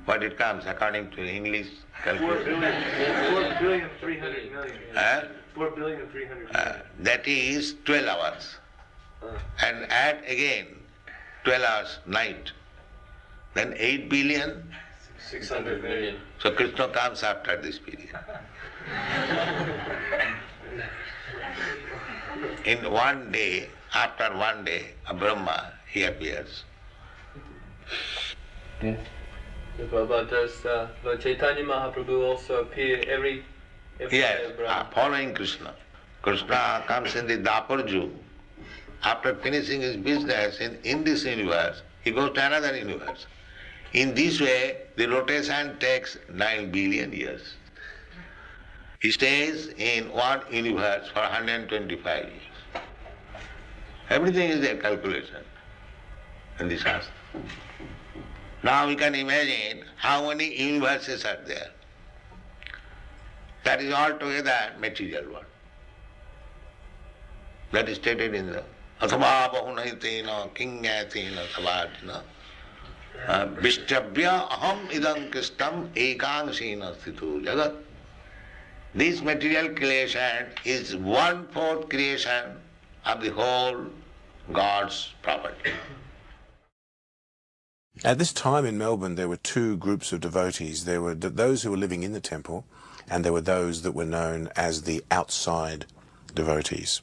what it comes according to English calculation? 4,300,000,000. 4,300,000,000. That is 12 hours. And add again 12 hours night. Then 8 billion. 600 million. So Krishna comes after this period. In 1 day, after 1 day of Brahma, he appears. So Prabhupada, does Lord Chaitanya Mahaprabhu also appear every Yes, day of Brahma? following Krishna. Krishna comes in the Dapur Yuga. After finishing his business in this universe, he goes to another universe. In this way, the rotation takes 9 billion years. He stays in one universe for 125 years. Everything is a calculation in the Shastra. Now we can imagine how many universes are there. That is altogether material world. That is stated in the Athabha Bahunaitina Kingatina Sabhatina Vishtabhya Aham Idam Kristam Ekangsina Sthitu Jagat. This material creation is 1/4 creation of the whole God's property. At this time in Melbourne, there were two groups of devotees. There were those who were living in the temple, and there were those that were known as the outside devotees.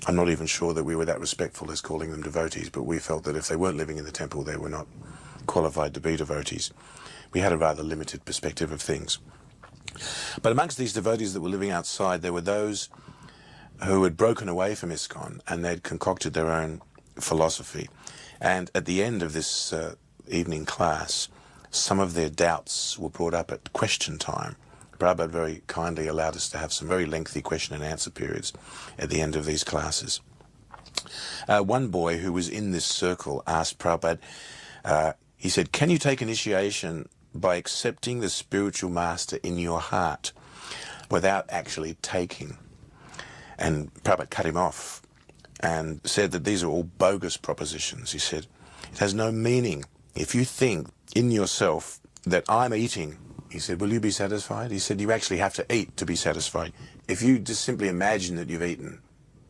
I'm not even sure that we were that respectful as calling them devotees, but we felt that if they weren't living in the temple, they were not qualified to be devotees. We had a rather limited perspective of things. But amongst these devotees that were living outside, there were those who had broken away from ISKCON, and they'd concocted their own philosophy. And at the end of this evening class, some of their doubts were brought up at question time. Prabhupada very kindly allowed us to have some very lengthy question and answer periods at the end of these classes. One boy who was in this circle asked Prabhupada, he said, "Can you take initiation by accepting the spiritual master in your heart without actually taking?" And Prabhupada cut him off and said that these are all bogus propositions. He said, "It has no meaning. If you think in yourself that I'm eating," he said, "will you be satisfied?" He said, "You actually have to eat to be satisfied. If you just simply imagine that you've eaten,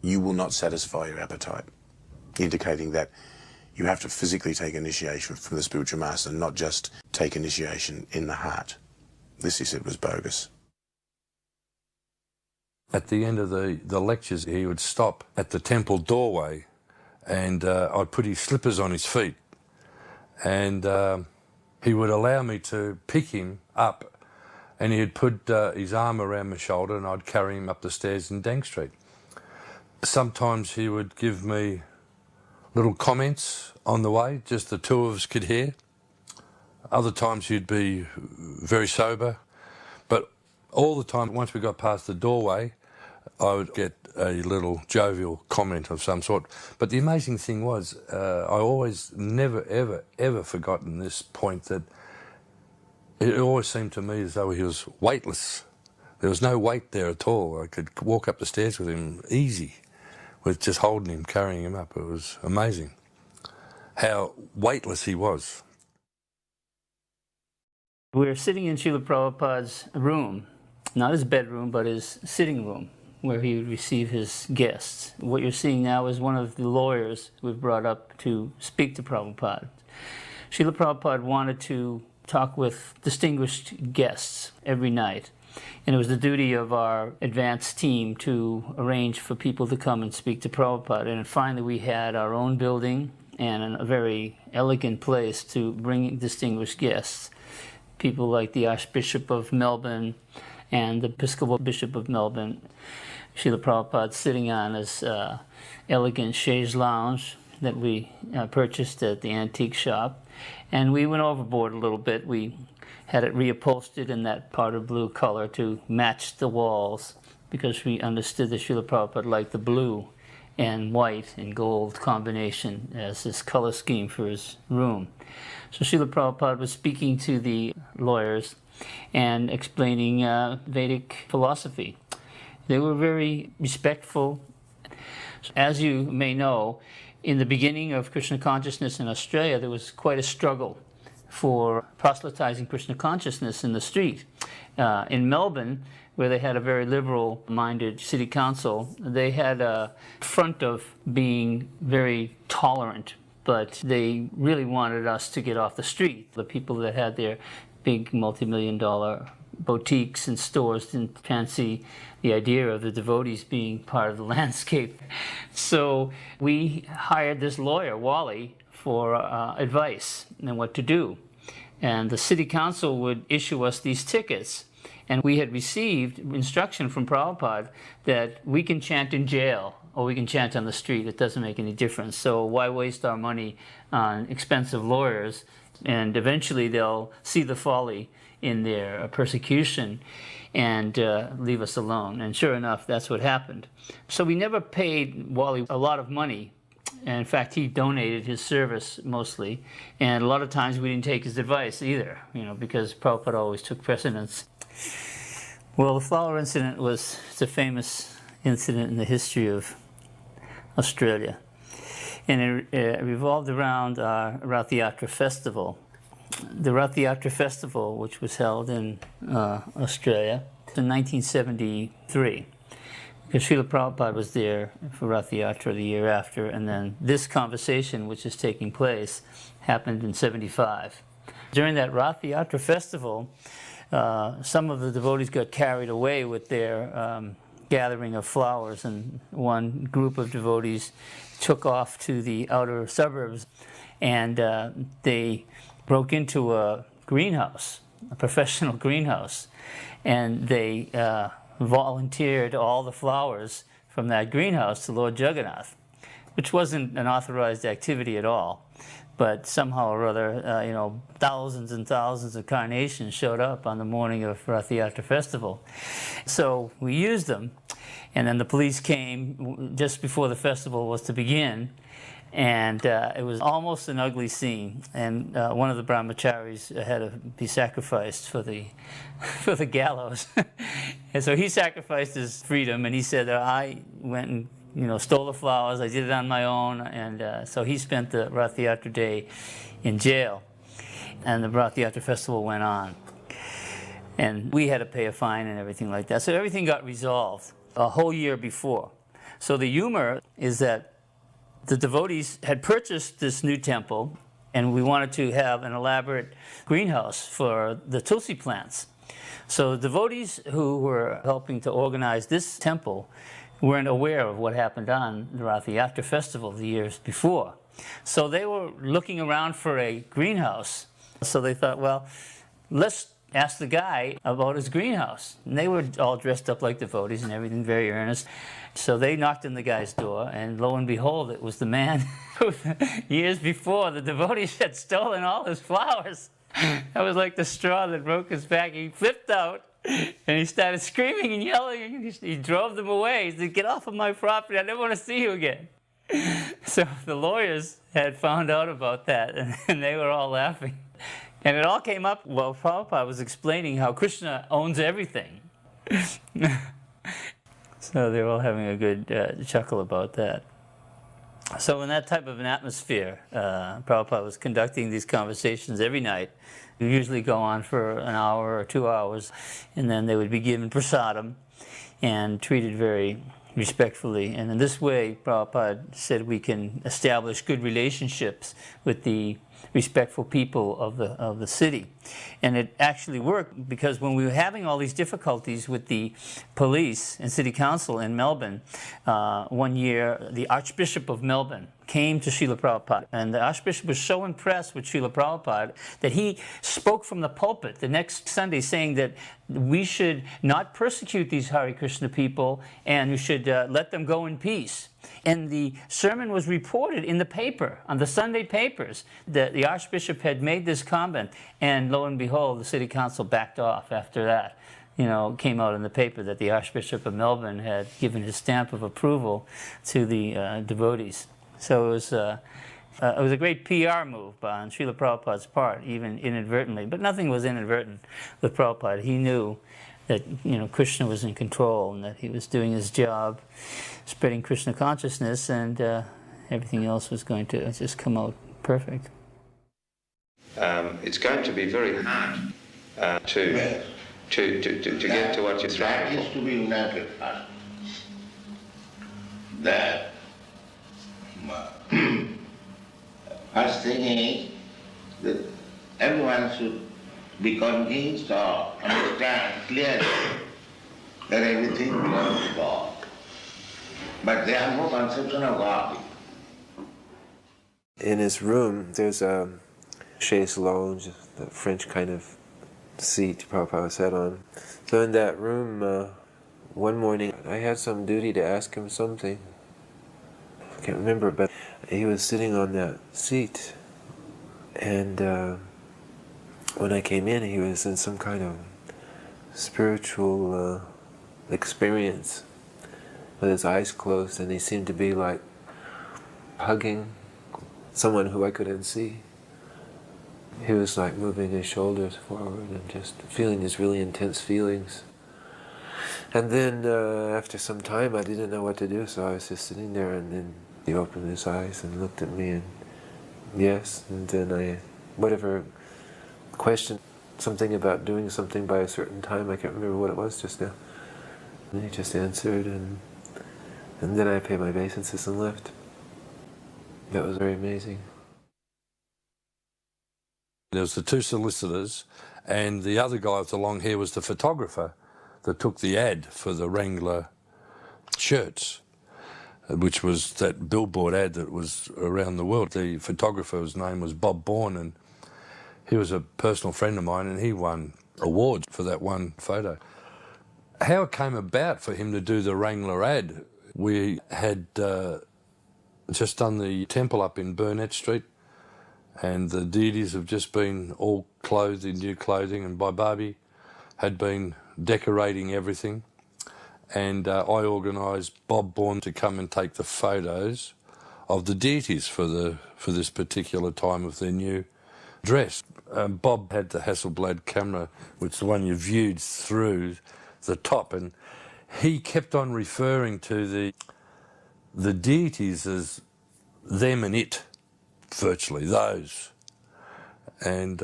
you will not satisfy your appetite," indicating that You have to physically take initiation from the spiritual master and not just take initiation in the heart. This, he said, was bogus. At the end of the lectures, he would stop at the temple doorway and I'd put his slippers on his feet. And he would allow me to pick him up, and he'd put his arm around my shoulder and I'd carry him up the stairs in Dang Street. Sometimes he would give me little comments on the way, just the two of us could hear. Other times he'd be very sober. But all the time, once we got past the doorway, I would get a little jovial comment of some sort. But the amazing thing was, I always never, ever, ever forgotten this point, that it always seemed to me as though he was weightless. There was no weight there at all. I could walk up the stairs with him easy, with just holding him, carrying him up. It was amazing how weightless he was. We were sitting in Srila Prabhupada's room, not his bedroom, but his sitting room, where he would receive his guests. What you're seeing now is one of the lawyers we've brought up to speak to Prabhupada. Srila Prabhupada wanted to talk with distinguished guests every night, and it was the duty of our advanced team to arrange for people to come and speak to Prabhupada. And finally we had our own building and a very elegant place to bring distinguished guests. People like the Archbishop of Melbourne and the Episcopal Bishop of Melbourne. Srila Prabhupada sitting on his elegant chaise lounge that we purchased at the antique shop. And we went overboard a little bit. We had it reupholstered in that powder blue color to match the walls, because we understood that Srila Prabhupada liked the blue and white and gold combination as his color scheme for his room. So Srila Prabhupada was speaking to the lawyers and explaining Vedic philosophy. They were very respectful. As you may know, in the beginning of Krishna consciousness in Australia, there was quite a struggle for proselytizing Krishna consciousness in the street. In Melbourne, where they had a very liberal-minded city council, they had a front of being very tolerant, but they really wanted us to get off the street. The people that had their big multi-million-dollar boutiques and stores didn't fancy the idea of the devotees being part of the landscape. So we hired this lawyer, Wally, for advice and what to do. And the city council would issue us these tickets. And we had received instruction from Prabhupada that we can chant in jail or we can chant on the street. It doesn't make any difference. So why waste our money on expensive lawyers? And eventually they'll see the folly in their persecution and leave us alone. And sure enough, that's what happened. So we never paid Wally a lot of money. And in fact, he donated his service mostly. And a lot of times we didn't take his advice either, because Prabhupada always took precedence. Well, the flower incident it's a famous incident in the history of Australia. And it revolved around our Rath Yatra festival. The Rath Yatra festival, which was held in Australia in 1973. Because Srila Prabhupada was there for Rath Yatra the year after, and then this conversation, which is taking place, happened in 75. During that Rath Yatra festival, some of the devotees got carried away with their gathering of flowers, and one group of devotees took off to the outer suburbs, and they broke into a greenhouse, a professional greenhouse, and they volunteered all the flowers from that greenhouse to Lord Jagannath, which wasn't an authorized activity at all. But somehow or other, thousands and thousands of carnations showed up on the morning of Rath Yatra festival. So we used them, and then the police came just before the festival was to begin, and it was almost an ugly scene. And one of the brahmacharis had to be sacrificed for the gallows. And so he sacrificed his freedom, and he said, I went and stole the flowers, I did it on my own, and so he spent the Rath Yatra day in jail, and the Rath Yatra festival went on. And we had to pay a fine and everything like that. So everything got resolved a whole year before. So the humor is that The devotees had purchased this new temple, and we wanted to have an elaborate greenhouse for the Tulsi plants. So the devotees who were helping to organize this temple weren't aware of what happened on the Rath Yatra festival the years before. So they were looking around for a greenhouse. So they thought, well, let's ask the guy about his greenhouse. And they were all dressed up like devotees and everything, very earnest. So they knocked on the guy's door, and lo and behold, it was the man who years before the devotees had stolen all his flowers. That was like the straw that broke his back. He flipped out, and he started screaming and yelling, and he drove them away. He said, "Get off of my property, I never want to see you again." So the lawyers had found out about that, and they were all laughing. And it all came up while Prabhupada was explaining how Krishna owns everything. So they were all having a good chuckle about that. So in that type of an atmosphere, Prabhupada was conducting these conversations every night. They usually go on for an hour or 2 hours, and then they would be given prasadam and treated very respectfully. And in this way, Prabhupada said we can establish good relationships with the respectful people of the city. And it actually worked, because when we were having all these difficulties with the police and city council in Melbourne, one year the Archbishop of Melbourne came to Srila Prabhupada, and the Archbishop was so impressed with Srila Prabhupada that he spoke from the pulpit the next Sunday saying that we should not persecute these Hare Krishna people, and we should let them go in peace. And the sermon was reported in the paper, on the Sunday papers, that the Archbishop had made this comment, and lo and behold, the City Council backed off after that. You know, it came out in the paper that the Archbishop of Melbourne had given his stamp of approval to the devotees. So it was a great PR move on Srila Prabhupada's part, even inadvertently. But nothing was inadvertent with Prabhupada. He knew that, you know, Krishna was in control and that he was doing his job, spreading Krishna consciousness, and everything else was going to just come out perfect. It's going to be very hard to get to what you're trying for. That is to be united first. That first thing is that everyone should be convinced or understand clearly that everything belongs to God. But they have no conception of God. In his room, there's a chaise lounge, the French kind of seat Prabhupada sat on. So in that room, one morning, I had some duty to ask him something. I can't remember, but he was sitting on that seat. And when I came in, he was in some kind of spiritual experience with his eyes closed, and he seemed to be like hugging someone who I couldn't see. He was like moving his shoulders forward and just feeling these really intense feelings. And then after some time I didn't know what to do, so I was just sitting there, and then he opened his eyes and looked at me, and yes, and then whatever question, something about doing something by a certain time, I can't remember what it was just now. And he just answered, and then I paid my obeisances and left. That was very amazing. There was the two solicitors, and the other guy with the long hair was the photographer that took the ad for the Wrangler shirts, which was that billboard ad that was around the world. The photographer's name was Bob Bourne, and he was a personal friend of mine, and he won awards for that one photo. How it came about for him to do the Wrangler ad, we had just done the temple up in Burnett Street, and the deities have just been all clothed in new clothing, and Bobby had been decorating everything. And I organised Bob Bourne to come and take the photos of the deities for this particular time of their new dress. Bob had the Hasselblad camera, which is the one you viewed through the top, and he kept on referring to the deities as them and it, virtually, those. And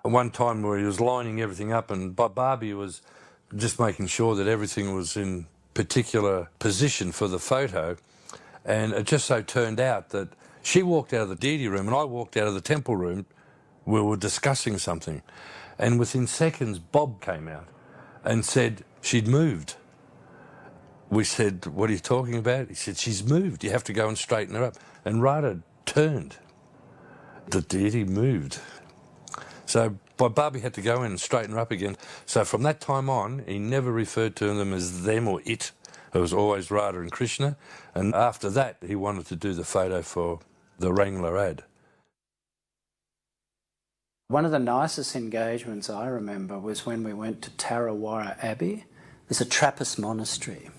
one time where he was lining everything up, and Bobby was just making sure that everything was in particular position for the photo, And it just so turned out that she walked out of the deity room and I walked out of the temple room. We were discussing something. And within seconds, Bob came out and said she'd moved. We said, what are you talking about? He said, she's moved. You have to go and straighten her up. And Radha turned. The deity moved. So Bobby had to go in and straighten her up again. So from that time on, he never referred to them as them or it. It was always Radha and Krishna. And after that, he wanted to do the photo for the Wrangler ad. One of the nicest engagements I remember was when we went to Tarawara Abbey. There's a Trappist monastery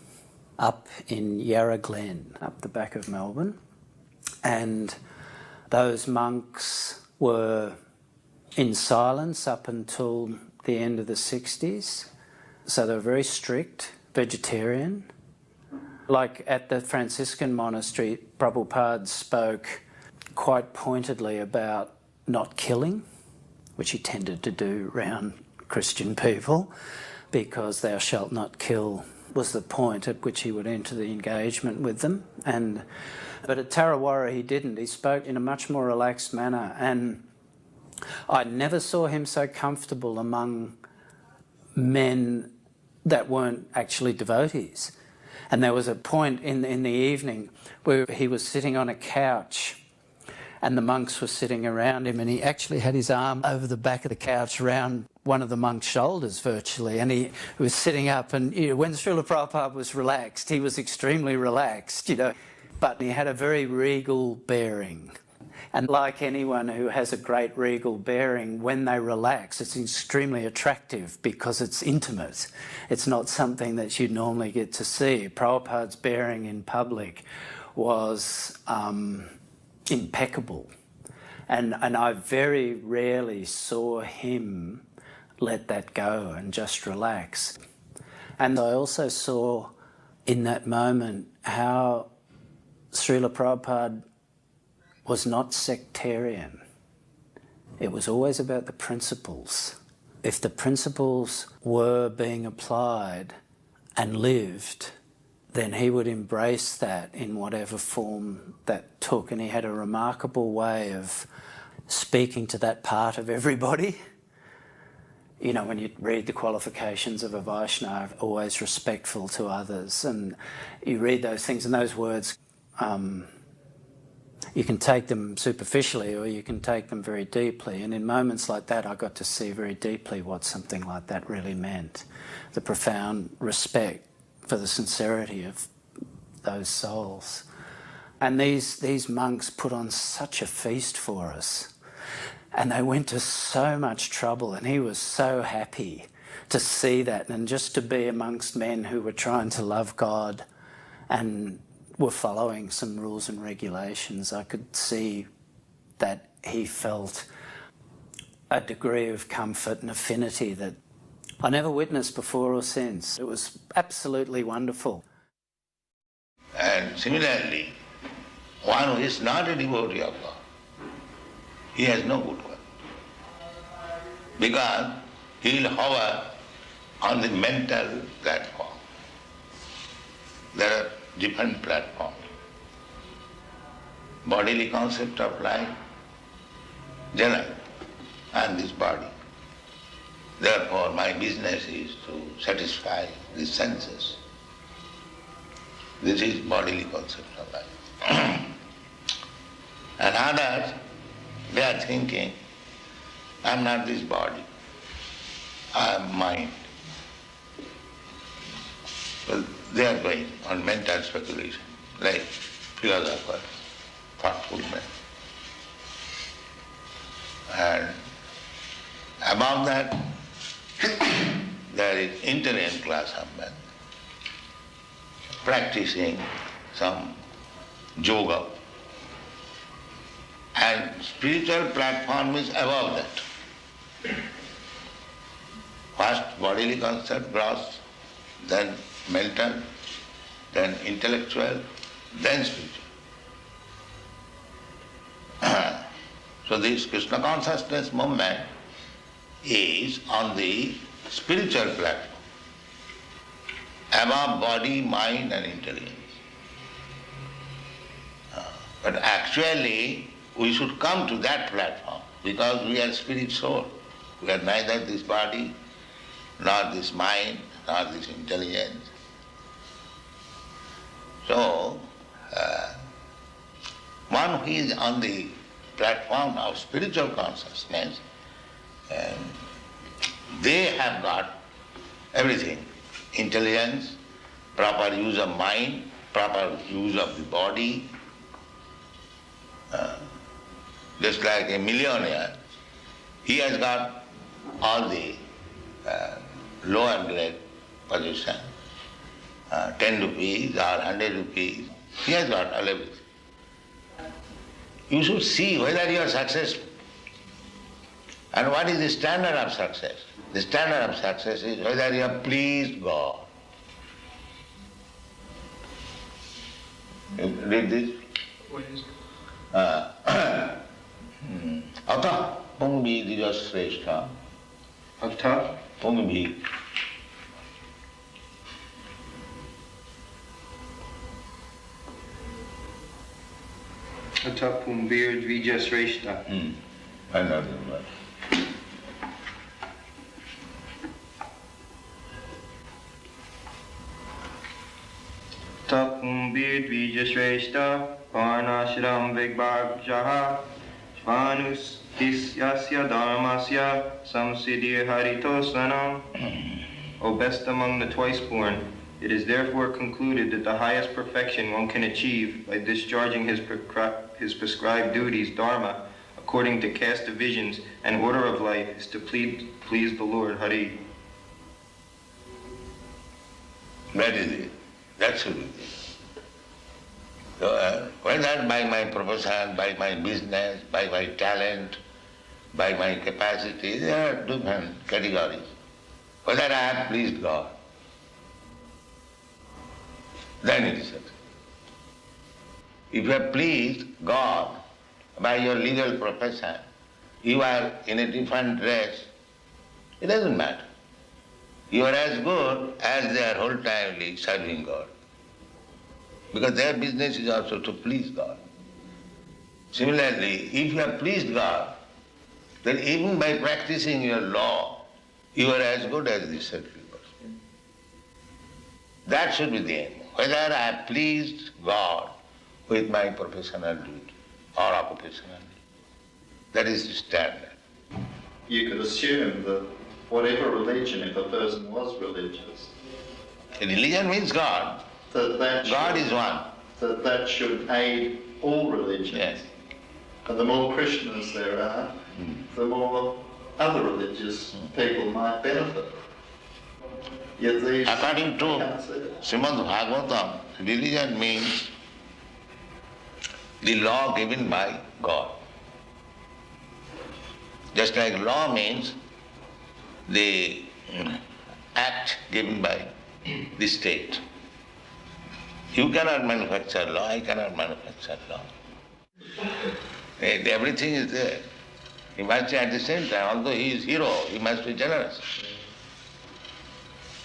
up in Yarra Glen, up the back of Melbourne. And those monks were in silence up until the end of the 60s. So they were very strict, vegetarian. Like at the Franciscan monastery, Prabhupada spoke quite pointedly about not killing, which he tended to do around Christian people, because thou shalt not kill was the point at which he would enter the engagement with them. But at Tarawara he didn't. He spoke in a much more relaxed manner, and I never saw him so comfortable among men that weren't actually devotees. And there was a point in the evening where he was sitting on a couch and the monks were sitting around him, and he actually had his arm over the back of the couch around one of the monks' shoulders virtually, and he was sitting up, and when Srila Prabhupada was relaxed, he was extremely relaxed, but he had a very regal bearing. And like anyone who has a great regal bearing, when they relax, it's extremely attractive because it's intimate. It's not something that you normally get to see. Prabhupada's bearing in public was impeccable. And I very rarely saw him let that go and just relax. And I also saw in that moment how Srila Prabhupada was not sectarian. It was always about the principles. If the principles were being applied and lived, then he would embrace that in whatever form that took. And he had a remarkable way of speaking to that part of everybody. When you read the qualifications of a Vaishnava, always respectful to others, and you read those things and those words, you can take them superficially or you can take them very deeply. And in moments like that, I got to see very deeply what something like that really meant. The profound respect for the sincerity of those souls. And these monks put on such a feast for us. And they went to so much trouble, and he was so happy to see that and just to be amongst men who were trying to love God and were following some rules and regulations. I could see that he felt a degree of comfort and affinity that I never witnessed before or since. It was absolutely wonderful. And similarly, one who is not a devotee of God, he has no good work. Because he will hover on the mental platform. There are different platforms. Bodily concept of life, general, and this body. Therefore, my business is to satisfy the senses. This is bodily concept of life. And others, they are thinking, I am not this body, I am mind. Well, they are going on mental speculation, like philosophers, thoughtful men. And above that, there is intelligent class of men practicing some yoga. And spiritual platform is above that. First bodily concept, gross, then mental, then intellectual, then spiritual. So this Krishna consciousness movement is on the spiritual platform, above body, mind and intelligence. But actually, we should come to that platform because we are spirit soul. We are neither this body, nor this mind, nor this intelligence. So, one who is on the platform of spiritual consciousness, they have got everything. Intelligence, proper use of mind, proper use of the body. Just like a millionaire, he has got all the lower grade position, 10 rupees or 100 rupees. He has got all everything. You should see whether you are successful. And what is the standard of success? The standard of success is whether you have pleased God. You read this? What is it? Atha pungbi dijasreshta. Atha pungbi. Atha pumbir dvijasreshta. Another word. Atha pumbir dvijasreshta. Varnashram vigbhagjaha. Svanus isyasya dharmasya. Samsiddhi haritosvanam. O best among the twice born, it is therefore concluded that the highest perfection one can achieve by discharging his prescribed duties, dharma, according to caste divisions and order of life, is to please the Lord, Hari. That is it. That should be it. So, whether by my profession, by my business, by my talent, by my capacity, there are different categories. Whether I have pleased God, then it is success. If you have pleased God by your legal profession, you are in a different dress, it doesn't matter. You are as good as they are whole-timely serving God. Because their business is also to please God. Similarly, if you have pleased God, then even by practicing your law, you are as good as the serving person. That should be the aim. Whether I have pleased God with my professional duty or occupational duty. That is the standard. You could assume that whatever religion, if a person was religious, religion means God. God is one. That should aid all religions. Yes. And the more Krishnas there are, the more other religious people might benefit. Yet these according to Srimad Bhagavatam, religion means the law given by God. Just like law means the act given by the state. You cannot manufacture law, I cannot manufacture law. Everything is there. He must be at the same time, although he is hero, he must be generous.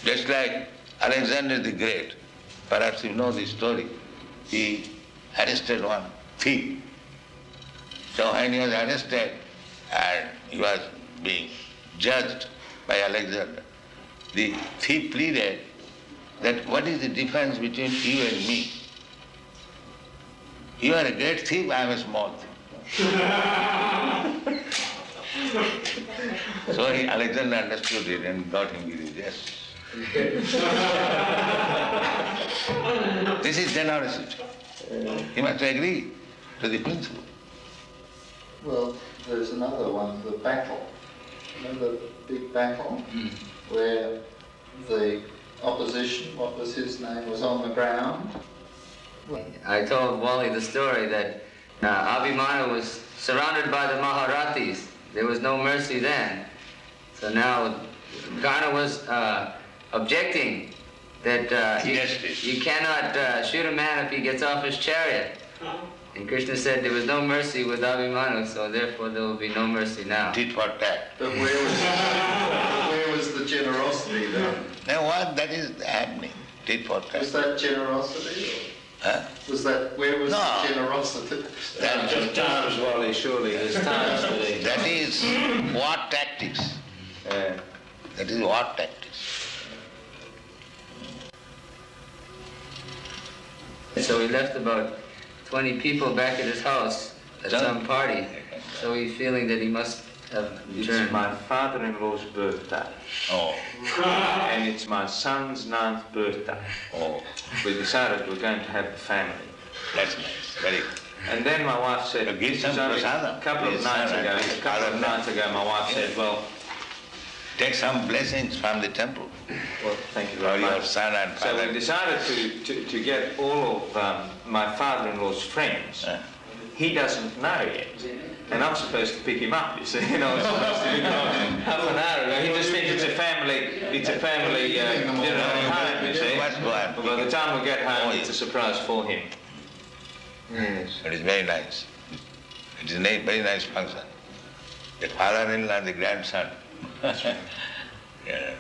Just like Alexander the Great, perhaps you know the story, he arrested one thief. So when he was arrested and he was being judged by Alexander, the thief pleaded that what is the difference between you and me? You are a great thief, I am a small thief. So Alexander understood it and got him with yes. This is generosity. He must agree to the principle. Well, there's another one, the battle. Remember the big battle where the opposition, what was his name, was on the ground? I told Wally the story that Abhimanyu was surrounded by the Maharathis. There was no mercy then. So now Karna was objecting that you cannot shoot a man if he gets off his chariot. And Krishna said there was no mercy with Abhimanyu, so therefore there will be no mercy now. Tit for tat. But where was the generosity then? Now what that is happening? Tit for tat. Was that generosity? Was that, where was the generosity? That Just times, Wally, surely. There's times for these. that is war tactics. That is war tactics. So he left about 20 people back at his house at some party. So he's feeling that he must have returned. It's my father-in-law's birthday. Oh. And it's my son's 9th birthday. Oh. We decided we're going to have the family. That's nice. Very good. And then my wife said, give this some is only prasadam. a couple of nights ago, my wife said, well, take some blessings from the temple. Well, thank you very much. Your son and father. So we decided to get all of my father-in-law's friends. He doesn't know yet. And I'm supposed to pick him up, you see. You know, it's supposed to be half an hour ago. He just thinks it's a family dinner at home, you see. But by the time we get home, it's a surprise for him. Yes. It is very nice. It is a very nice function. The father-in-law and the grandson. Yeah.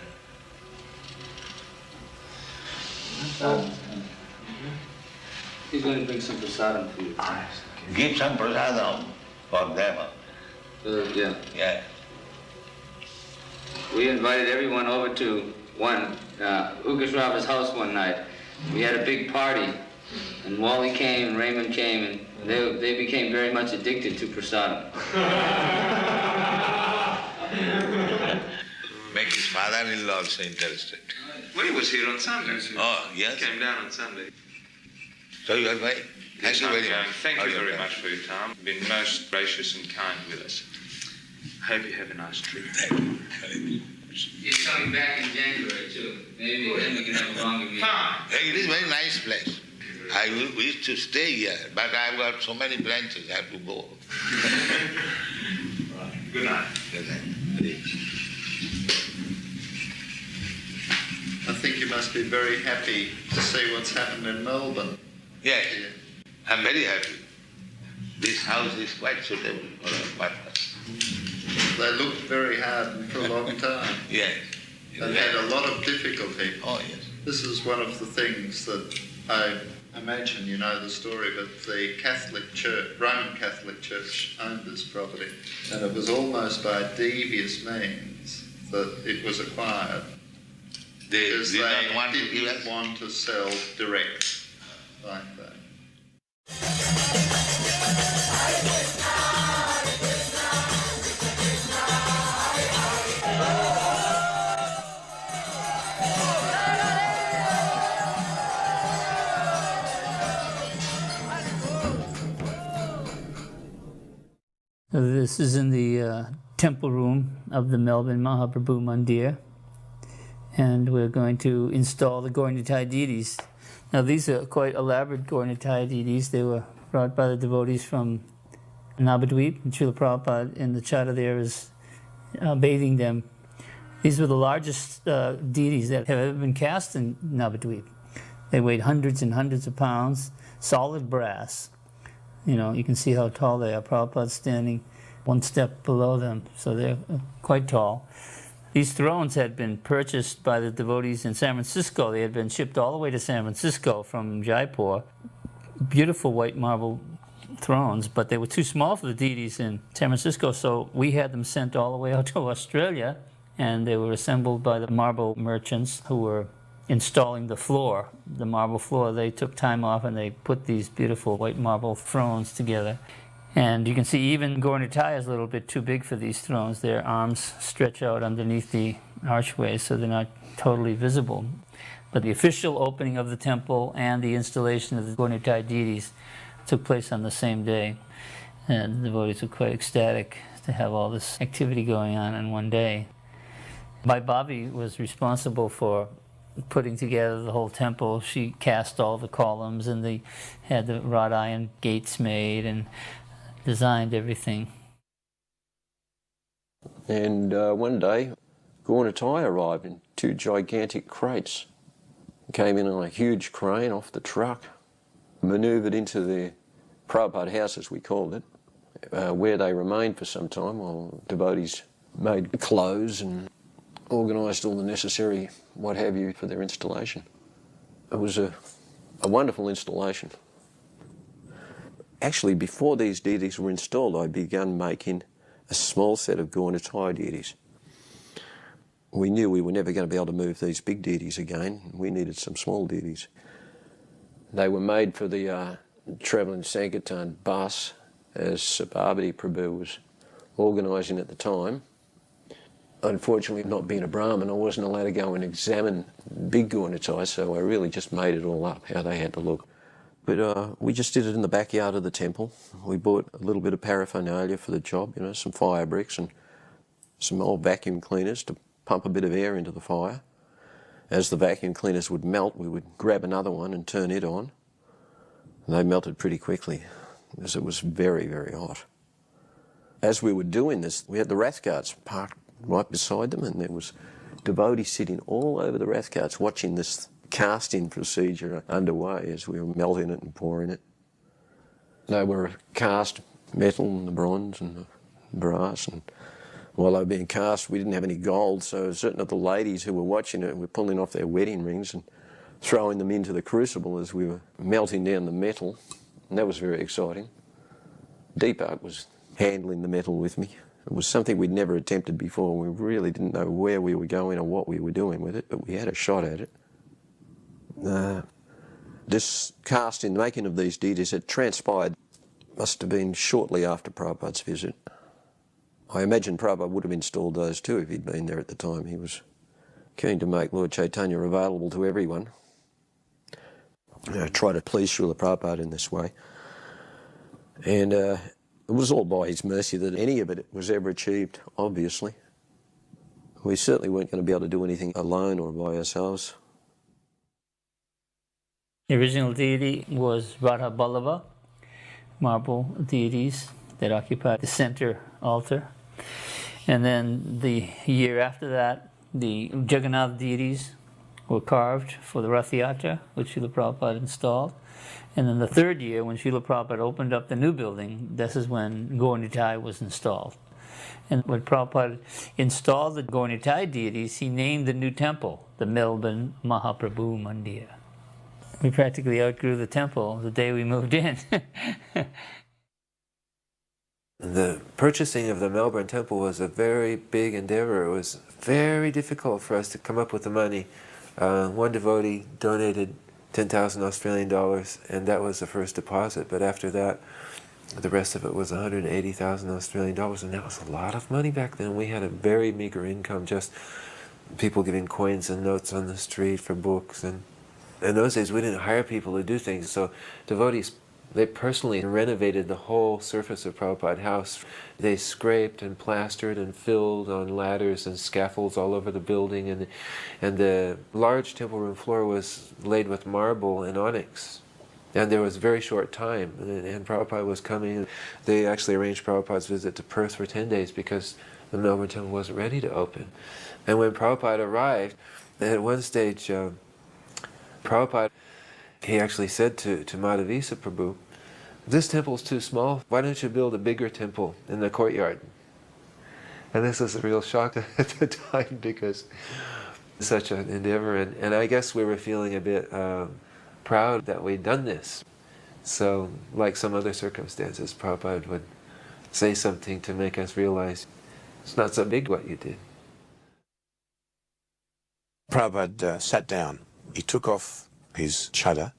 He's going to bring some prasadam to you. Give some prasadam for them. Yeah. Yeah. We invited everyone over to Ukasrava's house one night. We had a big party, and Wally came and Raymond came, and they became very much addicted to prasadam. Make his father-in-law also interested. Well, he was here on Sunday. Oh, yes. He came down on Sunday. So you are going? Thank you very much. Thank you very much for your time. You've been most gracious and kind with us. I hope you have a nice trip. He's coming back in January, too. Maybe then we can have a longer meeting. It is a very nice place. I wish to stay here, but I've got so many branches, I have to go. Good night. Good night. I think you must be very happy to see what's happened in Melbourne. Yes, I'm very happy. This house is quite suitable for a partner. They looked very hard for a long time. Yes. And had a lot of difficulty. Oh, yes. This is one of the things that I imagine you know the story, but the Catholic Church, Roman Catholic Church owned this property, and it was almost by devious means that it was acquired. Because they didn't want to sell direct like that. This is in the temple room of the Melbourne Mahaprabhu Mandir, and we're going to install the Gaura-Nitai deities. Now these are quite elaborate Gaura-Nitai deities. They were brought by the devotees from Navadvip, and Srila Prabhupada in the chata there is bathing them. These were the largest deities that have ever been cast in Navadvip. They weighed hundreds and hundreds of pounds, solid brass. You know, you can see how tall they are. Prabhupada's standing one step below them, so they're quite tall. These thrones had been purchased by the devotees in San Francisco. They had been shipped all the way to San Francisco from Jaipur. Beautiful white marble thrones, but they were too small for the deities in San Francisco, so we had them sent all the way out to Australia, and they were assembled by the marble merchants who were installing the floor, the marble floor. They took time off and they put these beautiful white marble thrones together. And you can see even Gaura-Nitai is a little bit too big for these thrones. Their arms stretch out underneath the archways, so they're not totally visible. But the official opening of the temple and the installation of the Gaura-Nitai deities took place on the same day. And the devotees were quite ecstatic to have all this activity going on in one day. Bhai Bobby was responsible for putting together the whole temple. She cast all the columns and they had the wrought iron gates made and designed everything. And one day, Gaura-Nitai arrived in 2 gigantic crates. Came in on a huge crane off the truck, manoeuvred into the Prabhupada house, as we called it, where they remained for some time while devotees made clothes and organised all the necessary what have you for their installation. It was a a wonderful installation. Actually, before these deities were installed, I began making a small set of Gaurnitai deities. We knew we were never going to be able to move these big deities again. We needed some small deities. They were made for the travelling Sankirtan bus, as Sabhabati Prabhu was organising at the time. Unfortunately, not being a Brahmin, I wasn't allowed to go and examine big Gaurnitai, so I really just made it all up, how they had to look. But we just did it in the backyard of the temple. We bought a little bit of paraphernalia for the job, you know, some fire bricks and some old vacuum cleaners to pump a bit of air into the fire. As the vacuum cleaners would melt, we would grab another one and turn it on. And they melted pretty quickly, because it was very, very hot. As we were doing this, we had the wrath carts parked right beside them, and there was devotees sitting all over the wrath carts watching this casting procedure underway as we were melting it and pouring it. They were cast metal and the bronze and the brass, and while they were being cast, we didn't have any gold, so certain of the ladies who were watching it were pulling off their wedding rings and throwing them into the crucible as we were melting down the metal, and that was very exciting. Deepak was handling the metal with me. It was something we'd never attempted before. We really didn't know where we were going or what we were doing with it, but we had a shot at it. This casting, the making of these deities, had transpired, must have been shortly after Prabhupada's visit. I imagine Prabhupada would have installed those too if he'd been there at the time. He was keen to make Lord Chaitanya available to everyone. Try to please Srila Prabhupada in this way. And it was all by his mercy that any of it was ever achieved, obviously. We certainly weren't going to be able to do anything alone or by ourselves. The original deity was Radha Ballabha, marble deities that occupied the center altar. And then the year after that, the Jagannath deities were carved for the Rath Yatra, which Srila Prabhupada installed. And then the third year, when Srila Prabhupada opened up the new building, this is when Gaurnitai was installed. And when Prabhupada installed the Gaurnitai deities, he named the new temple the Melbourne Mahaprabhu Mandir. We practically outgrew the temple the day we moved in. The purchasing of the Melbourne temple was a very big endeavor. It was very difficult for us to come up with the money. One devotee donated 10,000 Australian dollars, and that was the first deposit. But after that, the rest of it was 180,000 Australian dollars, and that was a lot of money back then. We had a very meager income, just people giving coins and notes on the street for books. And in those days, we didn't hire people to do things, so devotees, they personally renovated the whole surface of Prabhupada House. They scraped and plastered and filled on ladders and scaffolds all over the building, and the large temple room floor was laid with marble and onyx. And there was a very short time, and Prabhupada was coming. They actually arranged Prabhupada's visit to Perth for 10 days because the Melbourne temple wasn't ready to open. And when Prabhupada arrived, at one stage, Prabhupada, he actually said to Madhavisa Prabhu, "This temple's too small. Why don't you build a bigger temple in the courtyard?" And this was a real shock at the time because it's such an endeavor. And I guess we were feeling a bit proud that we'd done this. So, like some other circumstances, Prabhupada would say something to make us realize it's not so big what you did. Prabhupada sat down. He took off his chadar,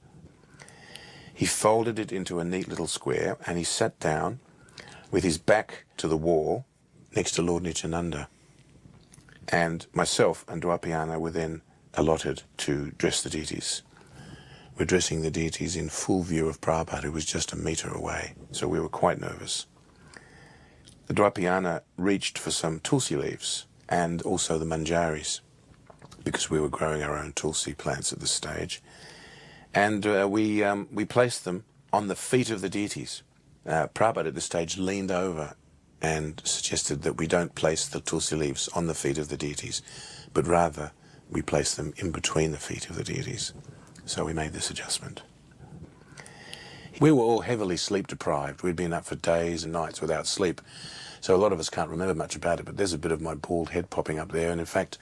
he folded it into a neat little square, and he sat down with his back to the wall next to Lord Nityananda. And myself and Dwapayana were then allotted to dress the deities. We're dressing the deities in full view of Prabhupada, who was just a metre away, so we were quite nervous. The Dwapayana reached for some tulsi leaves and also the manjaris, because we were growing our own tulsi plants at this stage. And we placed them on the feet of the deities. Prabhupada at this stage leaned over and suggested that we don't place the tulsi leaves on the feet of the deities, but rather we place them in between the feet of the deities. So we made this adjustment. We were all heavily sleep deprived. We'd been up for days and nights without sleep. So a lot of us can't remember much about it, but there's a bit of my bald head popping up there. And in fact,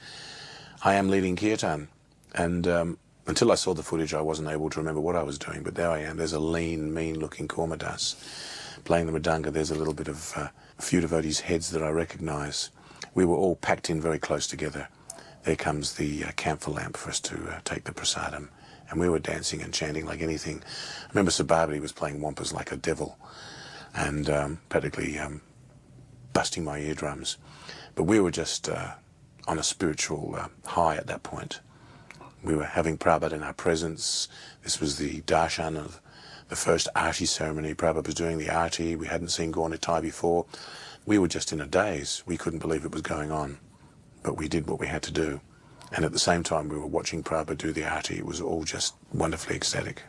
I am leading kirtan. And Until I saw the footage, I wasn't able to remember what I was doing, but there I am. There's a lean, mean-looking Kormadas playing the mridanga. There's a little bit of a few devotees' heads that I recognise. We were all packed in very close together. There comes the camphor lamp for us to take the prasadam, and we were dancing and chanting like anything. I remember Sababati was playing wampas like a devil and practically busting my eardrums. But we were just on a spiritual high at that point. We were having Prabhupada in our presence. This was the darshan of the first Aarti ceremony. Prabhupada was doing the Aarti. We hadn't seen Gaur Nitai before. We were just in a daze. We couldn't believe it was going on. But we did what we had to do. And at the same time we were watching Prabhupada do the Aarti. It was all just wonderfully ecstatic.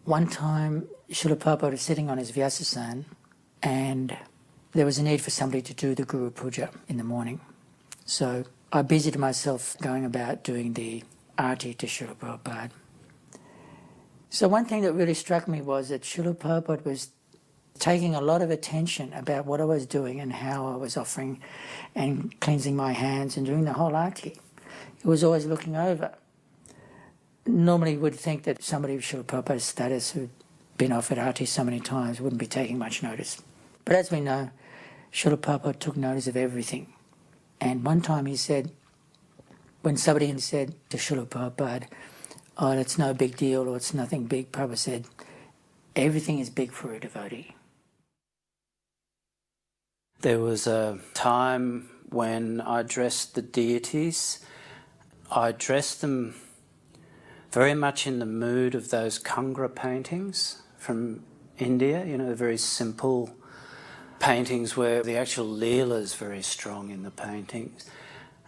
One time, Srila Prabhupada was sitting on his Vyasasan, and there was a need for somebody to do the Guru Puja in the morning. So I busied myself going about doing the Aarti to Srila Prabhupada. So one thing that really struck me was that Srila Prabhupada was taking a lot of attention about what I was doing and how I was offering and cleansing my hands and doing the whole Aarti. He was always looking over. Normally you would think that somebody with Srila Prabhupada's status who'd been offered Aarti so many times wouldn't be taking much notice. But as we know, Srila Prabhupada took notice of everything. And one time he said, when somebody had said to Srila Prabhupada, "Oh, it's no big deal," or "It's nothing big," Prabhupada said, "Everything is big for a devotee." There was a time when I dressed the deities. I dressed them very much in the mood of those Kangra paintings from India, you know, the very simple paintings where the actual Leela is very strong in the paintings.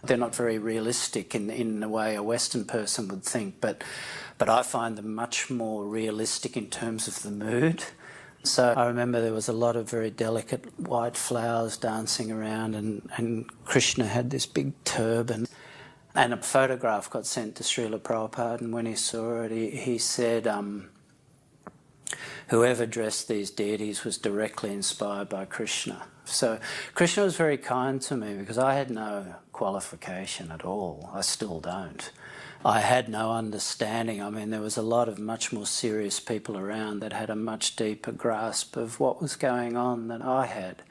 They're not very realistic in the way a Western person would think, but I find them much more realistic in terms of the mood. So I remember there was a lot of very delicate white flowers dancing around, and Krishna had this big turban. And a photograph got sent to Srila Prabhupada, and when he saw it, he said, whoever dressed these deities was directly inspired by Krishna. So Krishna was very kind to me because I had no qualification at all. I still don't. I had no understanding. I mean, there was a lot of much more serious people around that had a much deeper grasp of what was going on than I had.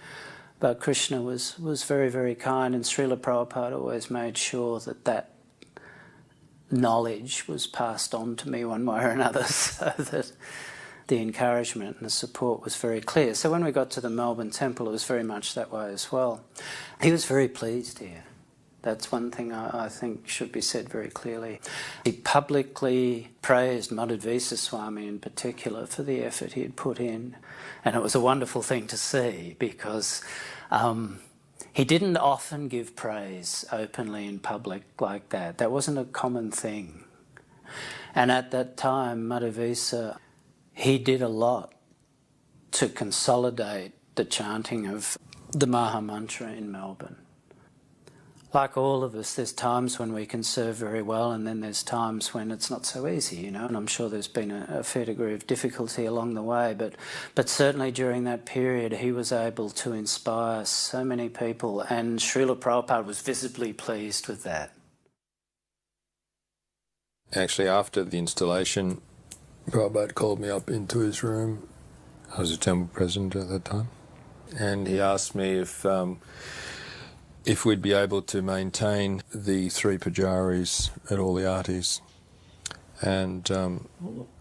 But Krishna was very, very kind, and Srila Prabhupada always made sure that knowledge was passed on to me one way or another, so that the encouragement and the support was very clear. So when we got to the Melbourne Temple, it was very much that way as well. He was very pleased here. That's one thing I think should be said very clearly. He publicly praised Madhvesa Swami in particular for the effort he had put in. And it was a wonderful thing to see because he didn't often give praise openly in public like that. That wasn't a common thing. And at that time, Madhvesa, he did a lot to consolidate the chanting of the Maha Mantra in Melbourne. Like all of us, there's times when we can serve very well, and then there's times when it's not so easy, you know, and I'm sure there's been a fair degree of difficulty along the way, but certainly during that period he was able to inspire so many people, and Srila Prabhupada was visibly pleased with that. Actually, after the installation, Prabhupada called me up into his room. I was a temple president at that time, and he asked me if we'd be able to maintain the 3 pujaris at all the Aartis. And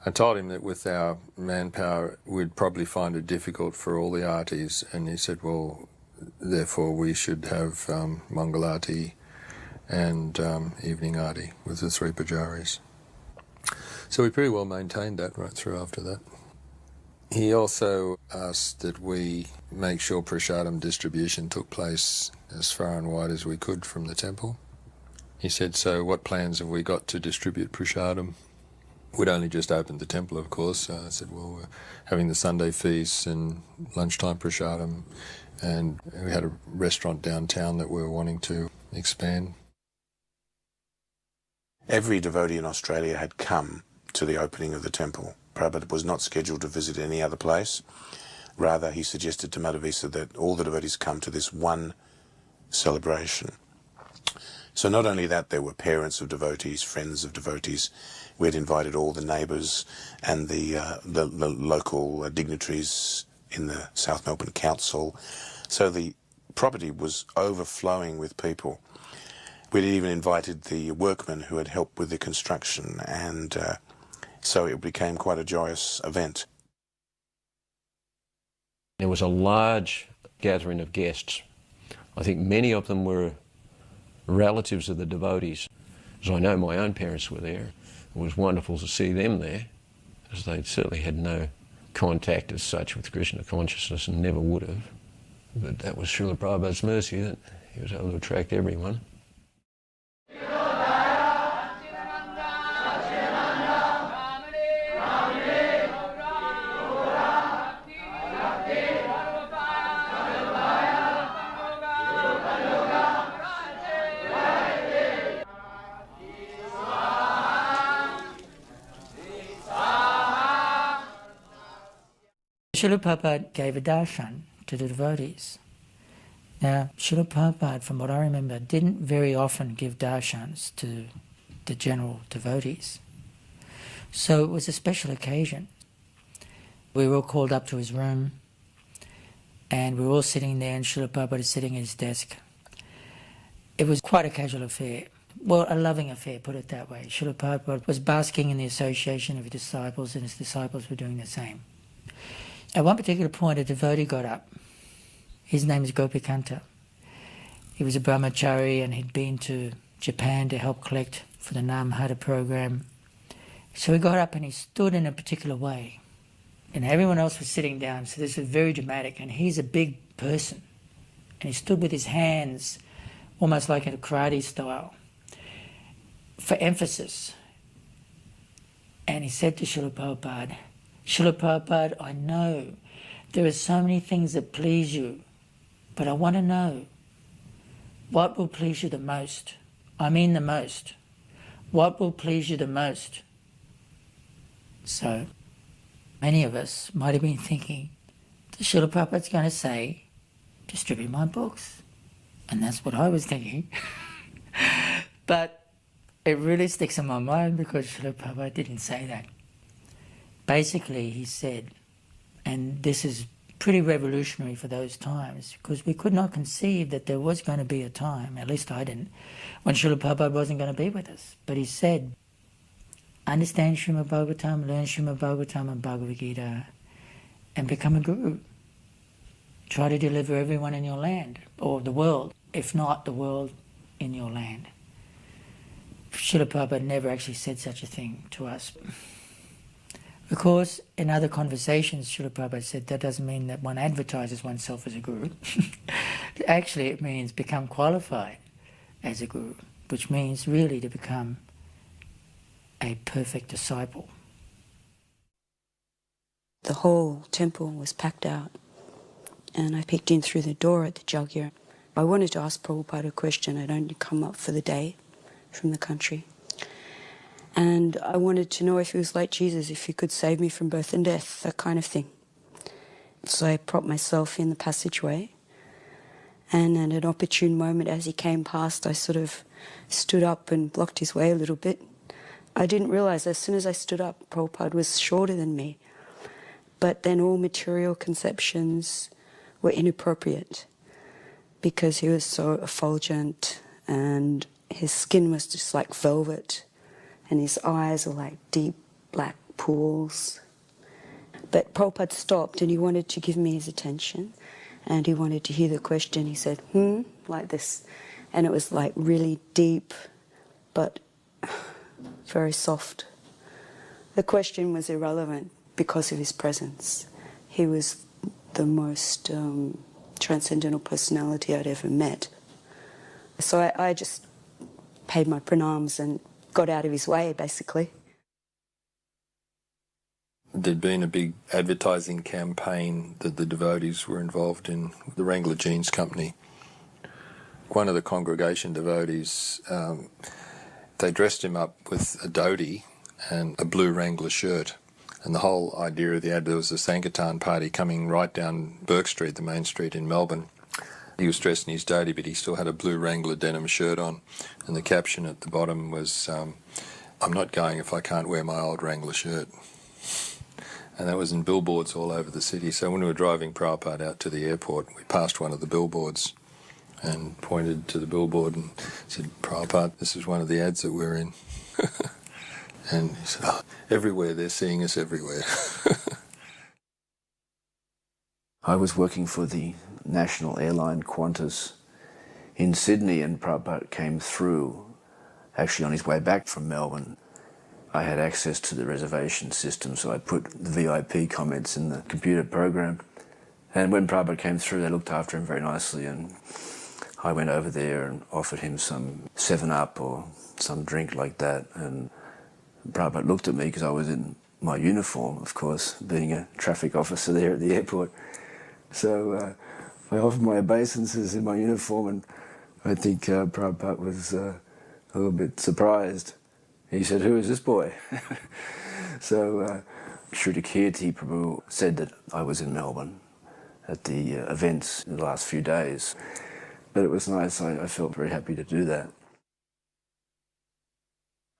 I told him that with our manpower we'd probably find it difficult for all the Aartis, and he said, well, therefore we should have Mangalati and evening Arti with the 3 pujaris. So we pretty well maintained that right through after that. He also asked that we make sure prasadam distribution took place as far and wide as we could from the temple. He said, so what plans have we got to distribute prasadam? We'd only just opened the temple, of course, so I said, well, we're having the Sunday feasts and lunchtime prasadam, and we had a restaurant downtown that we were wanting to expand. Every devotee in Australia had come to the opening of the temple. Prabhupada was not scheduled to visit any other place. Rather, he suggested to Madhavisa that all the devotees come to this one celebration. So not only that, there were parents of devotees, friends of devotees. We had invited all the neighbours and the local dignitaries in the South Melbourne Council. So the property was overflowing with people. We'd even invited the workmen who had helped with the construction, and so it became quite a joyous event. There was a large gathering of guests. I think many of them were relatives of the devotees. As I know, my own parents were there. It was wonderful to see them there, as they certainly had no contact as such with Krishna consciousness and never would have. But that was Srila Prabhupada's mercy that he was able to attract everyone. Srila Prabhupada gave a darshan to the devotees. Now, Srila Prabhupada, from what I remember, didn't very often give darshans to the general devotees. So it was a special occasion. We were all called up to his room, and we were all sitting there, and Srila Prabhupada is sitting at his desk. It was quite a casual affair. Well, a loving affair, put it that way. Srila Prabhupada was basking in the association of his disciples, and his disciples were doing the same. At one particular point, a devotee got up. His name is Gopikanta. He was a brahmachari and he'd been to Japan to help collect for the Namhata program. So he got up and he stood in a particular way. And everyone else was sitting down, so this was very dramatic. And he's a big person. And he stood with his hands, almost like in a karate style, for emphasis. And he said to Srila Prabhupada, Srila Prabhupada, I know there are so many things that please you, but I want to know what will please you the most. I mean the most. What will please you the most? So many of us might have been thinking, Srila Prabhupada's going to say, distribute my books. And that's what I was thinking. But it really sticks in my mind because Srila Prabhupada didn't say that. Basically, he said, and this is pretty revolutionary for those times, because we could not conceive that there was going to be a time, at least I didn't, when Srila Prabhupada wasn't going to be with us. But he said, understand Srimad Bhagavatam, learn Srimad Bhagavatam and Bhagavad Gita, and become a guru. Try to deliver everyone in your land, or the world, if not the world in your land. Srila Prabhupada never actually said such a thing to us. Of course, in other conversations, Srila Prabhupada said that doesn't mean that one advertises oneself as a guru. Actually, it means become qualified as a guru, which means really to become a perfect disciple. The whole temple was packed out, and I peeked in through the door at the Jagya. I wanted to ask Prabhupada a question. I'd only come up for the day from the country. And I wanted to know if he was like Jesus, if he could save me from birth and death, that kind of thing. So I propped myself in the passageway, and at an opportune moment as he came past, I sort of stood up and blocked his way a little bit. I didn't realize as soon as I stood up, Prabhupada was shorter than me. But then all material conceptions were inappropriate because he was so effulgent and his skin was just like velvet. And his eyes were like deep black pools. But Prabhupada stopped and he wanted to give me his attention. and he wanted to hear the question. He said, like this. And it was like really deep, but very soft. The question was irrelevant because of his presence. He was the most transcendental personality I'd ever met. So I just paid my pranams and got out of his way, basically. There'd been a big advertising campaign that the devotees were involved in, the Wrangler Jeans Company. One of the congregation devotees, they dressed him up with a dhoti and a blue Wrangler shirt. And the whole idea of the ad, there was a Sankirtan party coming right down Burke Street, the main street in Melbourne. He was dressed in his dhoti, but he still had a blue Wrangler denim shirt on. And the caption at the bottom was, "I'm not going if I can't wear my old Wrangler shirt." And that was in billboards all over the city. So when we were driving Prabhupada out to the airport, we passed one of the billboards and pointed to the billboard and said, "Prabhupada, this is one of the ads that we're in." And he said, "Oh, everywhere, they're seeing us everywhere." I was working for the national airline Qantas in Sydney, and Prabhupada came through, actually on his way back from Melbourne. I had access to the reservation system, so I put the VIP comments in the computer program. And when Prabhupada came through, they looked after him very nicely, and I went over there and offered him some 7-Up or some drink like that. And Prabhupada looked at me because I was in my uniform, of course, being a traffic officer there at the airport. So I offered my obeisances in my uniform, and I think Prabhupada was a little bit surprised. He said, "Who is this boy?" So Srila Kirti Prabhu said that I was in Melbourne at the events in the last few days. But it was nice. I felt very happy to do that.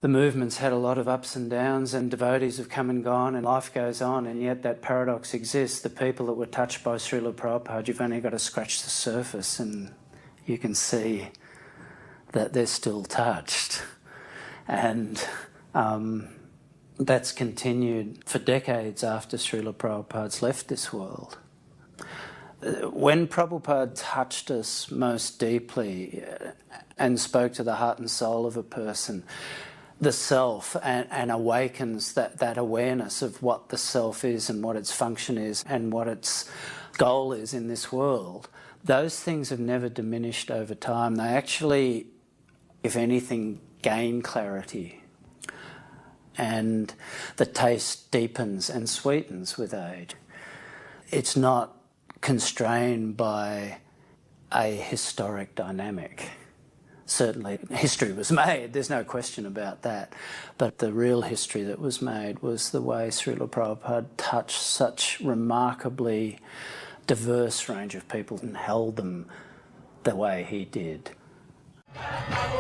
The movement's had a lot of ups and downs, and devotees have come and gone, and life goes on, and yet that paradox exists. The people that were touched by Srila Prabhupada, you've only got to scratch the surface and you can see that they're still touched. And that's continued for decades after Srila Prabhupada's left this world. When Prabhupada touched us most deeply and spoke to the heart and soul of a person, the self, and awakens that awareness of what the self is and what its function is and what its goal is in this world, those things have never diminished over time. They actually, if anything, gain clarity. And the taste deepens and sweetens with age. It's not constrained by a historic dynamic. Certainly history was made, there's no question about that. But the real history that was made was the way Srila Prabhupada touched such remarkably diverse range of people and held them the way he did. Hare